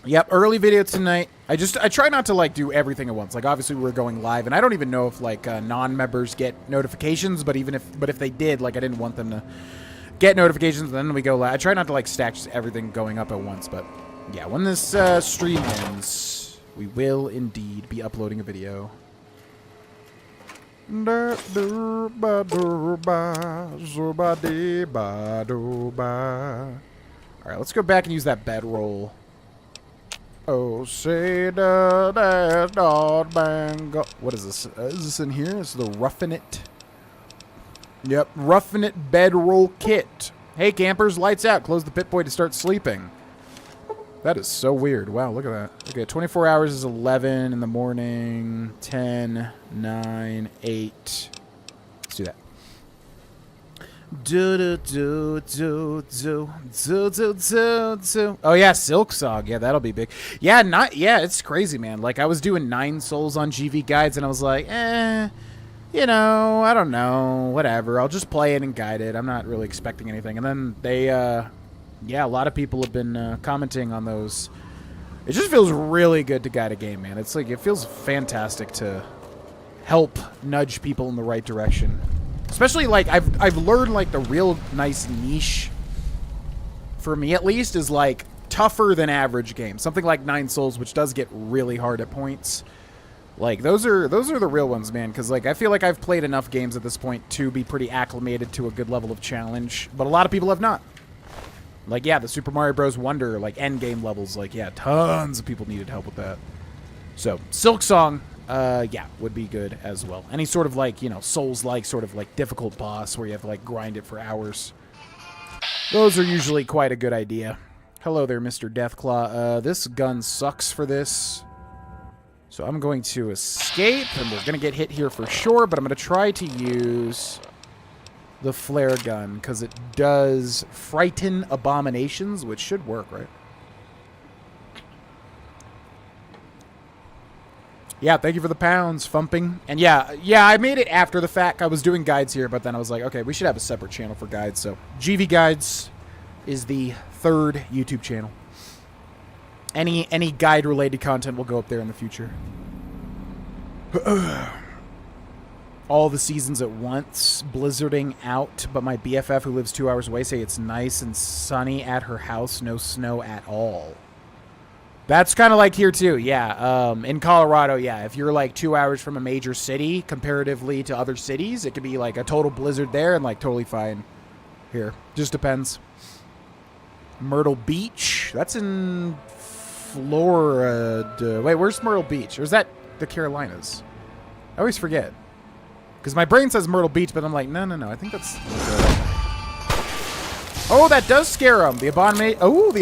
Yep, early video tonight. I try not to like do everything at once. Like obviously we're going live, and I don't even know if like non-members get notifications. But if they did, like I didn't want them to get notifications. And then we go live. I try not to like stack just everything going up at once. But yeah, when this stream ends, we will indeed be uploading a video. All right, let's go back and use that bedroll. Oh, say that dog bang. What is this? Is this in here? It's the Roughing It. Yep, Roughing It bedroll kit. Hey, campers, lights out. Close the pit boy to start sleeping. That is so weird. Wow, look at that. Okay, 24 hours is 11 in the morning. 10, 9, 8. Let's do that. Oh yeah, Silk Song. Yeah, that'll be big. Yeah, it's crazy, man. Like I was doing 9 souls on GV guides and I was like, I don't know, whatever. I'll just play it and guide it. I'm not really expecting anything. And then they a lot of people have been commenting on those. It just feels really good to guide a game, man. It's like it feels fantastic to help nudge people in the right direction. Especially, like, I've learned, like, the real nice niche, for me at least, is, like, tougher than average games. Something like 9 Souls, which does get really hard at points. Like, those are the real ones, man. Because, like, I feel like I've played enough games at this point to be pretty acclimated to a good level of challenge. But a lot of people have not. Like, yeah, the Super Mario Bros. Wonder, like, endgame levels, like, yeah, tons of people needed help with that. So, Silk Song... would be good as well. Any sort of like, Souls-like sort of like difficult boss where you have to like grind it for hours. Those are usually quite a good idea. Hello there, Mr. Deathclaw. This gun sucks for this. So I'm going to escape, and we're going to get hit here for sure, but I'm going to try to use the flare gun, because it does frighten abominations, which should work, right? Yeah, thank you for the pounds, Fumping. And yeah, I made it after the fact. I was doing guides here, but then I was like, okay, we should have a separate channel for guides. So GV Guides is the 3rd YouTube channel. Any guide-related content will go up there in the future. All the seasons at once, blizzarding out, but my BFF who lives 2 hours away say it's nice and sunny at her house, no snow at all. That's kind of like here, too, yeah. In Colorado, yeah, if you're, like, 2 hours from a major city, comparatively to other cities, it could be, like, a total blizzard there and, like, totally fine here. Just depends. Myrtle Beach. That's in Florida. Wait, where's Myrtle Beach? Or is that the Carolinas? I always forget. Because my brain says Myrtle Beach, but I'm like, no. I think that's... Oh, that does scare him. The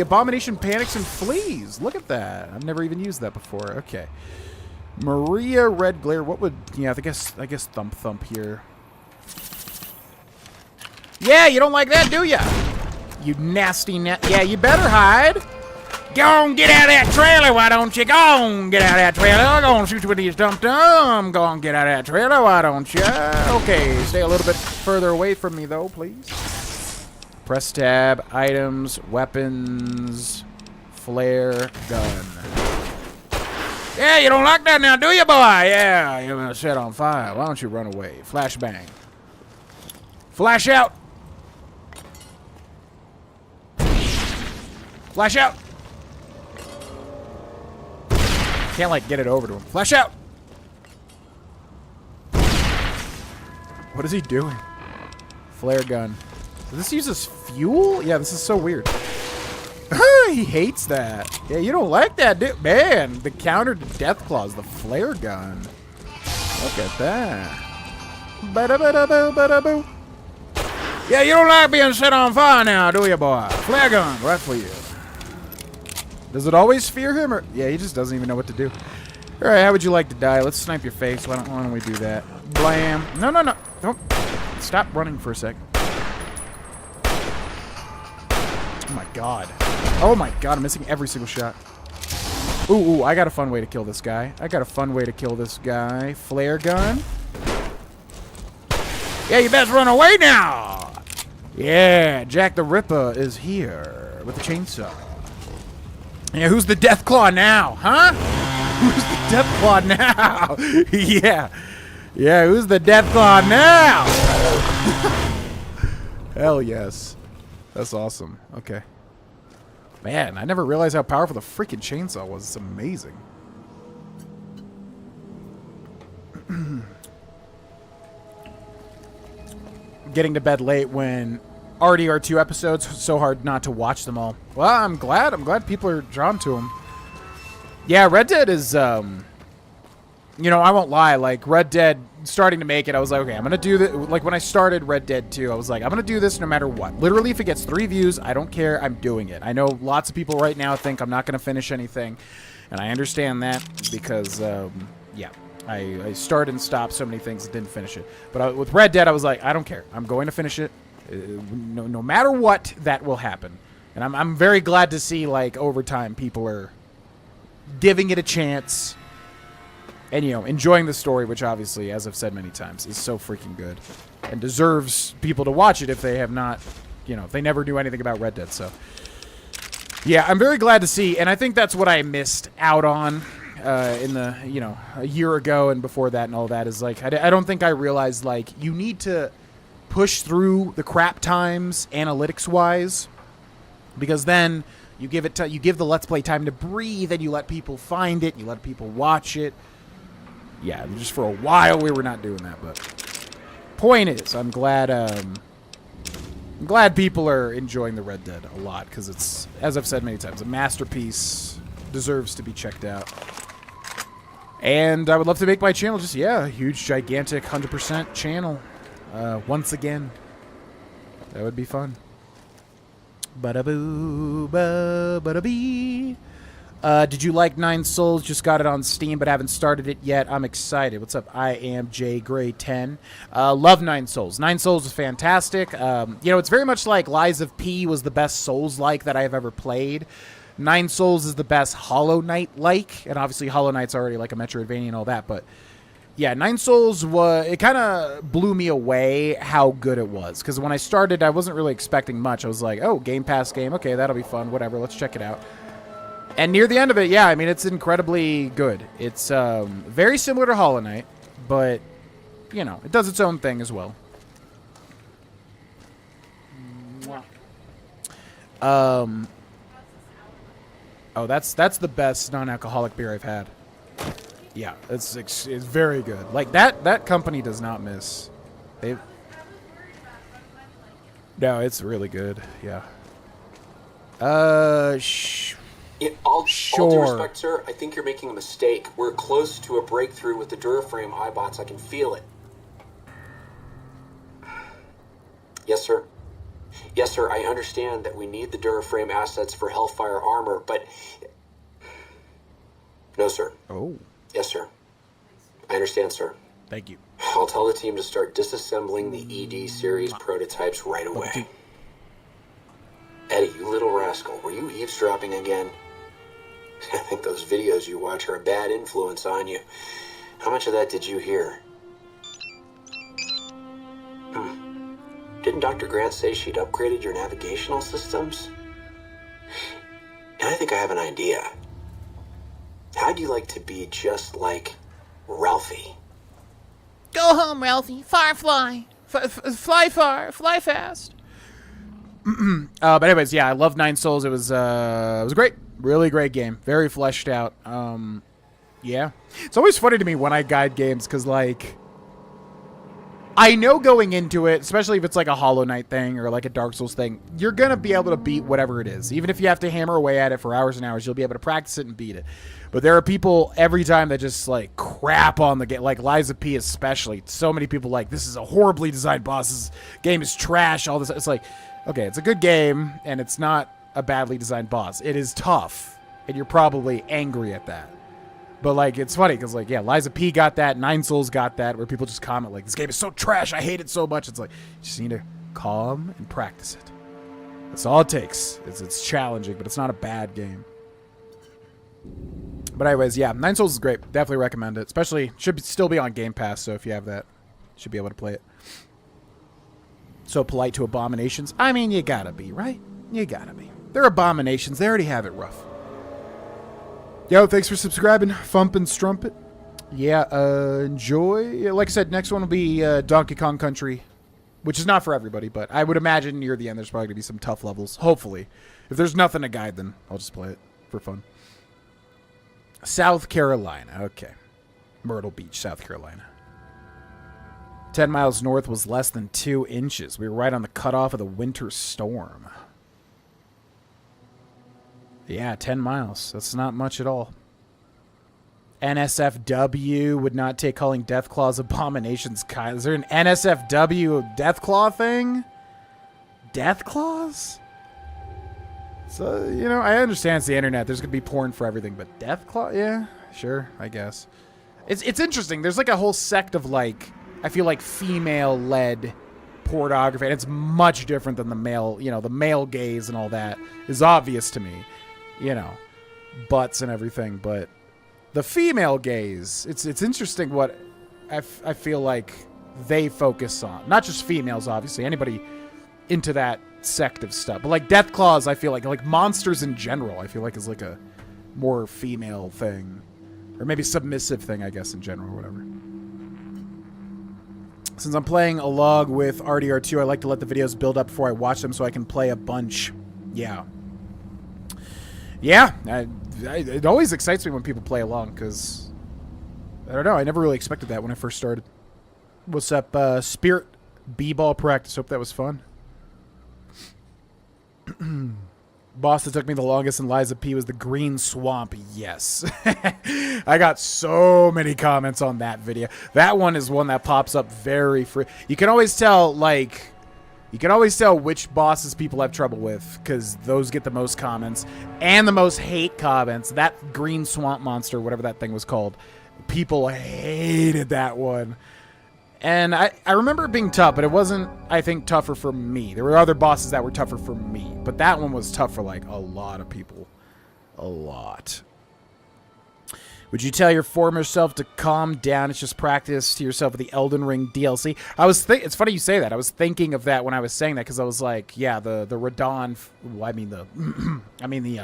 abomination panics and flees. Look at that. I've never even used that before. Okay. Maria Red Glare. What would... Yeah, I guess Thump Thump here. Yeah, you don't like that, do ya? You nasty Yeah, you better hide. Go on, get out of that trailer, why don't you? Go on, get out of that trailer. I'm gonna shoot you with these dum-dum. Go on, get out of that trailer, why don't you? Okay, stay a little bit further away from me, though, please. Press tab, items, weapons, flare, gun. Yeah, you don't like that now, do you, boy? Yeah, you're gonna set on fire. Why don't you run away? Flashbang. Flash out. Flash out. Can't, like, get it over to him. Flash out. What is he doing? Flare gun. Does this use fuel? Yeah, this is so weird. He hates that. Yeah, you don't like that, dude. Man, the counter to Deathclaw is the flare gun. Look at that. Ba-da-ba-da-boo, ba-da-boo. Yeah, you don't like being set on fire now, do you, boy? Flare gun, right for you. Does it always fear him? Or yeah, he just doesn't even know what to do. All right, how would you like to die? Let's snipe your face. Why don't we do that? Blam. No, no, no. Don't. Stop running for a sec. Oh, my God. Oh, my God. I'm missing every single shot. Ooh, I got a fun way to kill this guy. Flare gun. Yeah, you best run away now. Yeah, Jack the Ripper is here with the chainsaw. Yeah, who's the Deathclaw now, huh? Who's the Deathclaw now? Yeah. Yeah, who's the Deathclaw now? Hell yes. That's awesome. Okay. Man, I never realized how powerful the freaking chainsaw was. It's amazing. Getting to bed late when already are 2 episodes, so hard not to watch them all. Well, I'm glad people are drawn to them. Yeah, Red Dead is, you know, I won't lie, like, Red Dead, starting to make it, I was like, okay, I'm gonna do this. Like, when I started Red Dead 2, I was like, I'm gonna do this no matter what. Literally, if it gets 3 views, I don't care, I'm doing it. I know lots of people right now think I'm not gonna finish anything, and I understand that, because, yeah. I started and stopped so many things and didn't finish it. But with Red Dead, I was like, I don't care. I'm going to finish it. No matter what, that will happen. And I'm very glad to see, like, over time, people are giving it a chance and, you know, enjoying the story, which obviously, as I've said many times, is so freaking good and deserves people to watch it if they have not, you know, if they never knew anything about Red Dead. So, yeah, I'm very glad to see, and I think that's what I missed out on in the, you know, a year ago and before that and all that, is like, I don't think I realized, like, you need to push through the crap times analytics-wise, because then you give the Let's Play time to breathe, and you let people find it, you let people watch it. Yeah, just for a while we were not doing that, but point is, I'm glad people are enjoying the Red Dead a lot, because it's, as I've said many times, a masterpiece, deserves to be checked out. And I would love to make my channel just, yeah, a huge, gigantic, 100% channel. Once again. That would be fun. Ba-da-boo, ba-da-bee. Did you like Nine Souls? Just got it on Steam, but haven't started it yet. I'm excited. What's up? I am J Gray 10. Love Nine Souls. Nine Souls is fantastic. You know, it's very much like Lies of P was the best Souls-like that I have ever played. Nine Souls is the best Hollow Knight-like, and obviously Hollow Knight's already like a Metroidvania and all that, but yeah, Nine Souls it kind of blew me away how good it was, because when I started, I wasn't really expecting much. I was like, oh, Game Pass game, okay, that'll be fun, whatever, let's check it out. And near the end of it, yeah, I mean, it's incredibly good. It's very similar to Hollow Knight, but, you know, it does its own thing as well. Oh, that's the best non-alcoholic beer I've had. Yeah, it's very good. Like, that company does not miss. No, it's really good. Yeah. All Sure. due respect, sir, I think you're making a mistake. We're close to a breakthrough with the Duraframe iBots. I can feel it. Yes, sir. Yes, sir, I understand that we need the Duraframe assets for Hellfire armor, but... No, sir. Oh. Yes, sir. I understand, sir. Thank you. I'll tell the team to start disassembling the ED series prototypes right away. Eddie, you little rascal, were you eavesdropping again? I think those videos you watch are a bad influence on you. How much of that did you hear? Didn't Dr. Grant say she'd upgraded your navigational systems? And I think I have an idea. How'd you like to be just like Ralphie? Go home, Ralphie. Firefly. Fly far. Fly fast. But anyways, yeah, I love Nine Souls. It was great. Really great game. Very fleshed out. Yeah. It's always funny to me when I guide games because, like, I know going into it, especially if it's like a Hollow Knight thing or like a Dark Souls thing, you're going to be able to beat whatever it is. Even if you have to hammer away at it for hours and hours, you'll be able to practice it and beat it. But there are people every time that just like crap on the game, like Liza P especially. So many people like, this is a horribly designed boss. This game is trash. All this. It's like, okay, it's a good game and it's not a badly designed boss. It is tough and you're probably angry at that. But, like, it's funny because, like, yeah, Liza P got that. Nine Souls got that, where people just comment, like, this game is so trash. I hate it so much. It's like, you just need to calm and practice it. That's all it takes. It's challenging, but it's not a bad game. But anyways, yeah, Nine Souls is great. Definitely recommend it. Especially, still be on Game Pass, so if you have that, you should be able to play it. So polite to abominations. I mean, you gotta be, right? You gotta be. They're abominations. They already have it rough. Yo, thanks for subscribing, Fump and Strumpet. Yeah, enjoy. Yeah, like I said, next one will be Donkey Kong Country, which is not for everybody, but I would imagine near the end there's probably going to be some tough levels, hopefully. If there's nothing to guide, then I'll just play it for fun. South Carolina, okay. Myrtle Beach, South Carolina. 10 miles north was less than 2 inches. We were right on the cutoff of the winter storm. Yeah, 10 miles. That's not much at all. NSFW would not take calling Deathclaw's abominations kind. Is there an NSFW Deathclaw thing? Deathclaws? So, you know, I understand it's the internet. There's going to be porn for everything, but Deathclaw? Yeah, sure, I guess. It's interesting. There's like a whole sect of like, I feel like female-led pornography, and it's much different than the male, you know, the male gaze and all that is obvious to me. You know, butts and everything, but the female gaze, it's interesting what I feel like they focus on. Not just females, obviously, anybody into that sect of stuff. But like Deathclaws, I feel like monsters in general, I feel like is like a more female thing. Or maybe submissive thing, I guess, in general, or whatever. Since I'm playing a log with RDR2, I like to let the videos build up before I watch them so I can play a bunch. Yeah. Yeah, it always excites me when people play along, because, I don't know, I never really expected that when I first started. What's up, Spirit B-ball practice? Hope that was fun. Boss that took me the longest in Liza P was the Green Swamp. Yes. I got so many comments on that video. That one is one that pops up very free. You can always tell, like... You can always tell which bosses people have trouble with, because those get the most comments and the most hate comments. That Green Swamp Monster, whatever that thing was called, people hated that one. And I remember it being tough, but it wasn't, I think, tougher for me. There were other bosses that were tougher for me, but that one was tough for, like, a lot of people. A lot. Would you tell your former self to calm down? It's just practice to yourself with the Elden Ring DLC. It's funny you say that. I was thinking of that when I was saying that, because I was like, yeah, the Radon,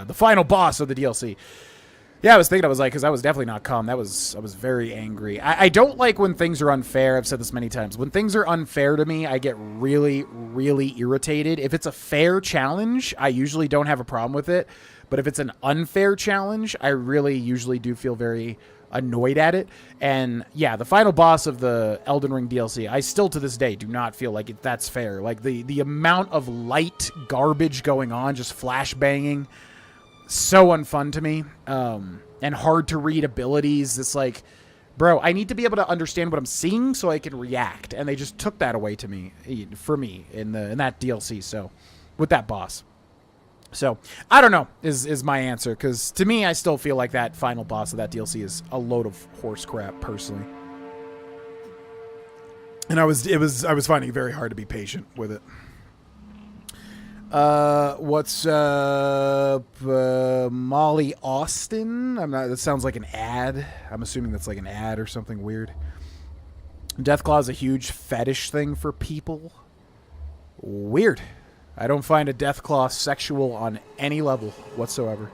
the final boss of the DLC. Yeah, I was like, because I was definitely not calm. I was very angry. I don't like when things are unfair. I've said this many times. When things are unfair to me, I get really, really irritated. If it's a fair challenge, I usually don't have a problem with it. But if it's an unfair challenge, I really usually do feel very annoyed at it. And yeah, the final boss of the Elden Ring DLC, I still to this day do not feel like that's fair. Like the amount of light garbage going on, just flashbanging, so unfun to me. And hard to read abilities. It's like, bro, I need to be able to understand what I'm seeing so I can react. And they just took that away to me, for me, in that DLC. So with that boss. So, I don't know, is my answer, because to me, I still feel like that final boss of that DLC is a load of horse crap, personally. And I was finding it very hard to be patient with it. What's up, Molly Austin? That sounds like an ad. I'm assuming that's like an ad or something weird. Deathclaw is a huge fetish thing for people. Weird. I don't find a Deathclaw sexual on any level whatsoever.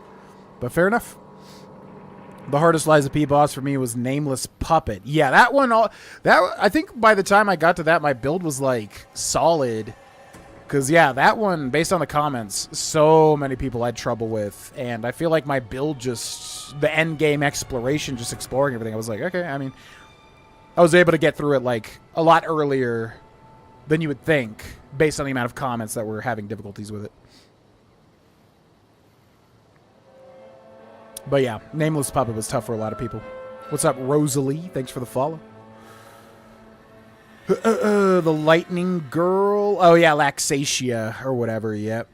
But fair enough. The hardest Liza P boss for me was Nameless Puppet. Yeah, that one, I think by the time I got to that, my build was like solid. Because, yeah, that one, based on the comments, so many people had trouble with. And I feel like my build just, the end game exploration, just exploring everything, I was like, okay, I mean, I was able to get through it like a lot earlier than you would think, based on the amount of comments that were having difficulties with it. But yeah, Nameless Puppet was tough for a lot of people. What's up, Rosalie? Thanks for the follow. The Lightning Girl. Oh yeah, Laxatia or whatever. Yep.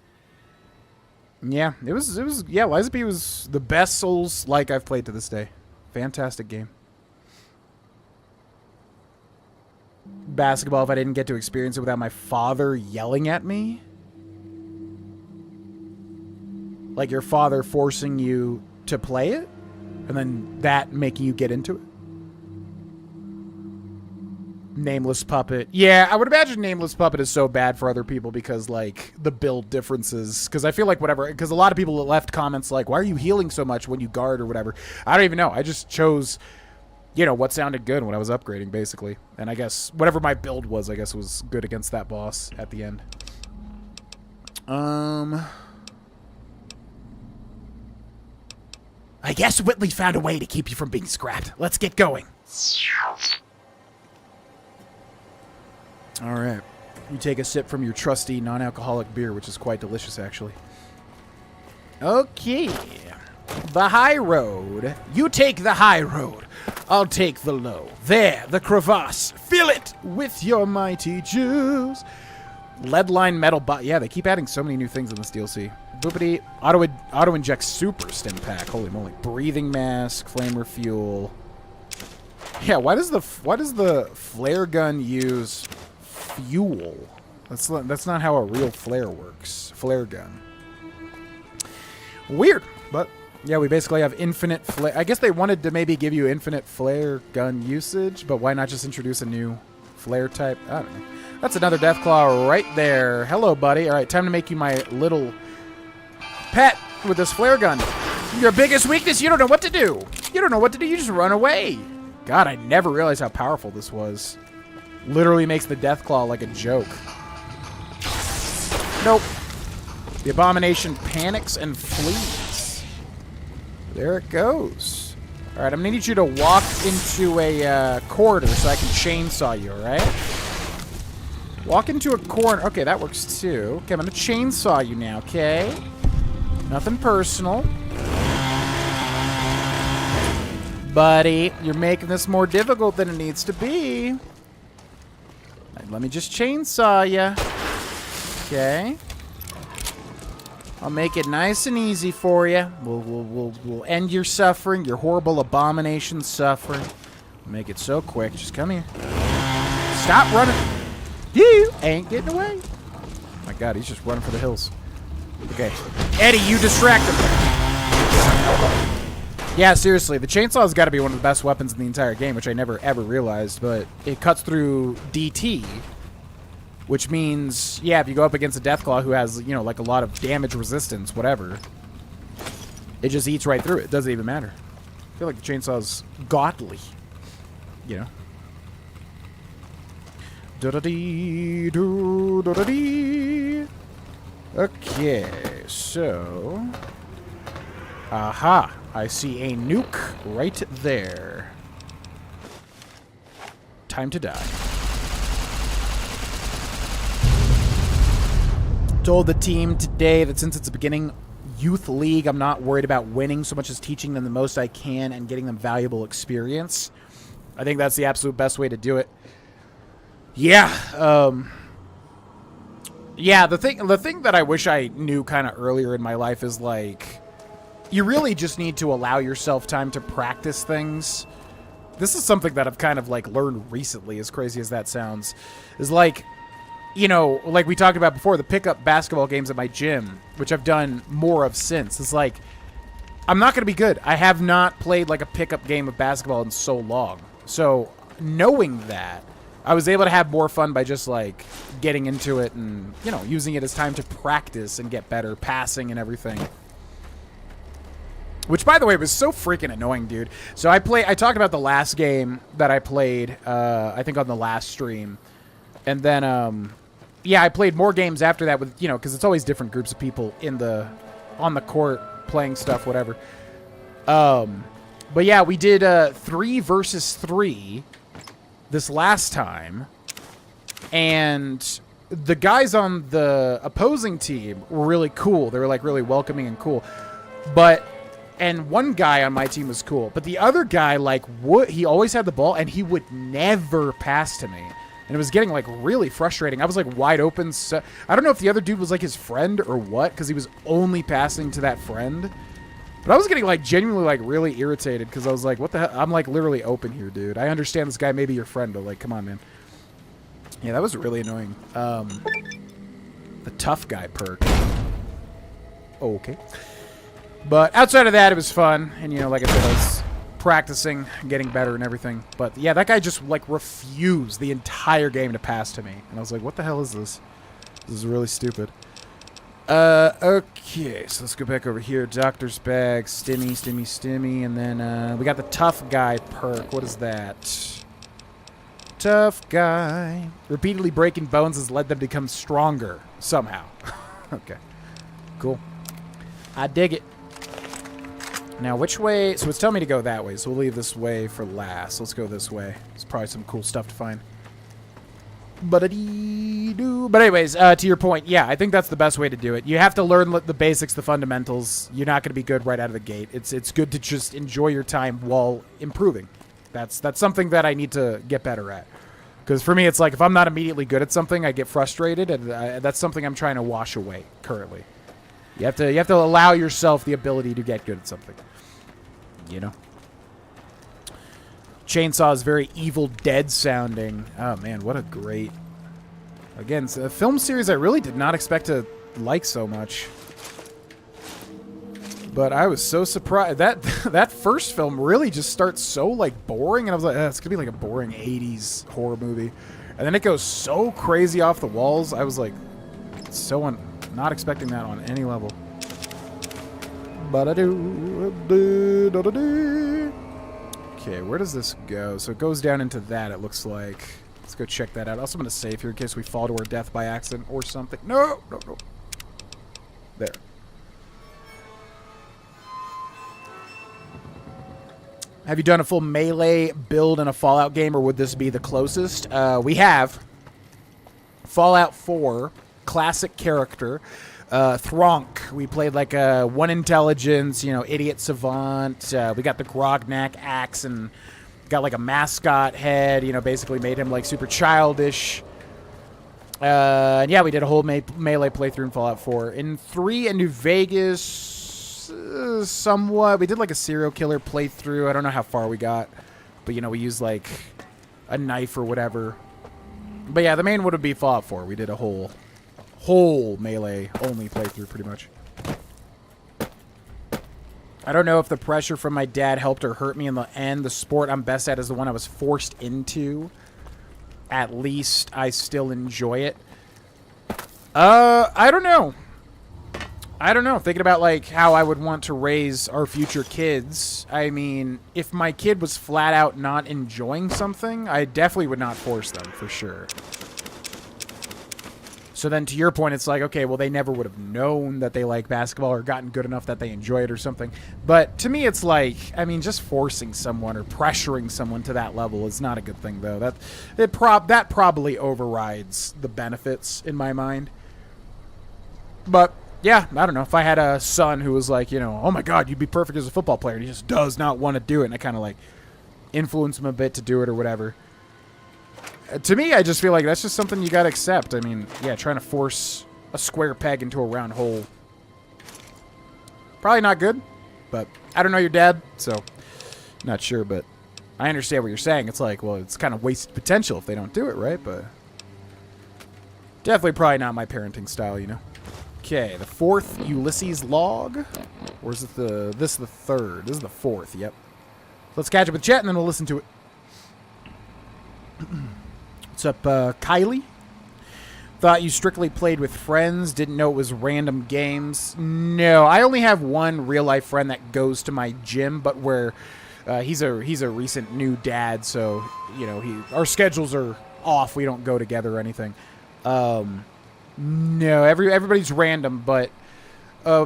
Yeah, it was. Yeah, Liza P was the best Souls-like I've played to this day. Fantastic game. Basketball, if I didn't get to experience it without my father yelling at me. Like your father forcing you to play it, and then that making you get into it. Nameless Puppet. Yeah, I would imagine Nameless Puppet is so bad for other people because, like, the build differences. Because I feel like whatever, because a lot of people left comments like, why are you healing so much when you guard or whatever? I don't even know. I just chose, you know, what sounded good when I was upgrading, basically. And I guess whatever my build was, I guess was good against that boss at the end. I guess Whitley found a way to keep you from being scrapped. Let's get going. All right. You take a sip from your trusty non-alcoholic beer, which is quite delicious, actually. Okay. The high road. You take the high road. I'll take the low. There, the crevasse. Fill it with your mighty juice. Leadline metal yeah, they keep adding so many new things in this DLC. Boopity. Auto-inject super stim pack. Holy moly. Breathing mask. Flame refuel. Yeah, why does the flare gun use fuel? That's not how a real flare works. Flare gun. Weird, but yeah, we basically have infinite flare. I guess they wanted to maybe give you infinite flare gun usage, but why not just introduce a new flare type? I don't know. That's another Deathclaw right there. Hello, buddy. All right, time to make you my little pet with this flare gun. Your biggest weakness, you don't know what to do. You don't know what to do, you just run away. God, I never realized how powerful this was. Literally makes the Deathclaw like a joke. Nope. The Abomination panics and flees. There it goes. Alright, I'm going to need you to walk into a corridor so I can chainsaw you, alright? Walk into a corner. Okay, that works too. Okay, I'm going to chainsaw you now, okay? Nothing personal. Buddy, you're making this more difficult than it needs to be. Let me just chainsaw ya. Okay. I'll make it nice and easy for you. We'll end your suffering, your horrible abomination suffering. Make it so quick. Just come here. Stop running. You ain't getting away. Oh my God, he's just running for the hills. Okay. Eddie, you distract him. Yeah, seriously, the chainsaw's got to be one of the best weapons in the entire game, which I never ever realized, but it cuts through DT, which means, yeah, if you go up against a Deathclaw who has, you know, like a lot of damage resistance, whatever, it just eats right through it. It doesn't even matter. I feel like the chainsaw's godly, you know. Do-da-dee, do-da-dee. Okay, so... Aha! I see a nuke right there. Time to die. Told the team today that since it's a beginning youth league, I'm not worried about winning so much as teaching them the most I can and getting them valuable experience. I think that's the absolute best way to do it. Yeah, Yeah, the thing that I wish I knew kind of earlier in my life is, like, you really just need to allow yourself time to practice things. This is something that I've kind of, like, learned recently, as crazy as that sounds. Is, like, you know, like we talked about before, the pickup basketball games at my gym, which I've done more of since, is, like, I'm not going to be good. I have not played, like, a pickup game of basketball in so long. So, knowing that, I was able to have more fun by just, like, getting into it and, you know, using it as time to practice and get better, passing and everything. Which, by the way, was so freaking annoying, dude. So I talked about the last game that I played, I think on the last stream. And then, yeah, I played more games after that with, you know, because it's always different groups of people on the court playing stuff, whatever. But yeah, we did 3 versus 3 this last time. And the guys on the opposing team were really cool. They were, like, really welcoming and cool. And one guy on my team was cool. But the other guy, like, he always had the ball, and he would never pass to me. And it was getting, like, really frustrating. I was, like, wide open. So I don't know if the other dude was, like, his friend or what, because he was only passing to that friend. But I was getting, like, genuinely, like, really irritated, because I was like, what the hell? I'm, like, literally open here, dude. I understand this guy may be your friend, but, like, come on, man. Yeah, that was really annoying. The tough guy perk. Okay. But outside of that, it was fun. And, you know, like I said, I was practicing, getting better and everything. But, yeah, that guy just, like, refused the entire game to pass to me. And I was like, what the hell is this? This is really stupid. Okay, so let's go back over here. Doctor's bag, stimmy. And then, we got the tough guy perk. What is that? Tough guy. Repeatedly breaking bones has led them to become stronger. Somehow. Okay. Cool. I dig it. Now, which way? So it's telling me to go that way, so we'll leave this way for last. Let's go this way. There's probably some cool stuff to find. But anyways, to your point, yeah, I think that's the best way to do it. You have to learn the basics, the fundamentals. You're not going to be good right out of the gate. It's good to just enjoy your time while improving. That's something that I need to get better at. Because for me, it's like if I'm not immediately good at something, I get frustrated, and that's something I'm trying to wash away currently. You have to allow yourself the ability to get good at something. You know? Chainsaw is very Evil Dead sounding. Oh, man, what a great... Again, it's a film series I really did not expect to like so much. But I was so surprised. That first film really just starts so, like, boring. And I was like, it's going to be like a boring 80s horror movie. And then it goes so crazy off the walls. I was like, not expecting that on any level. Okay, where does this go? So it goes down into that, it looks like. Let's go check that out. Also, I'm going to save here in case we fall to our death by accident or something. No. There. Have you done a full melee build in a Fallout game, or would this be the closest? We have. Fallout 4, classic character. Thronk. We played like a 1 intelligence, you know, idiot savant. We got the Grognak axe and got like a mascot head, you know, basically made him like super childish. And yeah, we did a whole melee playthrough in Fallout 4. In 3 in New Vegas, somewhat. We did like a serial killer playthrough. I don't know how far we got, but you know, we used like a knife or whatever. But yeah, the main would be Fallout 4. We did a whole melee only playthrough pretty much. I don't know if the pressure from my dad helped or hurt me in the end. The sport I'm best at is the one I was forced into. At least I still enjoy it. I don't know. Thinking about like how I would want to raise our future kids. I mean, if my kid was flat out not enjoying something, I definitely would not force them for sure. So then to your point, it's like, okay, well, they never would have known that they like basketball or gotten good enough that they enjoy it or something. But to me, it's like, I mean, just forcing someone or pressuring someone to that level is not a good thing, though. That probably overrides the benefits in my mind. But, yeah, I don't know. If I had a son who was like, you know, oh, my God, you'd be perfect as a football player, and he just does not want to do it, and I kind of, like, influence him a bit to do it or whatever. To me, I just feel like that's just something you gotta accept. I mean, yeah, trying to force a square peg into a round hole. Probably not good, but I don't know your dad, so not sure, but I understand what you're saying. It's like, well, it's kind of wasted potential if they don't do it, right? But definitely probably not my parenting style, you know? Okay, the 4th Ulysses log. Or is it this is the 3rd? This is the 4th, yep. Let's catch up with chat and then we'll listen to it. What's up, Kylie? Thought you strictly played with friends. Didn't know it was random games. No, I only have one real-life friend that goes to my gym, but where he's a recent new dad, so, you know, our schedules are off. We don't go together or anything. No, everybody's random, but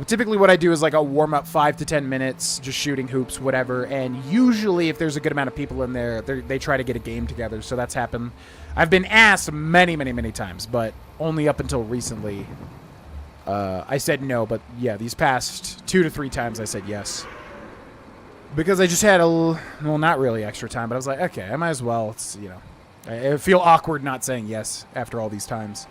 typically what I do is like a warm-up 5 to 10 minutes, just shooting hoops, whatever, and usually if there's a good amount of people in there, they try to get a game together, so that's happened. I've been asked many, many, many times, but only up until recently I said no, but yeah, these past 2 to 3 times I said yes. Because I just had well, not really extra time, but I was like, okay, I might as well. It's, you know, I feel awkward not saying yes after all these times.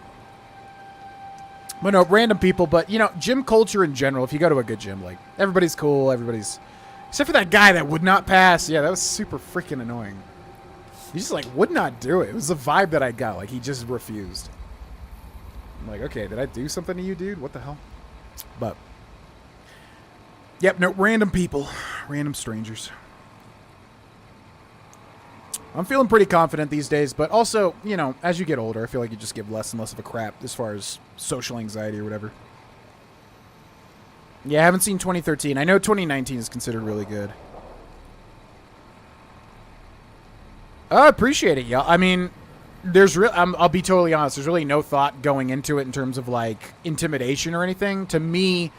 But no, random people, but, you know, gym culture in general, if you go to a good gym, like, everybody's cool, except for that guy that would not pass. Yeah, that was super freaking annoying. He just, like, would not do it. It was the vibe that I got. Like, he just refused. I'm like, okay, did I do something to you, dude? What the hell? But, yep, no, random people. Random strangers. I'm feeling pretty confident these days, but also, you know, as you get older, I feel like you just give less and less of a crap as far as social anxiety or whatever. Yeah, I haven't seen 2013. I know 2019 is considered really good. I appreciate it, y'all. I mean, I'll be totally honest. There's really no thought going into it in terms of, like, intimidation or anything. To me,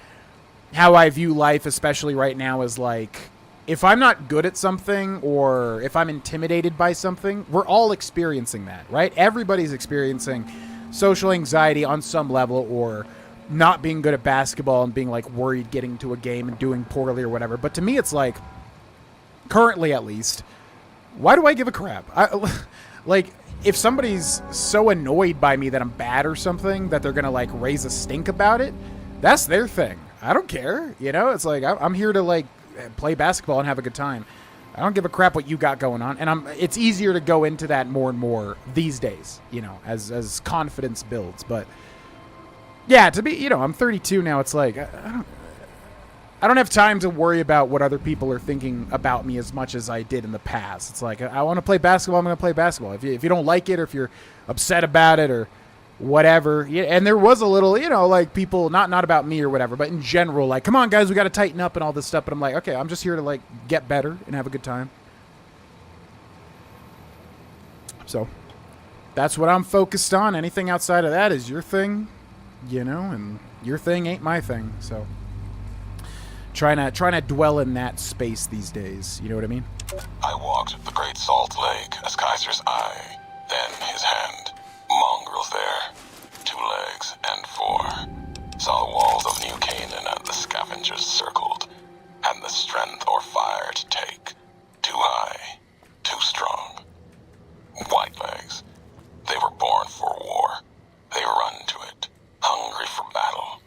how I view life, especially right now, is, like, if I'm not good at something or if I'm intimidated by something, we're all experiencing that, right? Everybody's experiencing social anxiety on some level or not being good at basketball and being, like, worried getting to a game and doing poorly or whatever. But to me, it's like, currently at least, why do I give a crap? Like, if somebody's so annoyed by me that I'm bad or something that they're going to, like, raise a stink about it, that's their thing. I don't care. You know, it's like, I'm here to, like, play basketball and have a good time. I don't give a crap what you got going on. And it's easier to go into that more and more these days, you know, as confidence builds. But yeah, to be, you know, I'm 32 now. It's like, I don't have time to worry about what other people are thinking about me as much as I did in the past. It's like, I want to play basketball, I'm going to play basketball. If you don't like it or if you're upset about it or whatever. Yeah, and there was a little, you know, like people, not about me or whatever, but in general, like, come on, guys, we got to tighten up and all this stuff. But I'm like, okay, I'm just here to, like, get better and have a good time. So that's what I'm focused on. Anything outside of that is your thing, you know, and your thing ain't my thing. So trying to dwell in that space these days. You know what I mean? I walked the Great Salt Lake as Kaiser's eye, then his hand. Mongrels there, 2 legs and 4. Saw the walls of New Canaan and the scavengers circled. Hadn't the strength or fire to take. Too high, too strong. White legs. They were born for war. They run to it, hungry for battle.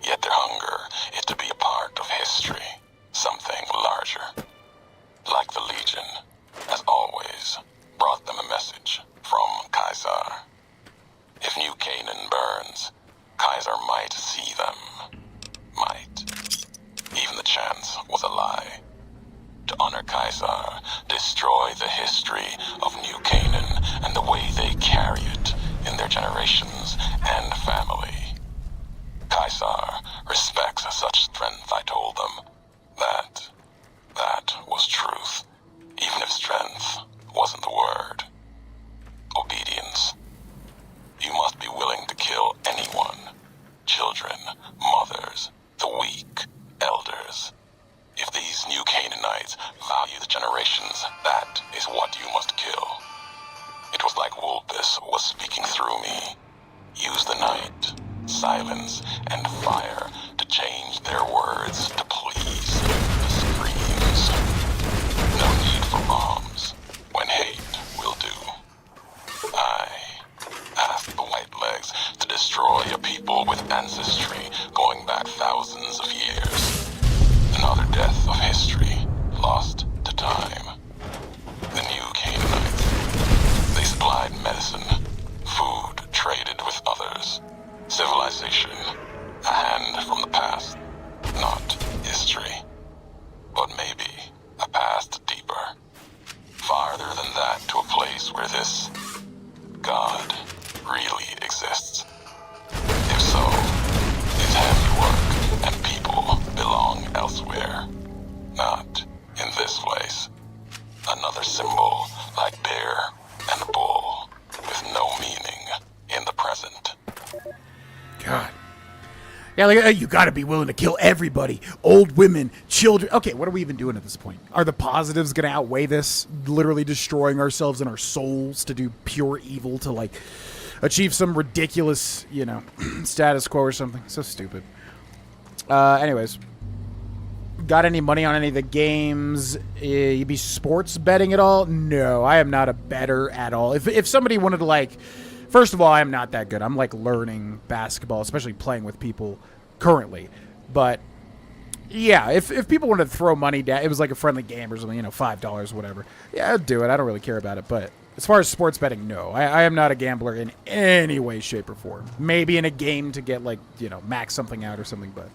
Yet their hunger is to be a part of history, something larger. Like the Legion, as always, brought them a message from Kaiser. If New Canaan burns, Kaiser might see them. Might. Even the chance was a lie. To honor Kaiser, destroy the history of New Canaan and the way they carry it in their generations and family. Kaiser respects such strength, I told them. That was truth, even if strength wasn't the word. Obedience. You must be willing to kill anyone. Children, mothers, the weak, elders. If these New Canaanites value the generations, that is what you must kill. It was like Wolpus was speaking through me. Use the night, silence, and fire to change their words to please the screams. No need for bombs when hate will do. farther than that to a place where this God really exists? If so, his handiwork and people belong elsewhere, not in this place. Another symbol like bear and bull, with no meaning in the present. God. Yeah, like, you gotta be willing to kill everybody. Old women, children. Okay, what are we even doing at this point? Are the positives gonna outweigh this? Literally destroying ourselves and our souls to do pure evil to, like, achieve some ridiculous, you know, status quo or something. So stupid. Anyways. Got any money on any of the games? You be sports betting at all? No, I am not a bettor at all. If somebody wanted to, like... First of all, I am not that good. I'm, like, learning basketball, especially playing with people currently. But, yeah, if people wanted to throw money down, it was like a friendly game or something, you know, $5, whatever. Yeah, I'd do it. I don't really care about it. But as far as sports betting, no. I am not a gambler in any way, shape, or form. Maybe in a game to get, like, you know, max something out or something, but...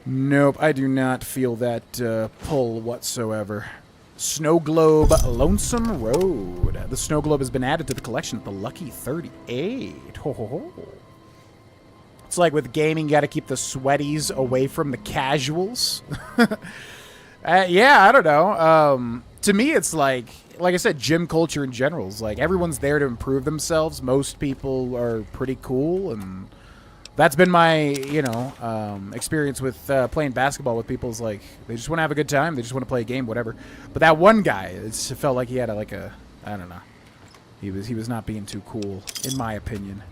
Nope, I do not feel that pull whatsoever. Snow Globe Lonesome Road. The Snow Globe has been added to the collection at the Lucky 38. Ho, ho, ho. It's like with gaming, you got to keep the sweaties away from the casuals. Yeah, I don't know. To me, it's like I said, gym culture in general is like everyone's there to improve themselves. Most people are pretty cool, and that's been my, you know, experience with playing basketball with people. Is like they just want to have a good time. They just want to play a game, whatever. But that one guy, it felt like he had I don't know. He was not being too cool, in my opinion.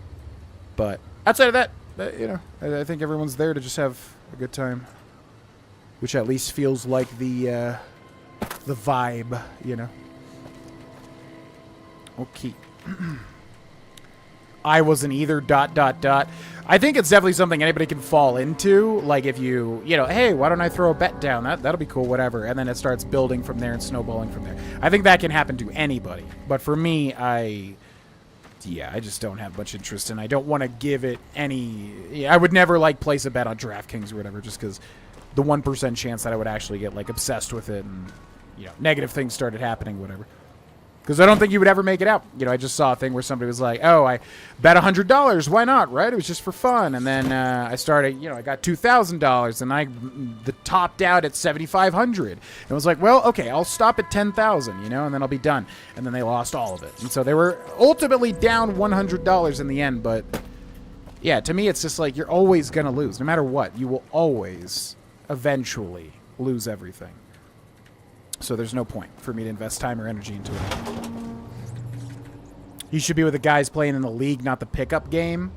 But outside of that, you know, I think everyone's there to just have a good time, which at least feels like the vibe, you know. Okay. I wasn't either, ... I think it's definitely something anybody can fall into. Like if you know, hey, why don't I throw a bet down? That'll be cool, whatever. And then it starts building from there and snowballing from there. I think that can happen to anybody. But for me, I just don't have much interest, and I don't want to give it any... I would never, like, place a bet on DraftKings or whatever, just because the 1% chance that I would actually get, like, obsessed with it and, you know, negative things started happening, whatever. Because I don't think you would ever make it out. You know, I just saw a thing where somebody was like, oh, I bet $100. Why not, right? It was just for fun. And then I started, you know, I got $2,000, and the topped out at $7,500. And I was like, well, okay, I'll stop at $10,000, you know, and then I'll be done. And then they lost all of it. And so they were ultimately down $100 in the end. But, yeah, to me, it's just like you're always going to lose. No matter what, you will always eventually lose everything. So there's no point for me to invest time or energy into it. You should be with the guys playing in the league, not the pickup game.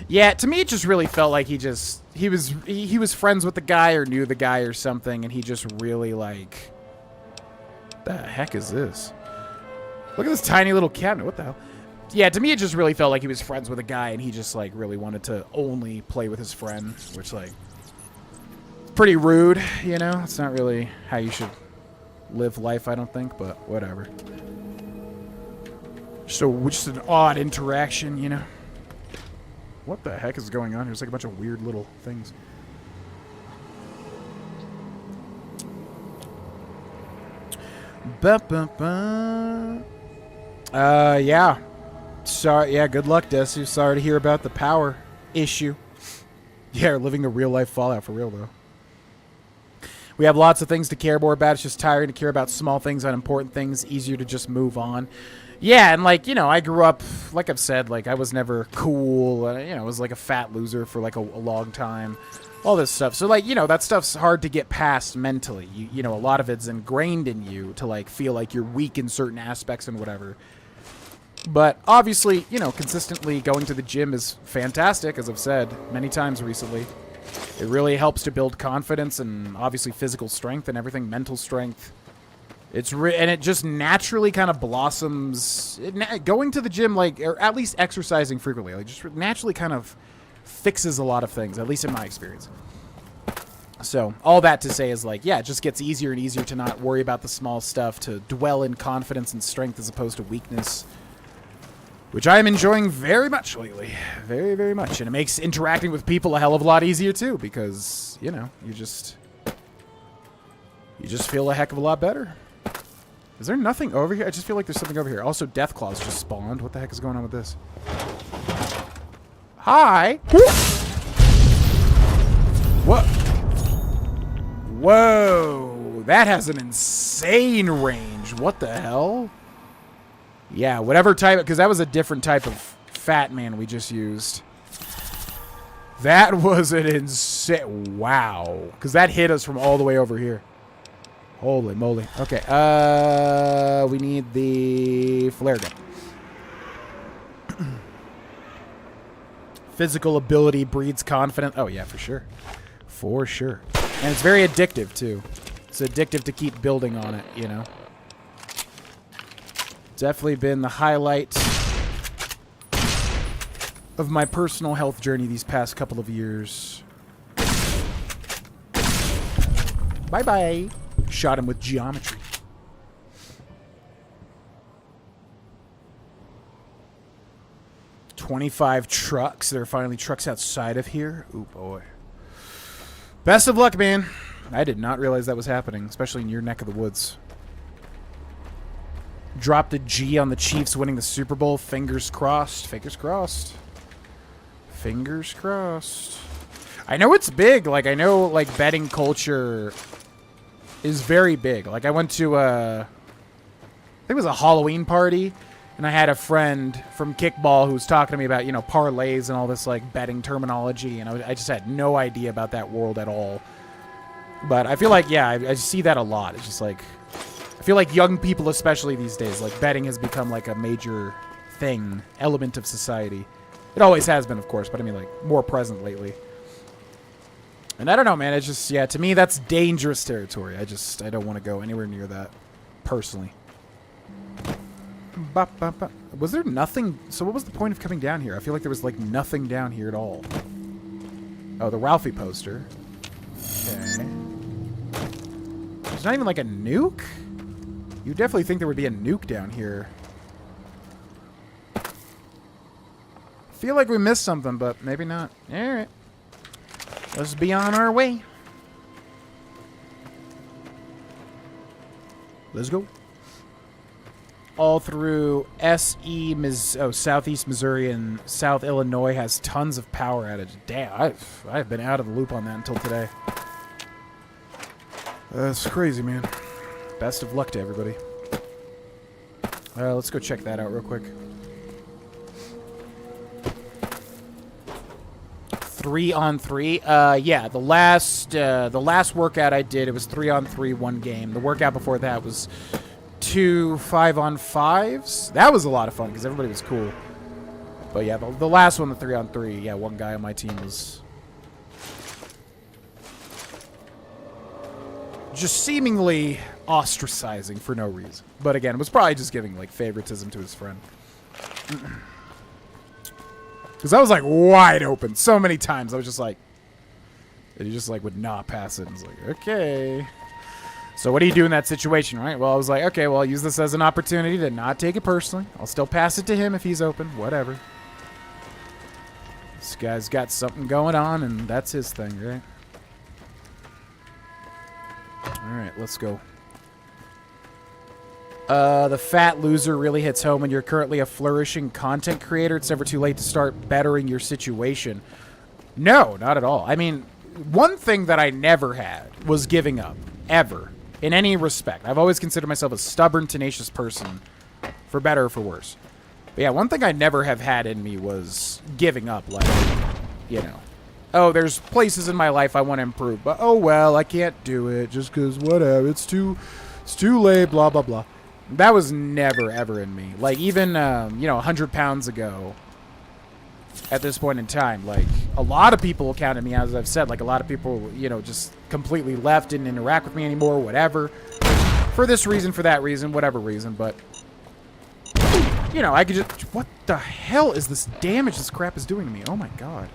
Yeah, to me it just really felt like he was friends with the guy or knew the guy or something, and he just really like... The heck is this? Look at this tiny little cabinet. What the hell? Yeah, to me it just really felt like he was friends with a guy, and he just like really wanted to only play with his friend, which like... pretty rude, you know? It's not really how you should live life, I don't think, but whatever. So, just an odd interaction, you know? What the heck is going on? There's like a bunch of weird little things. Yeah. Sorry, yeah, good luck, Desu. Sorry to hear about the power issue. Yeah, living the real life Fallout for real, though. We have lots of things to care more about. It's just tiring to care about small things, unimportant things. Easier to just move on. Yeah, and like, you know, I grew up, like I've said, like I was never cool. You know, I was like a fat loser for like a long time. All this stuff. So like, you know, that stuff's hard to get past mentally. You know, a lot of it's ingrained in you to like feel like you're weak in certain aspects and whatever. But obviously, you know, consistently going to the gym is fantastic, as I've said many times recently. It really helps to build confidence and obviously physical strength and everything, mental strength. And it just naturally kind of blossoms. Going to the gym, like, or at least exercising frequently, like, just naturally kind of fixes a lot of things, at least in my experience. So all that to say is like, yeah, it just gets easier and easier to not worry about the small stuff, to dwell in confidence and strength as opposed to weakness. Which I am enjoying very much lately. Very, very much. And it makes interacting with people a hell of a lot easier, too. Because, you know, you just feel a heck of a lot better. Is there nothing over here? I just feel like there's something over here. Also, Deathclaws just spawned. What the heck is going on with this? Hi! What? Whoa! That has an insane range. What the hell? Yeah, whatever type... Because that was a different type of fat man we just used. That was an insane... Wow. Because that hit us from all the way over here. Holy moly. Okay, we need the flare gun. Physical ability breeds confidence. Oh, yeah, for sure. For sure. And it's very addictive, too. It's addictive to keep building on it, you know? Definitely been the highlight of my personal health journey these past couple of years. Bye-bye. Shot him with geometry. $25 trucks. There are finally trucks outside of here. Ooh, boy. Best of luck, man. I did not realize that was happening, especially in your neck of the woods. Dropped a G on the Chiefs winning the Super Bowl. Fingers crossed. Fingers crossed. Fingers crossed. I know it's big. Like, I know, like, betting culture is very big. Like, I went to I think it was a Halloween party, and I had a friend from kickball who was talking to me about, you know, parlays and all this, like, betting terminology, and I just had no idea about that world at all. But I feel like, yeah, I see that a lot. It's just, like, I feel like young people, especially these days, like, betting has become, like, a major thing, element of society. It always has been, of course, but I mean, like, more present lately. And I don't know, man. It's just, yeah, to me, that's dangerous territory. I don't want to go anywhere near that, personally. Was there nothing? So what was the point of coming down here? I feel like there was, like, nothing down here at all. Oh, the Ralphie poster. Okay. There's not even, like, a nuke? You definitely think there would be a nuke down here. I feel like we missed something, but maybe not. Alright. Let's be on our way. Let's go. All through Southeast Missouri and South Illinois has tons of power outage. Damn, I've been out of the loop on that until today. That's crazy, man. Best of luck to everybody. Let's go check that out real quick. 3-on-3. Yeah, the last workout I did, it was 3-on-3, one game. The workout before that was 2 5-on-5s. That was a lot of fun because everybody was cool. But yeah, the last one, the 3-on-3, yeah, one guy on my team was just seemingly ostracizing for no reason. But again, it was probably just giving, like, favoritism to his friend. Because I was, like, wide open so many times. I was just like... And he just, like, would not pass it. And it's like, okay. So what do you do in that situation, right? Well, I was like, okay, well, I'll use this as an opportunity to not take it personally. I'll still pass it to him if he's open. Whatever. This guy's got something going on, and that's his thing, right? Alright, let's go. The fat loser really hits home when you're currently a flourishing content creator. It's never too late to start bettering your situation. No, not at all. I mean, one thing that I never had was giving up. Ever. In any respect. I've always considered myself a stubborn, tenacious person. For better or for worse. But yeah, one thing I never have had in me was giving up. Like, you know. Oh, there's places in my life I want to improve. But, oh, well, I can't do it. Just because, whatever. It's too late, blah, blah, blah. That was never, ever in me. Like, even, you know, 100 pounds ago, at this point in time, like, a lot of people counted me out, as I've said. Like, a lot of people, you know, just completely left, didn't interact with me anymore, whatever. For this reason, for that reason, whatever reason, but, you know, I could just... What the hell is this damage this crap is doing to me? Oh, my God.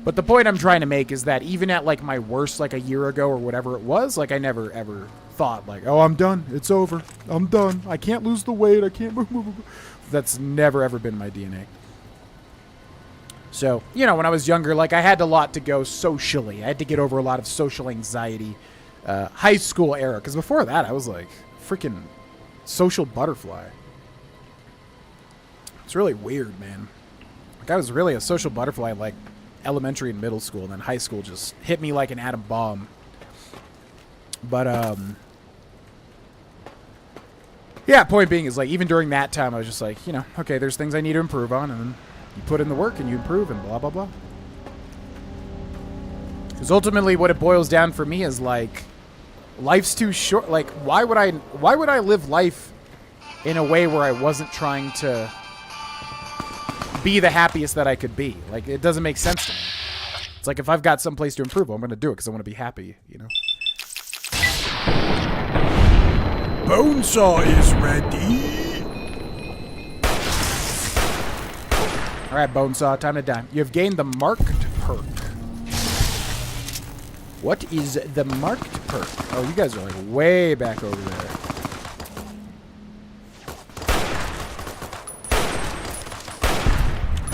But the point I'm trying to make is that even at, like, my worst, like, a year ago or whatever it was, like, I never, ever thought, like, oh, I'm done. It's over. I'm done. I can't lose the weight. I can't move. That's never, ever been my DNA. So, you know, when I was younger, like, I had a lot to go socially. I had to get over a lot of social anxiety high school era. Because before that, I was like freaking social butterfly. It's really weird, man. Like, I was really a social butterfly like elementary and middle school, and then high school just hit me like an atom bomb. But yeah, point being is, like, even during that time, I was just like, you know, okay, there's things I need to improve on, and then you put in the work and you improve and blah blah blah. Because ultimately, what it boils down for me is like, life's too short. Like, why would I live life in a way where I wasn't trying to be the happiest that I could be? Like, it doesn't make sense to me. It's like, if I've got some place to improve, I'm going to do it because I want to be happy, you know? Bonesaw is ready. Alright, Bonesaw, time to die. You have gained the marked perk. What is the marked perk? Oh, you guys are like way back over there.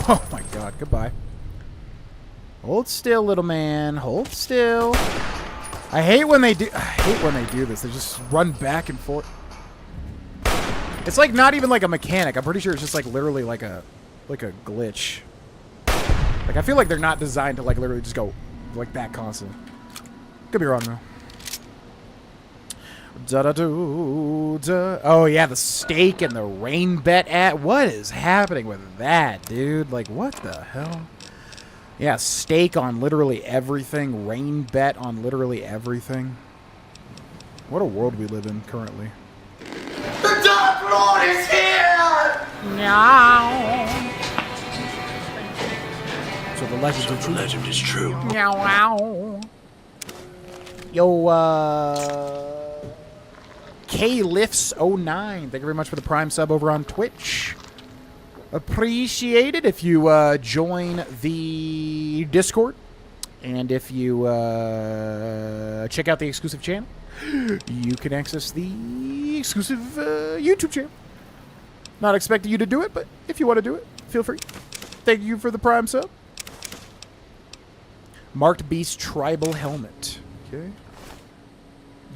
Oh my god, goodbye. Hold still, little man. Hold still. I hate when they do this. They just run back and forth. It's like not even like a mechanic. I'm pretty sure it's just like literally like a glitch. Like, I feel like they're not designed to like literally just go like that constantly. Could be wrong though. Oh yeah, the steak and the rain bet ad. What is happening with that, dude? Like, what the hell? Yeah, steak on literally everything. Rain bet on literally everything. What a world we live in currently. The Dark Lord is here! Meow. So the legend is true. Meow wow. Yo, KLifts09. Thank you very much for the Prime sub over on Twitch. Appreciate it if you join the Discord, and if you check out the exclusive channel, you can access the exclusive YouTube channel. Not expecting you to do it, but if you want to do it, feel free. Thank you for the Prime sub. Marked Beast Tribal Helmet. Okay.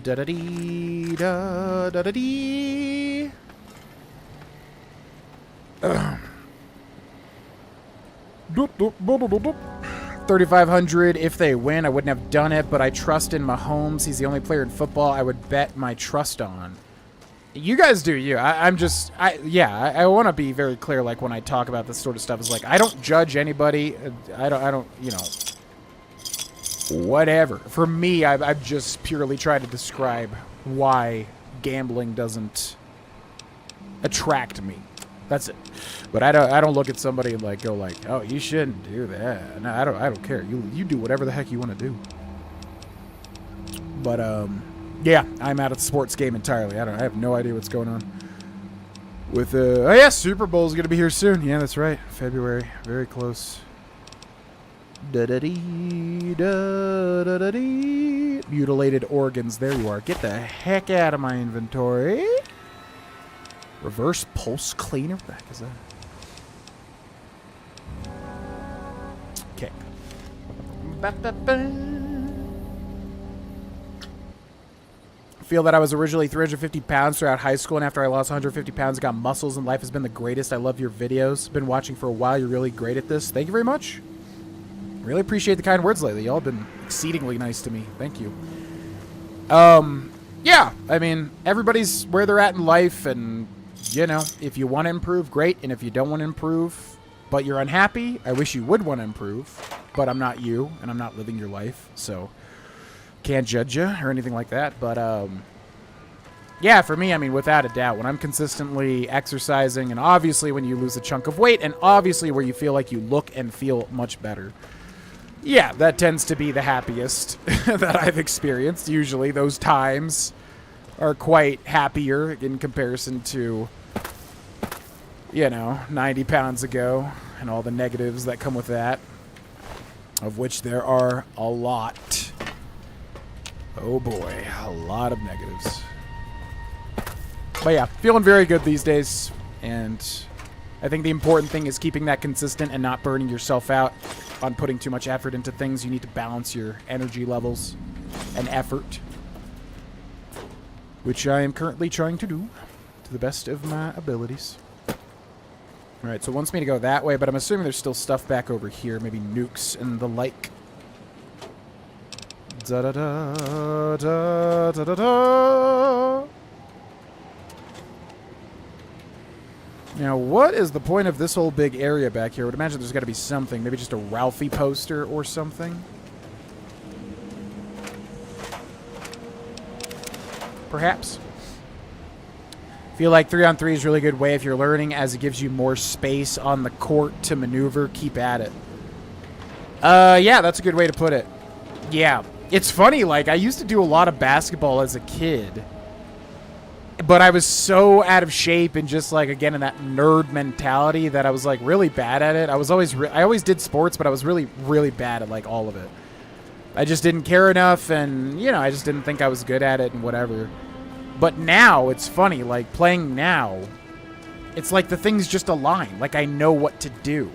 Da-da-dee, da-da-dee. 3,500 if they win. I wouldn't have done it, but I trust in Mahomes. He's the only player in football I would bet my trust on. You guys do you. I want to be very clear, like, when I talk about this sort of stuff. Is like, I don't judge anybody. I don't, you know, whatever. For me, I've just purely tried to describe why gambling doesn't attract me. That's it. But I don't look at somebody and like go like, oh, you shouldn't do that. No, I don't care. You do whatever the heck you want to do. But yeah, I'm out of the sports game entirely. I have no idea what's going on. With oh yeah, Super Bowl's gonna be here soon. Yeah, that's right. February. Very close. Da-da-dee, da-da-dee. Mutilated organs. There you are. Get the heck out of my inventory. Reverse pulse cleaner? What the heck is that? Okay. I feel that I was originally 350 pounds throughout high school, and after I lost 150 pounds, I got muscles, and life has been the greatest. I love your videos. Been watching for a while. You're really great at this. Thank you very much. Really appreciate the kind words lately. Y'all have been exceedingly nice to me. Thank you. Yeah, I mean, everybody's where they're at in life, and, you know, if you want to improve, great. And if you don't want to improve, but you're unhappy, I wish you would want to improve. But I'm not you, and I'm not living your life, so can't judge you or anything like that. But, yeah, for me, I mean, without a doubt, when I'm consistently exercising, and obviously when you lose a chunk of weight, and obviously where you feel like you look and feel much better, yeah, that tends to be the happiest that I've experienced. Usually those times are quite happier in comparison to, you know, 90 pounds ago and all the negatives that come with that, of which there are a lot. Oh boy, a lot of negatives. But yeah, feeling very good these days, and I think the important thing is keeping that consistent and not burning yourself out on putting too much effort into things. You need to balance your energy levels and effort. which I am currently trying to do to the best of my abilities. Alright, so it wants me to go that way, but I'm assuming there's still stuff back over here, maybe nukes and the like. Da-da-da-da-da-da-da. Now, what is the point of this whole big area back here? I would imagine there's got to be something. Maybe just a Ralphie poster or something. Perhaps. Feel like 3-on-3 is a really good way if you're learning, as it gives you more space on the court to maneuver. Keep at it. Yeah, that's a good way to put it. Yeah. It's funny, like, I used to do a lot of basketball as a kid. But I was so out of shape and just, like, again, in that nerd mentality that I was, like, really bad at it. I always did sports, but I was really, really bad at, like, all of it. I just didn't care enough, and, you know, I just didn't think I was good at it and whatever. But now, it's funny, like, playing now, it's like the things just align. Like, I know what to do.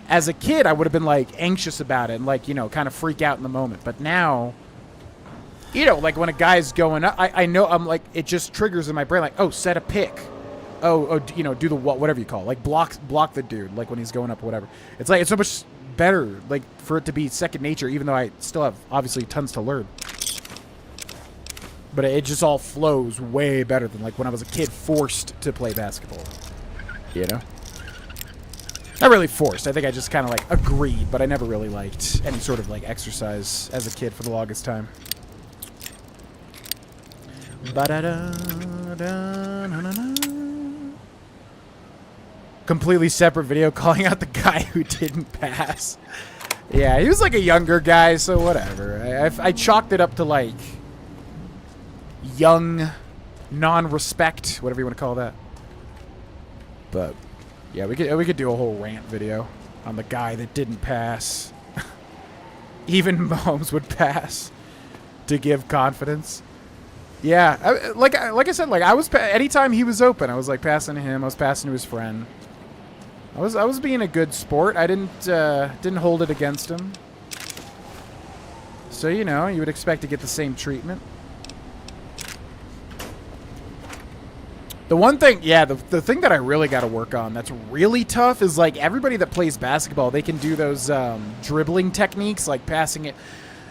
As a kid, I would have been, like, anxious about it and, like, you know, kind of freak out in the moment. But now, you know, like, when a guy's going up, I know, I'm like, it just triggers in my brain, like, oh, set a pick. Oh, you know, do the whatever you call it. Like, block the dude, like, when he's going up or whatever. It's like, it's so much better, like, for it to be second nature, even though I still have, obviously, tons to learn. But it just all flows way better than, like, when I was a kid forced to play basketball. You know? Not really forced. I think I just kind of, like, agreed, but I never really liked any sort of, like, exercise as a kid for the longest time. Completely separate video calling out the guy who didn't pass. Yeah, he was, like, a younger guy, so whatever. I chalked it up to, like, young non-respect, whatever you want to call that. But yeah, we could do a whole rant video on the guy that didn't pass. Even Mahomes would pass to give confidence. Yeah, like I said, like, I was anytime he was open, I was, like, passing to him. I was passing to his friend. I was being a good sport. I didn't hold it against him. So, you know, you would expect to get the same treatment. The one thing, yeah, the thing that I really got to work on that's really tough is, like, everybody that plays basketball, they can do those dribbling techniques, like passing it,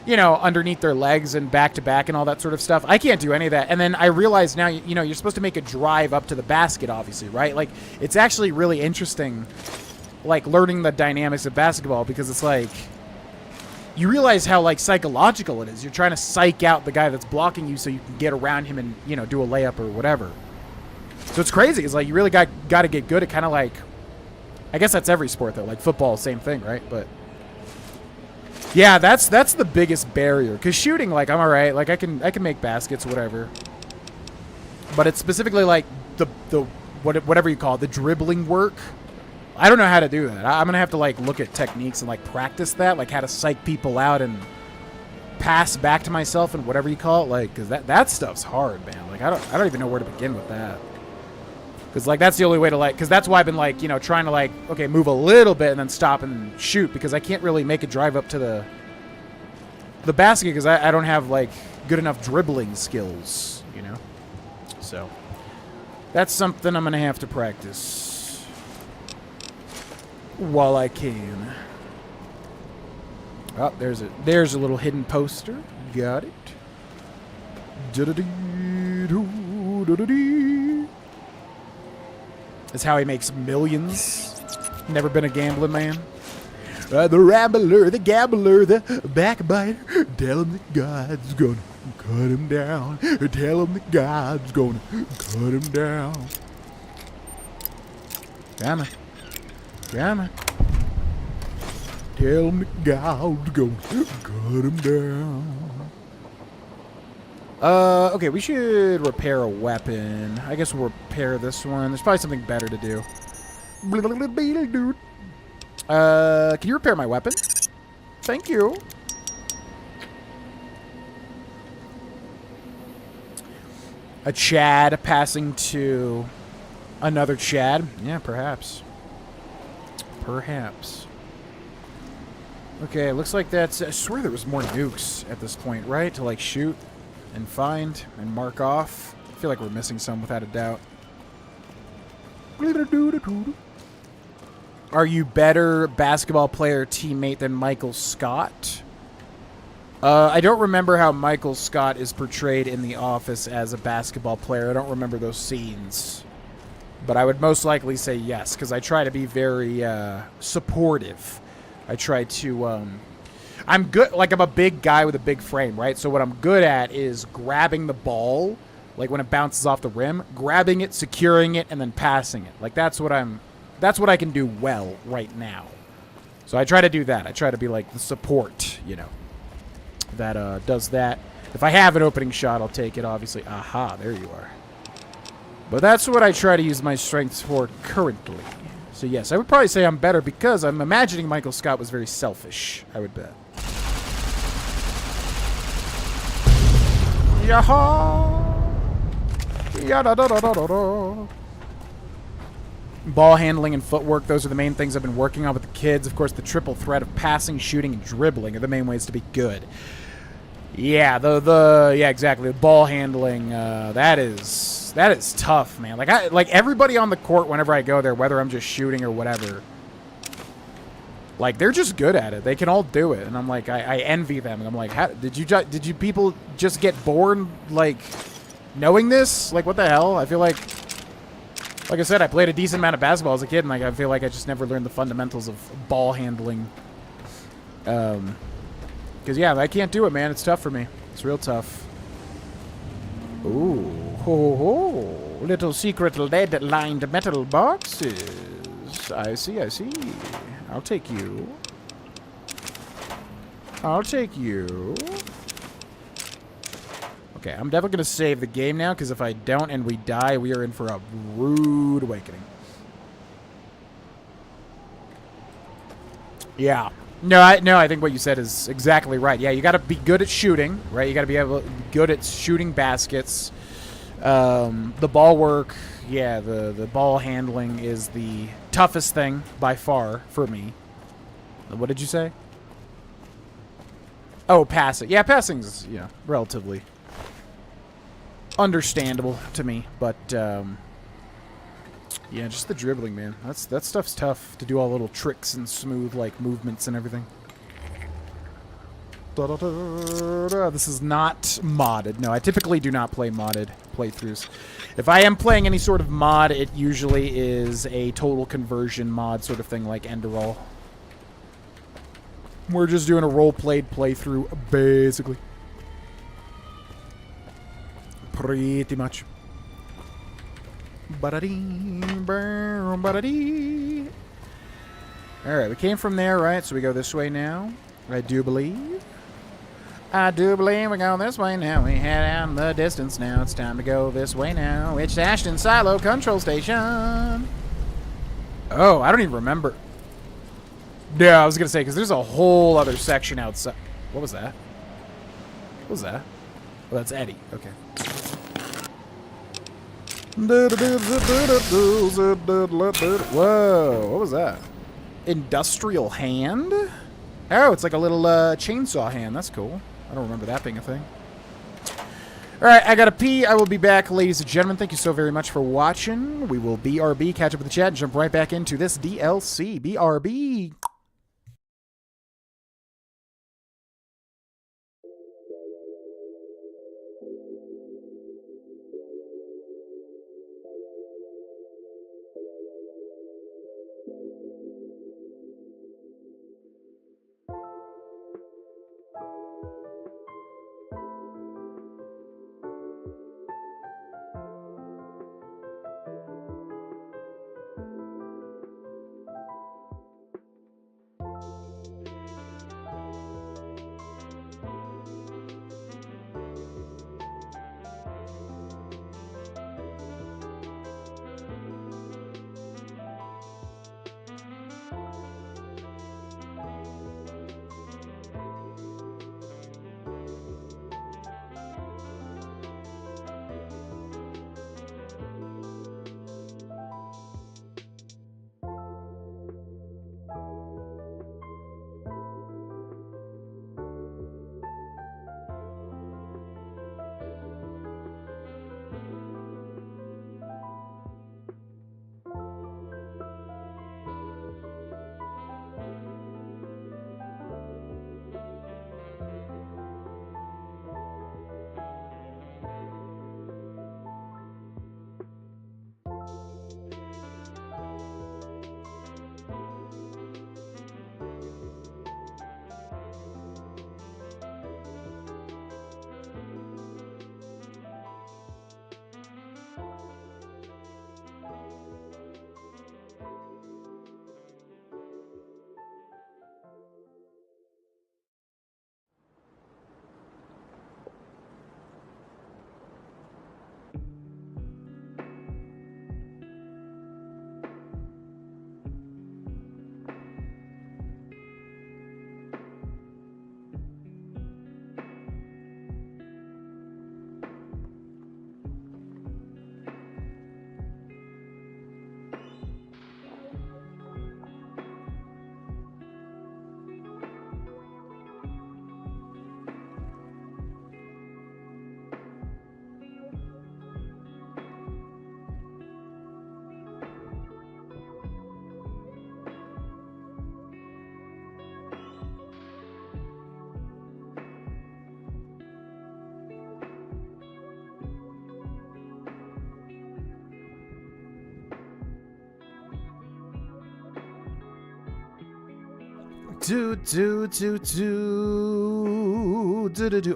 you know, underneath their legs and back to back and all that sort of stuff. I can't do any of that. And then I realize now, you know, you're supposed to make a drive up to the basket, obviously, right? Like, it's actually really interesting, like, learning the dynamics of basketball, because it's like, you realize how, like, psychological it is. You're trying to psych out the guy that's blocking you so you can get around him and, you know, do a layup or whatever. So it's crazy. It's like, you really got to get good at kind of, like, I guess that's every sport though, like football, same thing, right? But yeah, that's the biggest barrier. Because shooting, like, I'm all right. Like, I can make baskets, whatever. But it's specifically like the whatever you call it, the dribbling work. I don't know how to do that. I'm gonna have to, like, look at techniques and, like, practice that, like how to psych people out and pass back to myself and whatever you call it, like, because that stuff's hard, man. Like, I don't even know where to begin with that. Because, like, that's the only way to, like, because that's why I've been, like, you know, trying to, like, okay, move a little bit and then stop and shoot, because I can't really make a drive up to the basket because I don't have, like, good enough dribbling skills, you know? So that's something I'm going to have to practice while I can. Oh, there's a little hidden poster. Got it. That's how he makes millions. Never been a gambling man. The rambler, the gambler, the backbiter. Tell him that God's gonna cut him down. Tell him that God's gonna cut him down. Come on. Come on. Tell him that God's gonna cut him down. Okay, we should repair a weapon. I guess we'll repair this one. There's probably something better to do. Can you repair my weapon? Thank you. A Chad passing to another Chad. Yeah, perhaps. Perhaps. Okay, looks like that's... I swear there was more nukes at this point, right? To, like, shoot and find and mark off. I feel like we're missing some without a doubt. Are you better basketball player teammate than Michael Scott? I don't remember how Michael Scott is portrayed in The Office as a basketball player. I don't remember those scenes. But I would most likely say yes, because I try to be very supportive. I try to... I'm good... Like, I'm a big guy with a big frame, right? So what I'm good at is grabbing the ball, like when it bounces off the rim, grabbing it, securing it, and then passing it. Like, that's what I'm... That's what I can do well right now. So I try to do that. I try to be, like, the support, you know, that does that. If I have an opening shot, I'll take it, obviously. Aha, there you are. But that's what I try to use my strengths for currently. So yes, I would probably say I'm better because I'm imagining Michael Scott was very selfish, I would bet. Yaha! Yada-da-da-da-da-da. Ball handling and footwork, those are the main things I've been working on with the kids. Of course, the triple threat of passing, shooting, and dribbling are the main ways to be good. Yeah, yeah, exactly. The ball handling, that is tough, man. Like everybody on the court whenever I go there, whether I'm just shooting or whatever, like they're just good at it. They can all do it, and I'm like, I envy them. And I'm like, how did you people just get born like knowing this? Like, what the hell? I feel like I said, I played a decent amount of basketball as a kid, and like I feel like I just never learned the fundamentals of ball handling. Because, yeah, I can't do it, man. It's tough for me. It's real tough. Ooh. Ho, ho. Little secret lead-lined metal boxes. I see, I see. I'll take you. I'll take you. Okay, I'm definitely going to save the game now, because if I don't and we die, we are in for a rude awakening. Yeah. No, I think what you said is exactly right. Yeah, you got to be good at shooting, right? You got to be good at shooting baskets. The ball work, yeah, the ball handling is the toughest thing by far for me. What did you say? Oh, passing. Yeah, passing's, you know, relatively understandable to me, but yeah, just the dribbling, man. That stuff's tough to do all little tricks and smooth like movements and everything. This is not modded. No, I typically do not play modded playthroughs. If I am playing any sort of mod, it usually is a total conversion mod sort of thing like Enderall. We're just doing a role-played playthrough, basically. Pretty much. Alright, we came from there, right? So we go this way now. I do believe we go this way now. We head out in the distance now. It's time to go this way now. It's Ashton Silo Control Station. Oh, I don't even remember. Yeah, I was going to say, because there's a whole other section outside. What was that? What was that? Oh, that's Eddie. Okay. Whoa, what was that? Industrial hand? Oh, it's like a little chainsaw hand. That's cool. I don't remember that being a thing. Alright, I gotta pee. I will be back, ladies and gentlemen. Thank you so very much for watching. We will BRB, catch up with the chat, and jump right back into this DLC. BRB.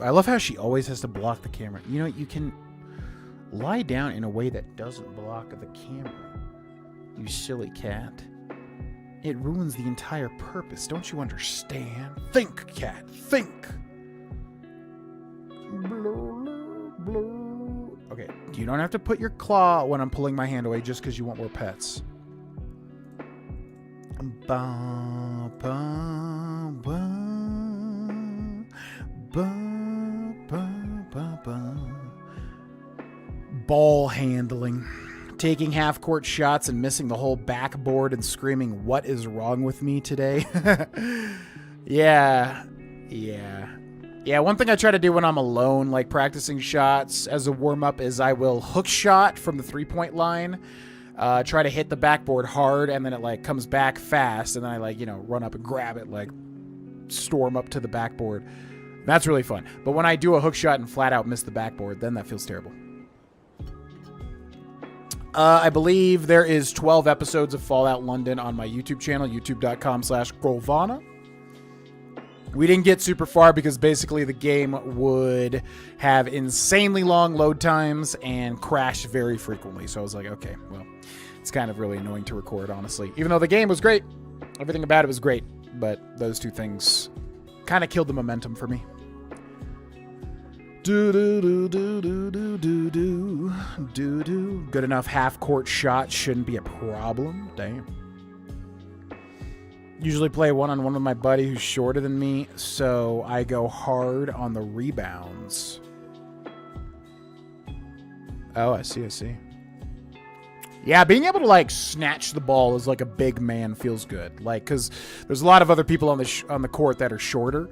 I love how she always has to block the camera. You know, you can lie down in a way that doesn't block the camera. You silly cat. It ruins the entire purpose. Don't you understand? Think, cat. Think. Okay, you don't have to put your claw when I'm pulling my hand away just because you want more pets. Ba, ba, ba, ba, ba, ba, ba. Ball handling. Taking half-court shots and missing the whole backboard and screaming, "What is wrong with me today?" Yeah. One thing I try to do when I'm alone, like practicing shots as a warm-up, is I will hook shot from the three-point line, try to hit the backboard hard, and then it like comes back fast, and then I like, run up and grab it, like storm up to the backboard. That's really fun. But when I do a hook shot and flat out miss the backboard, then that feels terrible. I believe there is 12 episodes of Fallout London on my YouTube channel, youtube.com/Grovana. We didn't get super far because basically the game would have insanely long load times and crash very frequently. So I was like, okay, well, it's kind of really annoying to record, honestly. Even though the game was great, everything about it was great, but those two things kind of killed the momentum for me. Good enough half-court shot shouldn't be a problem. Damn. Usually play one-on-one with my buddy who's shorter than me, so I go hard on the rebounds. Oh, I see. Yeah, being able to, like, snatch the ball as, like, a big man feels good. Like, because there's a lot of other people on the court that are shorter,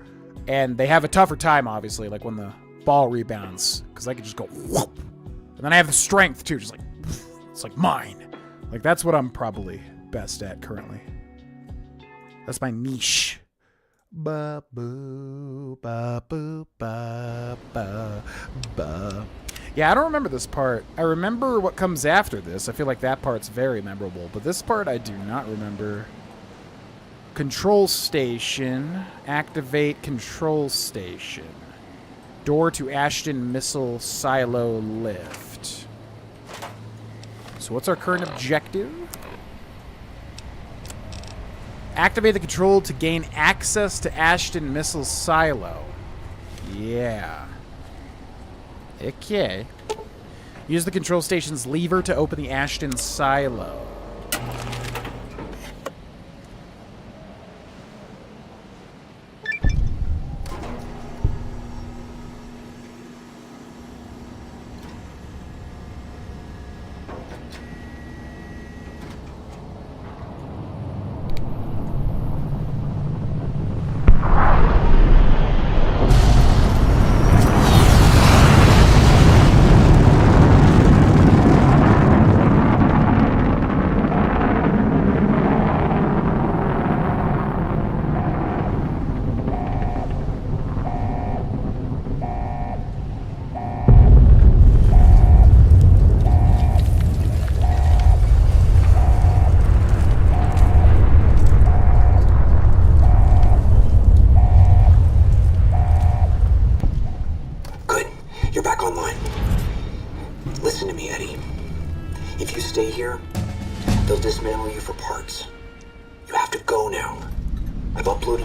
and they have a tougher time, obviously, like, when the ball rebounds, because I could just go whoop. And then I have the strength too, just like it's like mine. Like that's what I'm probably best at currently. That's my niche. Ba boo ba boo ba ba ba. Yeah, I don't remember this part. I remember what comes after this. I feel like that part's very memorable, but this part I do not remember. Control station. Activate control station. Door to Ashton missile silo lift. So what's our current objective? Activate the control to gain access to Ashton missile silo. Yeah. Okay. Use the control station's lever to open the Ashton silo.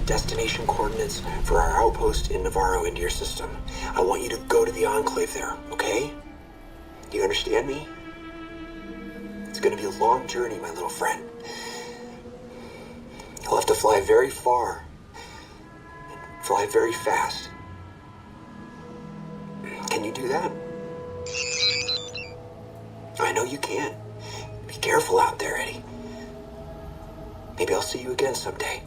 Destination coordinates for our outpost in Navarro into your system. I want you to go to the Enclave there, okay? Do you understand me? It's gonna be a long journey, my little friend. You'll have to fly very far and fly very fast. Can you do that? I know you can. Be careful out there, Eddie. Maybe I'll see you again someday.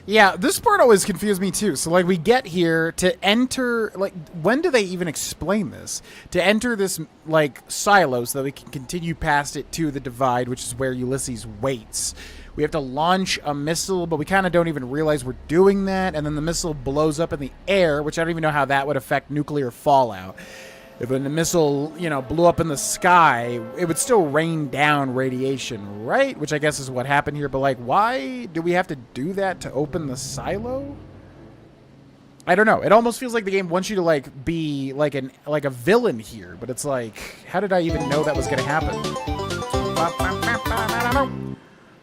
Yeah, this part always confused me too. So, like, we get here to enter, like, when do they even explain this? To enter this, like, silo so that we can continue past it to the divide, which is where Ulysses waits. We have to launch a missile, but we kind of don't even realize we're doing that, and then the missile blows up in the air, which I don't even know how that would affect nuclear fallout. if a missile, you know, blew up in the sky, it would still rain down radiation, right? Which I guess is what happened here. But, like, why do we have to do that to open the silo? I don't know. It almost feels like the game wants you to, like, be like a villain here. But it's like, how did I even know that was going to happen?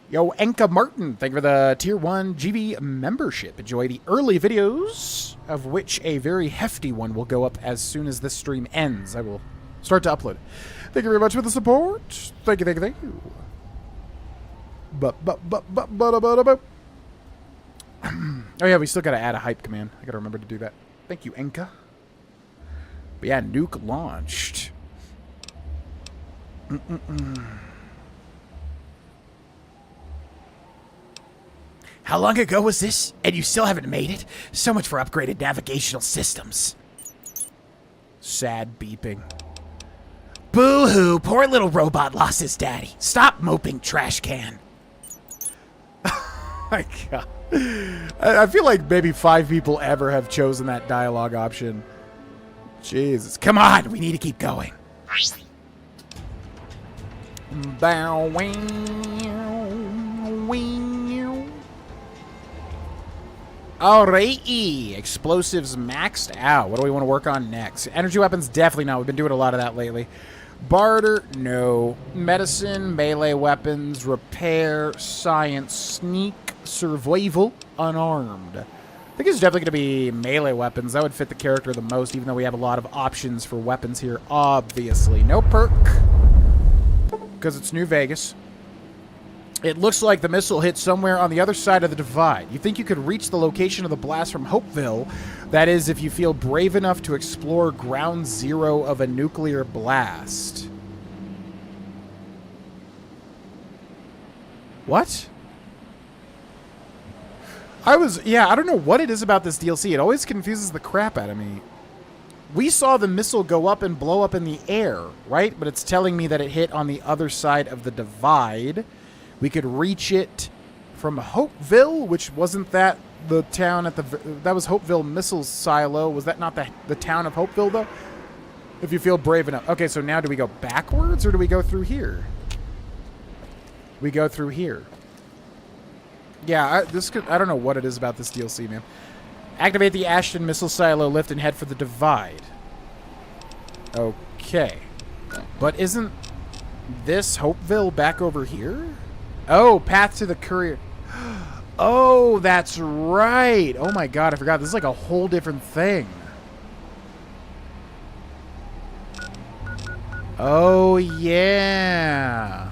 Yo, Enka Martin, thank you for the Tier 1 GV membership. Enjoy the early videos, of which a very hefty one will go up as soon as this stream ends. I will start to upload. Thank you very much for the support. Thank you, thank you, thank you. Oh yeah, we still gotta add a hype command. I gotta remember to do that. Thank you, Enka. But yeah, Nuke launched. How long ago was this? And you still haven't made it? So much for upgraded navigational systems. Sad beeping. Boo-hoo, poor little robot lost his daddy. Stop moping, trash can. Oh my god. I feel like maybe 5 people ever have chosen that dialogue option. Jesus. Come on, we need to keep going. Bow, alrighty, explosives maxed out. What do we want to work on next? Energy weapons, definitely not. We've been doing a lot of that lately. Barter, no. Medicine, melee weapons, repair, science, sneak, survival, unarmed. I think it's definitely going to be melee weapons. That would fit the character the most, even though we have a lot of options for weapons here, obviously. No perk, because it's New Vegas. It looks like the missile hit somewhere on the other side of the divide. You think you could reach the location of the blast from Hopeville? That is, if you feel brave enough to explore ground zero of a nuclear blast. What? I don't know what it is about this DLC. It always confuses the crap out of me. We saw the missile go up and blow up in the air, right? But it's telling me that it hit on the other side of the divide. We could reach it from Hopeville, which wasn't that the town at the... That was Hopeville Missile Silo. Was that not the town of Hopeville, though? If you feel brave enough. Okay, so now do we go backwards, or do we go through here? We go through here. Yeah, I don't know what it is about this DLC, man. Activate the Ashton Missile Silo lift and head for the divide. Okay. But isn't this Hopeville back over here? Oh, path to the Courier. Oh, that's right. Oh my god, I forgot. This is like a whole different thing. Oh, yeah.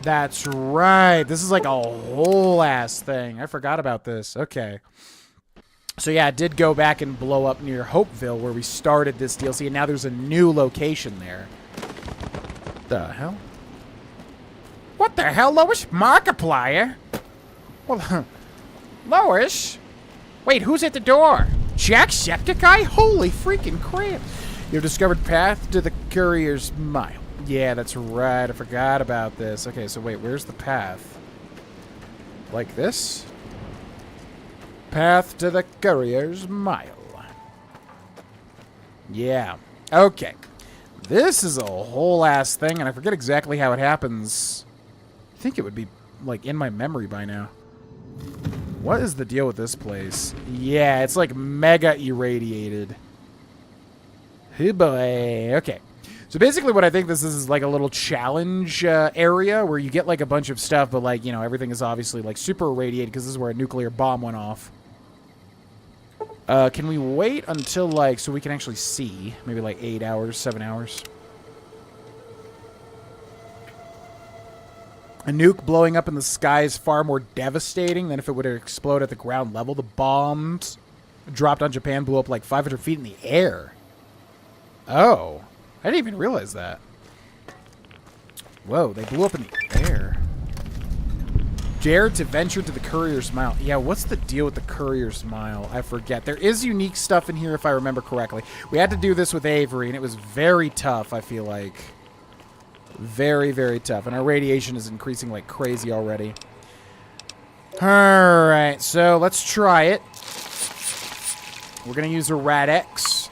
That's right. This is like a whole ass thing. I forgot about this. Okay. So yeah, it did go back and blow up near Hopeville where we started this DLC, and now there's a new location there. The hell? What the hell, Lois? Markiplier? Well, Lois? Wait, who's at the door? Jacksepticeye? Holy freaking crap. You've discovered path to the Courier's mile. Yeah, that's right. I forgot about this. Okay, so wait, where's the path? Like this? Path to the Courier's mile. Yeah. Okay. This is a whole ass thing, and I forget exactly how it happens. I think it would be, like, in my memory by now. What is the deal with this place? Yeah, it's, like, mega irradiated. Oh boy. Okay. So basically what I think this is like a little challenge area where you get, like, a bunch of stuff, but, like, you know, everything is obviously, like, super irradiated because this is where a nuclear bomb went off. Can we wait until, like, so we can actually see? Maybe, like, 8 hours, 7 hours. A nuke blowing up in the sky is far more devastating than if it would have exploded at the ground level. The bombs dropped on Japan blew up, like, 500 feet in the air. Oh. I didn't even realize that. Whoa, they blew up in the air. Dare to venture to the Courier's Mile. Yeah, what's the deal with the Courier's Mile? I forget. There is unique stuff in here if I remember correctly. We had to do this with Avery, and it was very tough, I feel like. Very, very tough. And our radiation is increasing like crazy already. Alright, so let's try it. We're going to use a Rad-X.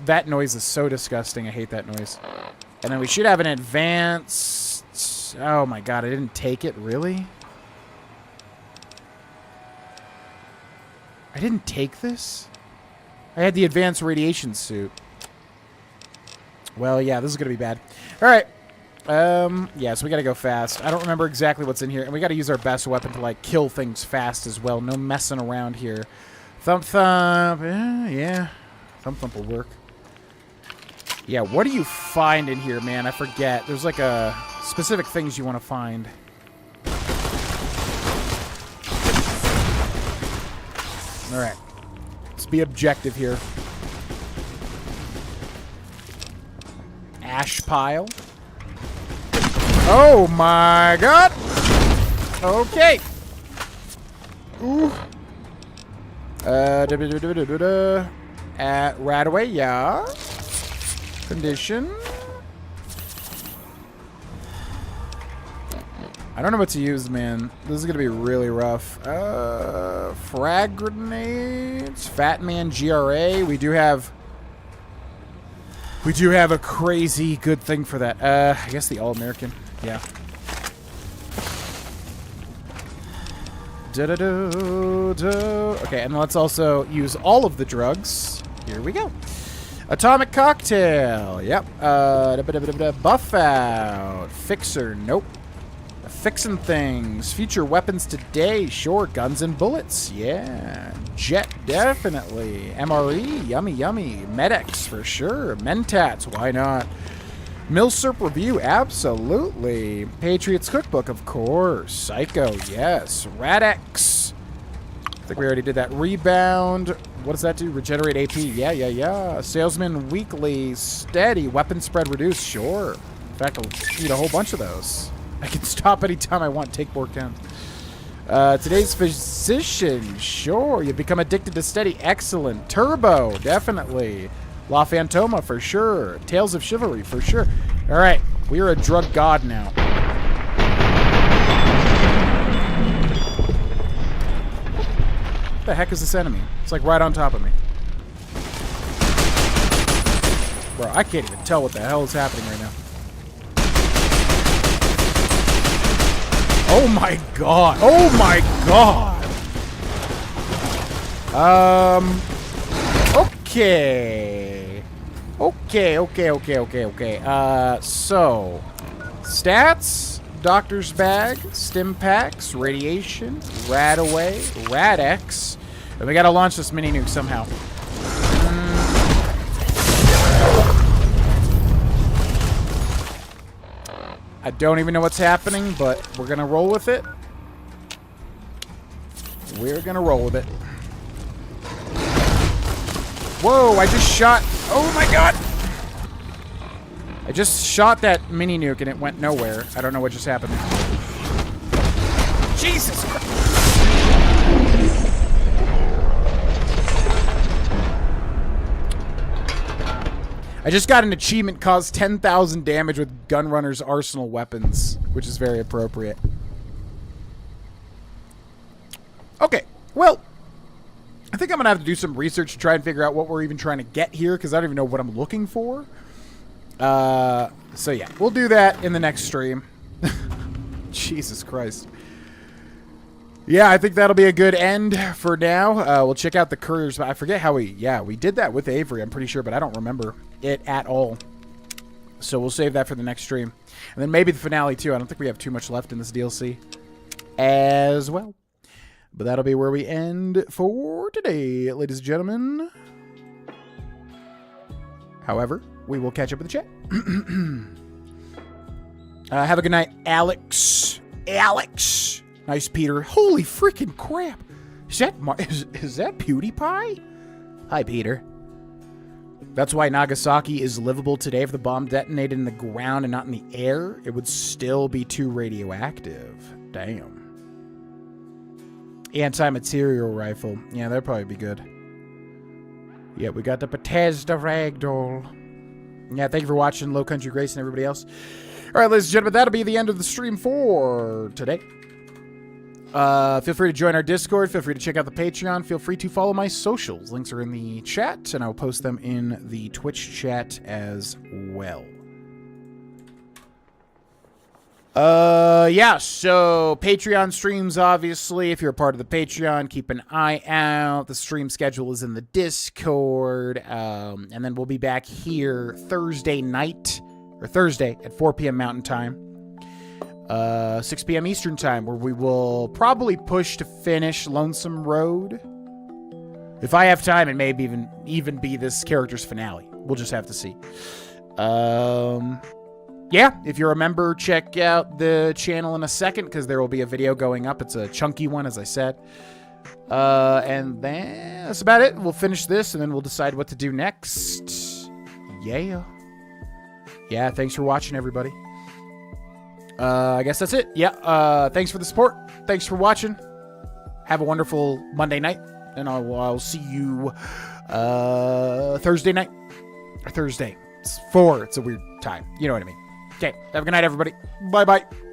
That noise is so disgusting. I hate that noise. And then we should have an advanced... Oh my god, I didn't take it? Really? I didn't take this? I had the advanced radiation suit. Well, yeah, this is going to be bad. Alright. Yeah, so we got to go fast. I don't remember exactly what's in here. And we got to use our best weapon to, like, kill things fast as well. No messing around here. Thump Thump. Yeah. Thump Thump will work. Yeah, what do you find in here, man? I forget. There's, like, a specific things you want to find. Alright. Let's be objective here. Ash pile. Oh my god! Okay. Ooh. Right away, yeah. Condition. I don't know what to use, man. This is gonna be really rough. Frag grenades. Fat Man GRA. We do have a crazy good thing for that. I guess the All-American. Yeah. Okay, and let's also use all of the drugs. Here we go. Atomic cocktail. Yep. Buff out. Fixer. Nope. Fixing things. Future weapons today. Sure. Guns and bullets. Yeah. Jet. Definitely. MRE. Yummy, yummy. Med-X for sure. Mentats. Why not? Milsurp review. Absolutely. Patriots Cookbook. Of course. Psycho. Yes. Rad-X. I think we already did that. Rebound. What does that do? Regenerate AP. Yeah, yeah, yeah. Salesman Weekly. Steady. Weapon spread reduced. Sure. In fact, I'll need a whole bunch of those. I can stop anytime I want. Take more count. Today's physician. Sure. You become addicted to steady. Excellent. Turbo. Definitely. La Phantoma for sure. Tales of Chivalry for sure. All right. We are a drug god now. What the heck is this enemy? It's like right on top of me. Bro, I can't even tell what the hell is happening right now. Oh my god. Oh my god. Okay. Okay. So stats, doctor's bag, stim packs, radiation, Radaway, Rad-X. And we gotta launch this mini nuke somehow. I don't even know what's happening, but we're gonna roll with it. We're gonna roll with it. Whoa, I just shot... Oh my god! I just shot that mini nuke and it went nowhere. I don't know what just happened. Jesus Christ! I just got an achievement, caused 10,000 damage with Gunrunner's arsenal weapons, which is very appropriate. Okay, well, I think I'm going to have to do some research to try and figure out what we're even trying to get here, because I don't even know what I'm looking for. So yeah, we'll do that in the next stream. Jesus Christ. Yeah, I think that'll be a good end for now. We'll check out the Couriers. I forget how we did that with Avery, I'm pretty sure, but I don't remember it at all. So we'll save that for the next stream. And then maybe the finale too. I don't think we have too much left in this DLC as well. But that'll be where we end for today, ladies and gentlemen. However, we will catch up with the chat. Have a good night, Alex. Alex. Nice, Peter. Holy freaking crap. Is that PewDiePie? Hi, Peter. That's why Nagasaki is livable today. If the bomb detonated in the ground and not in the air, it would still be too radioactive. Damn. Anti-material rifle. Yeah, that'd probably be good. Yeah, we got the Bethesda Ragdoll. Yeah, thank you for watching, Low Country Grace and everybody else. All right, ladies and gentlemen, that'll be the end of the stream for today. Feel free to join our Discord. Feel free to check out the Patreon. Feel free to follow my socials. Links are in the chat, and I'll post them in the Twitch chat as well. Yeah, so Patreon streams, obviously. If you're a part of the Patreon, keep an eye out. The stream schedule is in the Discord. And then we'll be back here Thursday at 4 p.m. Mountain Time, 6 p.m. Eastern Time, where we will probably push to finish Lonesome Road. If I have time, it may even be this character's finale. We'll just have to see. Yeah, if you're a member, check out the channel in a second, because there will be a video going up. It's a chunky one, as I said. And then that's about it. We'll finish this, and then we'll decide what to do next. Yeah. Yeah, thanks for watching, everybody. I guess that's it. Yeah, thanks for the support. Thanks for watching. Have a wonderful Monday night, and I'll see you Thursday night. Or Thursday. It's 4. It's a weird time. You know what I mean. Okay, have a good night, everybody. Bye-bye.